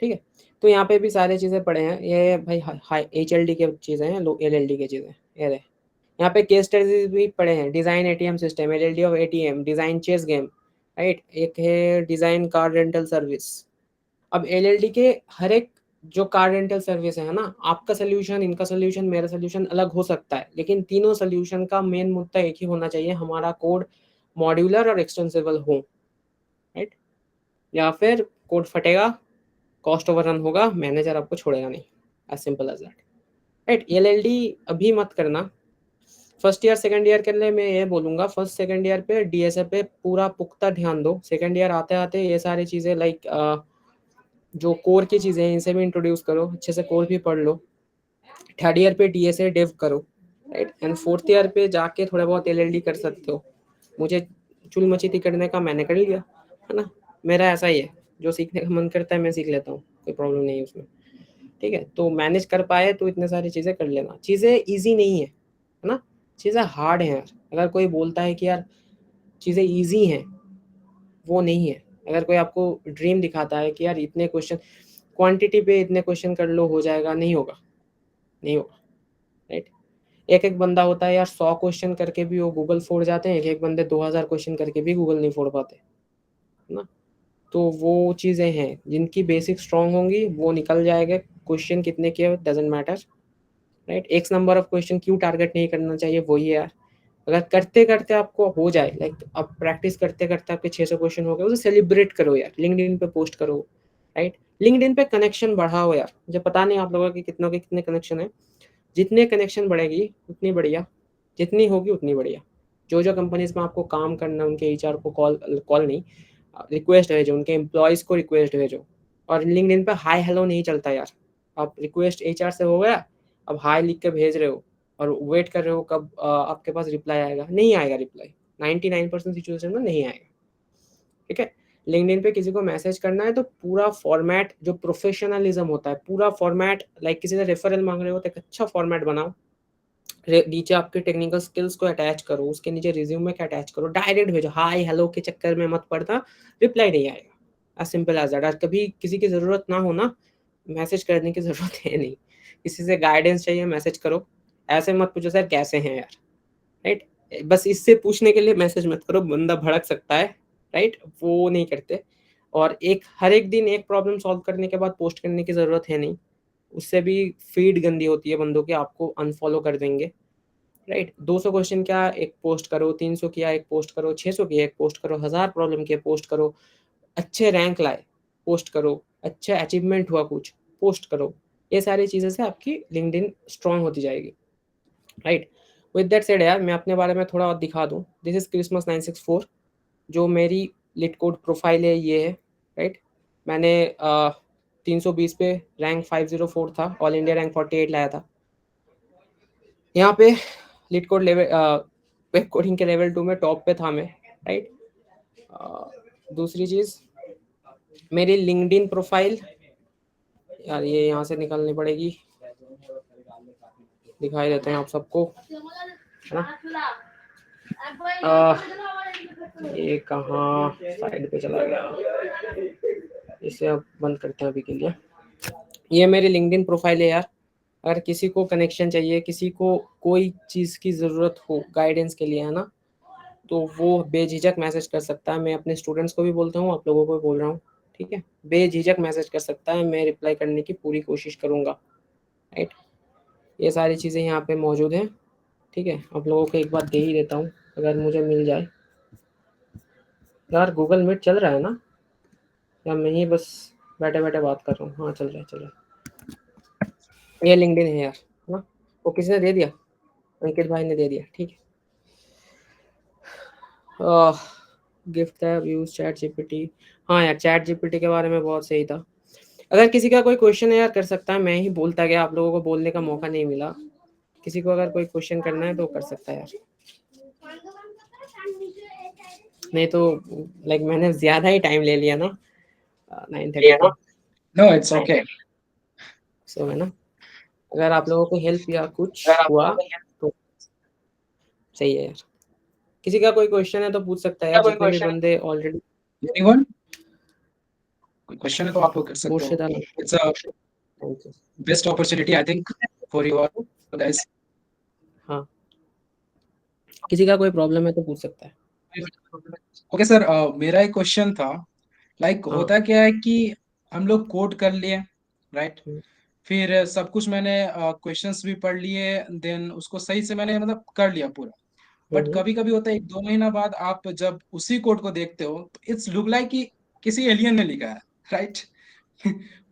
ठीक है। तो यहाँ पे भी सारी चीज़ें पढ़े हैं, ये भाई हाई HLD के चीज़ें हैं, लो LLD की चीज़ें, ये रहे। यहाँ पे केस स्टडीज भी पढ़े हैं, design ATM system, LLD of ATM, design chess game, right. एक है डिज़ाइन कार रेंटल सर्विस। अब LLD के हर एक जो कार रेंटल सर्विस है ना, आपका सोल्यूशन, इनका सोल्यूशन, मेरा सोल्यूशन अलग हो सकता है, लेकिन तीनों सोल्यूशन का मेन मुद्दा एक ही होना चाहिए, हमारा कोड मॉड्यूलर और एक्सटेंसिबल हो, राइट। या फिर कोड फटेगा, कॉस्ट ओवररन होगा, मैनेजर आपको छोड़ेगा नहीं, as simple as that, right. LLD अभी मत करना, फर्स्ट ईयर सेकंड ईयर के लिए मैं ये बोलूँगा, फर्स्ट सेकंड ईयर पे DSA पे पूरा पुख्ता ध्यान दो। सेकंड ईयर आते आते ये सारी चीज़ें लाइक जो कोर की चीज़ें हैं इनसे भी इंट्रोड्यूस करो, अच्छे से कोर भी पढ़ लो। थर्ड ईयर पे DSA डेव करो, राइट। एंड फोर्थ ईयर पे जाके थोड़ा बहुत LLD कर सकते हो। मुझे चुल मचीती करने का मैंने कर लिया, है ना। मेरा ऐसा ही है, जो सीखने का मन करता है मैं सीख लेता हूँ, कोई प्रॉब्लम नहीं है उसमें, ठीक है। तो मैनेज कर पाए तो इतने सारी चीज़ें कर लेना। चीज़ें ईजी नहीं है ना, चीज़ें हार्ड हैं यार। अगर कोई बोलता है कि यार चीज़ें ईजी हैं, वो नहीं है। अगर कोई आपको ड्रीम दिखाता है कि यार इतने क्वेश्चन क्वांटिटी पे इतने क्वेश्चन कर लो हो जाएगा, नहीं होगा, नहीं होगा, राइट। एक एक बंदा होता है यार 100 क्वेश्चन करके भी वो गूगल फोड़ जाते हैं, एक एक बंदे 2000 क्वेश्चन करके भी गूगल नहीं फोड़ पाते, है ना। तो वो चीज़ें हैं जिनकी बेसिक स्ट्रांग होंगी वो निकल जाएगा। क्वेश्चन कितने के doesn't matter, right. X number of question क्यों टारगेट नहीं करना चाहिए, वही है यार। अगर करते करते आपको हो जाए, लाइक अब प्रैक्टिस करते करते आपके 600 क्वेश्चन हो गए, उसे सेलिब्रेट करो यार, लिंक्डइन पे पोस्ट करो, राइट। लिंक्डइन पे कनेक्शन बढ़ाओ यार। मुझे पता नहीं आप लोगों के कितनों के कितने कनेक्शन है, जितने कनेक्शन बढ़ेगी उतनी बढ़िया, जितनी होगी उतनी बढ़िया। जो जो कंपनीज में आपको काम करना है उनके HR को कॉल कॉल नहीं, रिक्वेस्ट भेजो, उनके एम्प्लॉयज़ को रिक्वेस्ट भेजो। और लिंक्डइन पे हाय हेलो नहीं चलता यार। आप रिक्वेस्ट HR से हो गया, अब हाय लिख के भेज रहे हो और वेट कर रहे हो कब आपके पास रिप्लाई आएगा, नहीं आएगा रिप्लाई, 99% सिचुएशन में नहीं आएगा, ठीक है। लिंक्डइन पे किसी को मैसेज करना है तो पूरा फॉर्मेट जो प्रोफेशनलिज्म होता है, पूरा फॉर्मेट, लाइक किसी से रेफरल मांग रहे हो तो एक अच्छा फॉर्मेट बनाओ, नीचे आपके टेक्निकल स्किल्स को अटैच करो, उसके नीचे रिज्यूमे के अटैच करो, डायरेक्ट भेजो। हाय हेलो के चक्कर में मत पड़ना, रिप्लाई नहीं आएगा, एज सिंपल एज दैट। और कभी किसी की ज़रूरत ना हो ना, मैसेज करने की ज़रूरत है नहीं, किसी से गाइडेंस चाहिए मैसेज करो, ऐसे मत पूछो सर कैसे हैं यार, राइट। बस इससे पूछने के लिए मैसेज मत करो, बंदा भड़क सकता है, राइट, वो नहीं करते। और एक हर एक दिन एक प्रॉब्लम सॉल्व करने के बाद पोस्ट करने की ज़रूरत है नहीं, उससे भी फीड गंदी होती है बंदों की, आपको अनफॉलो कर देंगे, राइट। 200 क्वेश्चन क्या एक पोस्ट करो, 300 किया एक पोस्ट करो, 600 किया एक पोस्ट करो, 1000 प्रॉब्लम किए पोस्ट करो, अच्छे रैंक लाए पोस्ट करो, अच्छा अचीवमेंट हुआ कुछ पोस्ट करो। ये सारी चीज़ें से आपकी लिंक्डइन स्ट्रांग होती जाएगी, राइट। विद दैट सेड यार, मैं अपने बारे में थोड़ा और दिखा दूँ। दिस इज क्रिसमस 964, जो मेरी लिट कोड प्रोफाइल है ये है, राइट। मैंने 320 पे रैंक 504 था, ऑल इंडिया रैंक 48 लाया था। यहाँ पे leet code level web coding के लेवल 2 में टॉप पे था मैं, राइट। दूसरी चीज़, मेरी लिंक्डइन प्रोफाइल, यार ये यहाँ से निकालनी पड़ेगी, दिखाई देते हैं आप सबको, है ना। ये कहाँ साइड पे चला गया, इसे अब बंद करते हैं अभी के लिए। ये मेरी लिंक्डइन प्रोफाइल है यार। अगर किसी को कनेक्शन चाहिए, किसी को कोई चीज़ की ज़रूरत हो गाइडेंस के लिए, है ना, तो वो बेझिझक मैसेज कर सकता है। मैं अपने स्टूडेंट्स को भी बोलता हूँ, आप लोगों को भी बोल रहा हूँ, ठीक है। बेझिझक मैसेज कर सकता है, मैं रिप्लाई करने की पूरी कोशिश करूँगा, राइट। ये सारी चीज़ें यहाँ पे मौजूद हैं, ठीक है। आप लोगों को एक बार दे ही देता हूँ अगर मुझे मिल जाए। यार गूगल मीट चल रहा है ना, या मैं ही बस बैठे बैठे बात कर रहा हूँ? हाँ चल रहा है, चल रहा है। ये लिंक्डइन है यार, है ना। वो किसने दे दिया? अंकित भाई ने दे दिया, ठीक है। गिफ्ट है यूज चैट जीपीटी। हाँ यार, चैट जीपीटी के बारे में बहुत सही था। अगर किसी का कोई क्वेश्चन है यार कर सकता है, मैं ही बोलता गया, आप लोगों को बोलने का मौका नहीं मिला। किसी को अगर कोई क्वेश्चन करना है तो कर सकता है यार, नहीं तो लाइक मैंने ज़्यादा ही टाइम ले लिया ना 9:30 पे।
No, it's okay.
सो है ना, अगर आप लोगों को हेल्प या कुछ हुआ तो सही है यार। किसी का कोई क्वेश्चन है तो पूछ सकता है यार, जितने भी बंदे ऑलरेडी।
Anyone? कोई क्वेश्चन है तो आप लोग कर सकते
मुर्शिद
हो।
Alam,
it's a
thank you.
Best opportunity I think for you all guys.
हाँ, किसी का कोई प्रॉब्लम है तो पूछ सकता है।
ओके सर, मेरा एक क्वेश्चन था। लाइक
हाँ।
होता क्या है कि हम लोग कोड कर लिए, राइट?
हम्म,
फिर सब कुछ मैंने क्वेश्चंस भी पढ़ लिए, देन उसको सही से मैंने मतलब कर लिया पूरा। बट
हम्म।
कभी कभी होता है 1-2 महीना बाद आप जब उसी कोड को देखते हो तो इट्स लुक लाइक कि किसी एलियन ने लिखा है, राइट?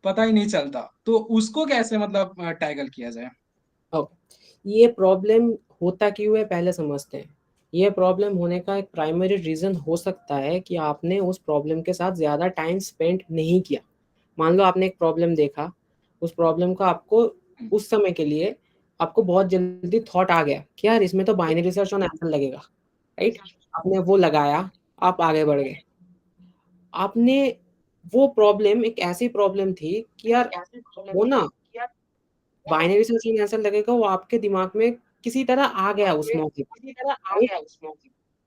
पता ही नहीं चलता, तो उसको कैसे मतलब टैकल किया जाए?
ओके, ये प्रॉब्लम होता क्यों है पहले समझते हैं। ये प्रॉब्लम होने का एक प्राइमरी रीज़न हो सकता है कि आपने उस प्रॉब्लम के साथ ज़्यादा टाइम स्पेंड नहीं किया। मान लो आपने एक प्रॉब्लम देखा, उस प्रॉब्लम का आपको उस समय के लिए आपको बहुत जल्दी थॉट आ गया कि यार इसमें तो बाइनरी सर्च ऑन आंसर लगेगा, राइट? आपने वो लगाया, आप आगे बढ़ गए। आपने वो प्रॉब्लम एक ऐसी प्रॉब्लम थी कि यार वो ना बाइनरी सर्च ऑन आंसर लगेगा, वो आपके दिमाग में किसी तरह आ गया उस मौके पे, राइट?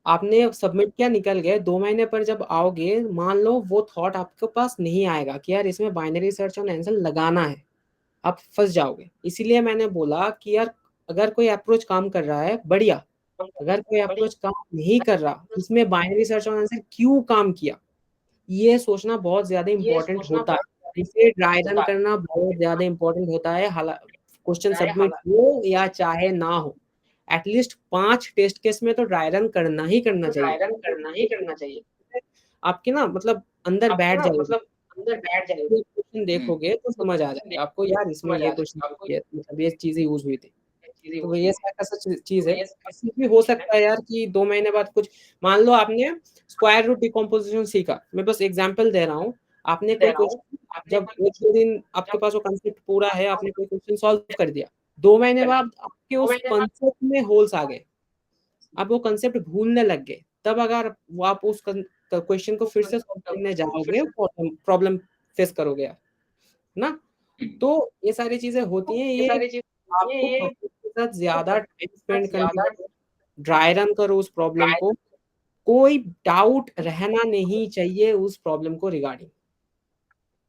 आपने सबमिट किया, निकल गए। 2 महीने पर जब आओगे, मान लो वो थॉट आपके पास नहीं आएगा कि यार इसमें बाइनरी सर्च ऑन आंसर लगाना है, आप फंस जाओगे। इसीलिए मैंने बोला कि यार अगर कोई अप्रोच काम कर रहा है बढ़िया, अगर कोई अप्रोच काम नहीं कर रहा, इसमें बाइनरी सर्च ऑन आंसर क्यों काम किया, ये सोचना बहुत ज्यादा इंपॉर्टेंट होता है। इसे ड्राई रन करना बहुत ज्यादा इंपॉर्टेंट होता है। क्वेश्चन सबमिट हो या चाहे ना हो, एटलीस्ट 5 टेस्ट केस में तो ड्राई रन करना ही करना चाहिए। आपके ना मतलब अंदर बैठ जाएगी, ये क्वेश्चन
हम्म।
देखोगे तो समझ आ जाएगा आपको, यार इसमें ये क्वेश्चन मतलब ये चीजें यूज हुई थी। तो ये ऐसा चीज है। ऐसी भी हो सकता है यार कि 2 महीने बाद कुछ, मान लो आपने स्क्वायर रूट डिकम्पोजिशन सीखा, मैं बस एग्जांपल दे रहा हूँ। आपने कोई क्वेश्चन, जब 1-2 दिन आपके पास वो कंसेप्ट पूरा है, आपने कोई क्वेश्चन सॉल्व कर दिया, 2 महीने बाद आपके उस कंसेप्ट में होल्स आ गए, आप वो कंसेप्ट भूलने लग गए। तब अगर वो आप उस क्वेश्चन को फिर से सॉल्व करने जाओगे, प्रॉब्लम फेस करोगे आप, ना? तो ये सारी चीजें होती हैं। ये आपको प्रॉब्लम के साथ ज्यादा टाइम स्पेंड करना है, ड्राई रन करो उस प्रॉब्लम को। कोई डाउट रहना नहीं चाहिए उस प्रॉब्लम को रिगार्डिंग,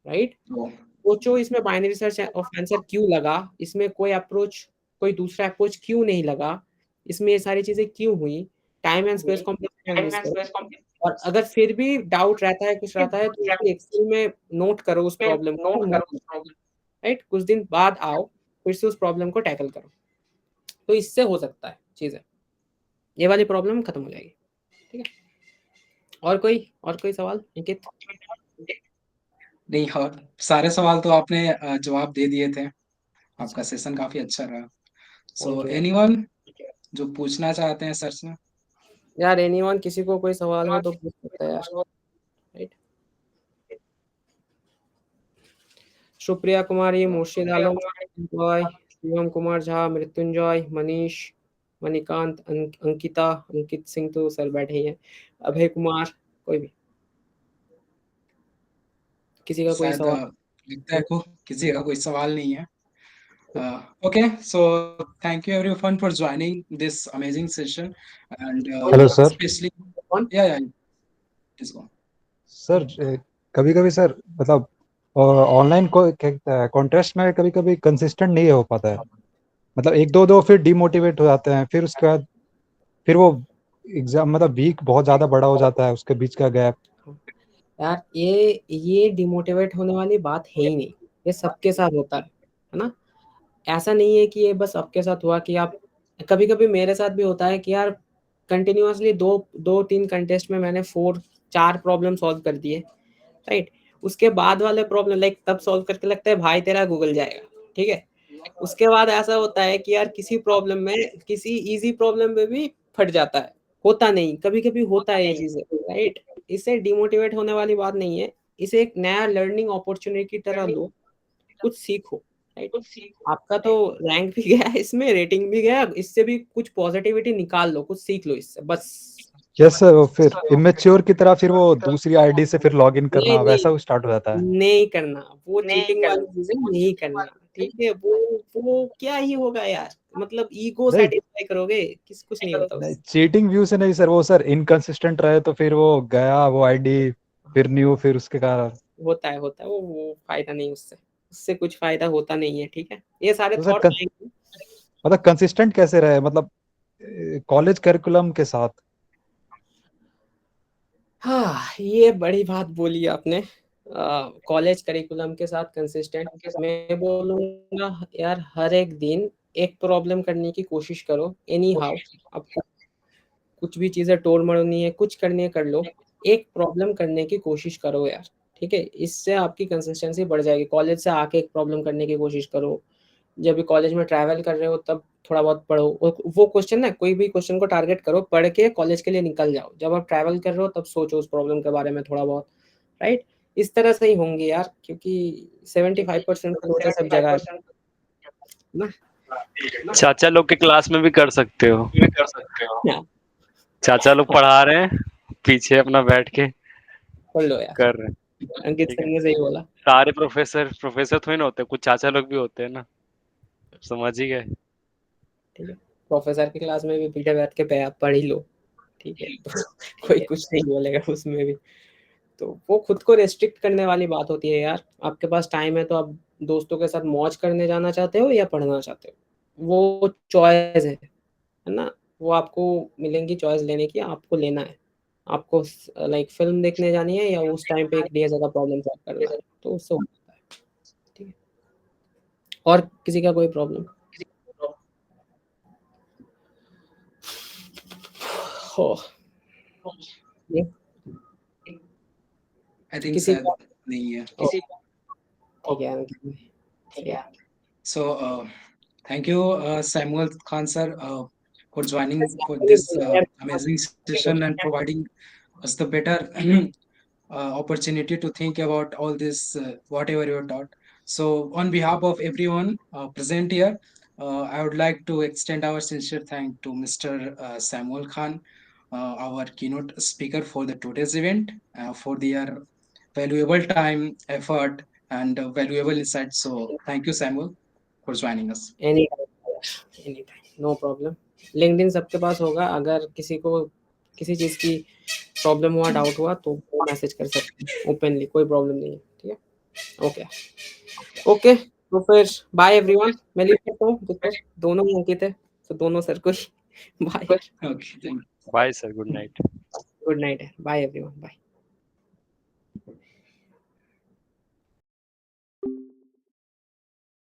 राइट? सोचो इसमें बाइनरी सर्च ऑफ आंसर क्यों लगा, इसमें कोई अप्रोच, कोई दूसरा अप्रोच क्यों नहीं लगा, इसमें ये सारी चीजें क्यों हुई, टाइम एंड स्पेस कॉम्प्लेक्सिटी। और अगर फिर भी डाउट रहता है, कुछ रहता है, तो उसको एक्सेल में नोट करो उस प्रॉब्लम को, राइट? कुछ दिन बाद आओ, फिर से उस प्रॉब्लम को टैकल करो, तो इससे हो सकता है चीजें, ये वाली प्रॉब्लम खत्म हो जाएगी। ठीक है, और कोई सवाल अंकित?
नहीं, और सारे सवाल तो आपने जवाब दे दिए थे। आपका सेशन काफी अच्छा रहा। सो
थैंक यू यार।
एनीवन जो पूछना चाहते हैं सर से?
यार एनीवन, किसी को कोई सवाल हो तो पूछ सकता है यार, राइट? सुप्रिया कुमारी, मुर्शिद आलम, जॉय, शिवम कुमार झा, मृत्युंजय, मनीष, मणिकांत, अंकिता, अंकित सिंह तो सर बैठे ही हैं, अभय कुमार, कोई भी, किसी का कोई
शायद
सवाल?
लगता है को किसी का कोई सवाल नहीं है। Okay, so thank you everyone for joining this amazing session, and
hello sir.
especially
कौन?
yeah, please go on.
Sir कभी कभी सर मतलब ऑनलाइन कॉन्टेस्ट में कभी कभी कंसिस्टेंट नहीं हो पाता है, मतलब एक दो दो फिर डिमोटिवेट हो जाते हैं, फिर उसके बाद फिर वो एग्जाम मतलब वीक बहुत ज़्यादा बड़ा हो जाता है उसके बीच का गैप।
यार ये डिमोटिवेट होने वाली बात है ही नहीं, ये सबके साथ होता है ना? ऐसा नहीं है कि ये बस आपके साथ हुआ कि आप, कभी कभी मेरे साथ भी होता है कि यार कंटिन्यूअसली 2-3 कंटेस्ट में मैंने 4 प्रॉब्लम सॉल्व कर दिए, राइट? उसके बाद वाले प्रॉब्लम लाइक तब सॉल्व करके लगता है भाई तेरा गूगल जाएगा, ठीक है? उसके बाद ऐसा होता है कि यार किसी प्रॉब्लम में, किसी इजी प्रॉब्लम में भी फट जाता है, होता नहीं, कभी कभी होता है ये चीजें, राइट? इससे डिमोटिवेट होने वाली बात नहीं है, इसे एक नया लर्निंग अपॉर्चुनिटी की तरह लो, कुछ सीखो, राइट? आपका तो रैंक भी गया है, इसमें रेटिंग भी गया, इससे भी कुछ पॉजिटिविटी निकाल लो, कुछ सीख लो इससे बस।
यस सर, वो फिर इमेच्योर की तरह फिर वो दूसरी आईडी से फिर लॉगिन
नहीं
करना
नहीं
वैसा स्टार्ट हो जाता है।
नहीं करना, वो चीटिंग वाली चीजें नहीं करना, ठीक है? वो क्या ही होगा यार, मतलब ईगो
नहीं
सेटिस्फाई करोगे, कुछ नहीं होता
नहीं,
उससे।
चीटिंग व्यू से नहीं सर, वो सर इनकंसिस्टेंट रहे तो फिर वो गया वो आईडी, फिर न्यू, फिर उसके कारण
होता है वो फायदा नहीं उससे कुछ फायदा होता नहीं है, ठीक है। ये सारे
तो सर
थॉट
मतलब कंसिस्टेंट कैसे रहे, मतलब कॉलेज करिकुलम के साथ?
हाँ, ये बड़ी बात बोली आपने। कॉलेज करिकुलम के साथ कंसिस्टेंट मैं बोलूँगा यार, हर एक दिन एक प्रॉब्लम करने की कोशिश करो, एनी हाउ। आपको कुछ भी चीज़ें टोड़-मरोड़नी है, कुछ करनी है कर लो, एक प्रॉब्लम करने की कोशिश करो यार, ठीक है? इससे आपकी कंसिस्टेंसी बढ़ जाएगी। कॉलेज से आके एक प्रॉब्लम करने की कोशिश करो, जब भी कॉलेज में ट्रैवल कर रहे हो तब थोड़ा बहुत पढ़ो। वो क्वेश्चन ना, कोई भी क्वेश्चन को टारगेट करो, पढ़ के कॉलेज के लिए निकल जाओ। जब आप ट्रैवल कर रहे हो तब सोचो उस प्रॉब्लम के बारे में थोड़ा बहुत, राइट? इस तरह से ही होंगे यार, क्योंकि 75% तो होता सब जगह है ना।
चाचा लोग के क्लास में भी कर सकते हो।
हाँ,
चाचा लोग पढ़ा रहे हैं, पीछे अपना बैठ के
पढ़ लो यार।
कर रहे हैं।
अंकित
ठीक
सर
है,
ने सही बोला।
सारे प्रोफेसर थोड़ी ना होते, कुछ चाचा लोग भी होते हैं ना, समझ ही गए।
ठीक है, प्रोफेसर की क्लास में भी पीछे बैठ के पढ़ ही लो, ठीक है। तो कोई कुछ नहीं बोलेगा उसमें भी। तो वो खुद को रेस्ट्रिक्ट करने वाली बात होती है यार। आपके पास टाइम है तो आप दोस्तों के साथ मौज करने जाना चाहते हो या पढ़ना चाहते हो, वो चॉइस है ना? वो आपको मिलेंगी चॉइस लेने की, आपको लेना है। आपको लाइक फ़िल्म देखने जानी है या उस टाइम पे एक ढेर ज़्यादा प्रॉब्लम सॉल्व करना है, तो उससे हो जाता है, ठीक है। और किसी का कोई प्रॉब्लम? हो ये
आई थिंक
किसी
शायद
का
नहीं है।
ठीक है, ठीक है।
So thank you, Samuel Khan sir, for joining for this amazing session and providing us the better opportunity to think about all this, whatever you taught. So on behalf of everyone present here, I would like to extend our sincere thanks to Mr. Samuel Khan, our keynote speaker for the today's event, for their valuable time, effort, and valuable insights. So thank you, Samuel, for joining us.
Any time, no problem. LinkedIn सबके पास होगा, अगर किसी को किसी चीज़ की प्रॉब्लम हुआ, डाउट हुआ तो वो मैसेज कर सकते हैं ओपनली, कोई प्रॉब्लम नहीं है, ठीक है। ओके, तो फिर बाय एवरीवन। मैं लिख सकता हूँ बिकॉज़ दोनों ही अंकित है, तो दोनों सर को ही bye.
Okay, thank you.
Bye sir, good night.
Good night है, बाय एवरीवन, बाय।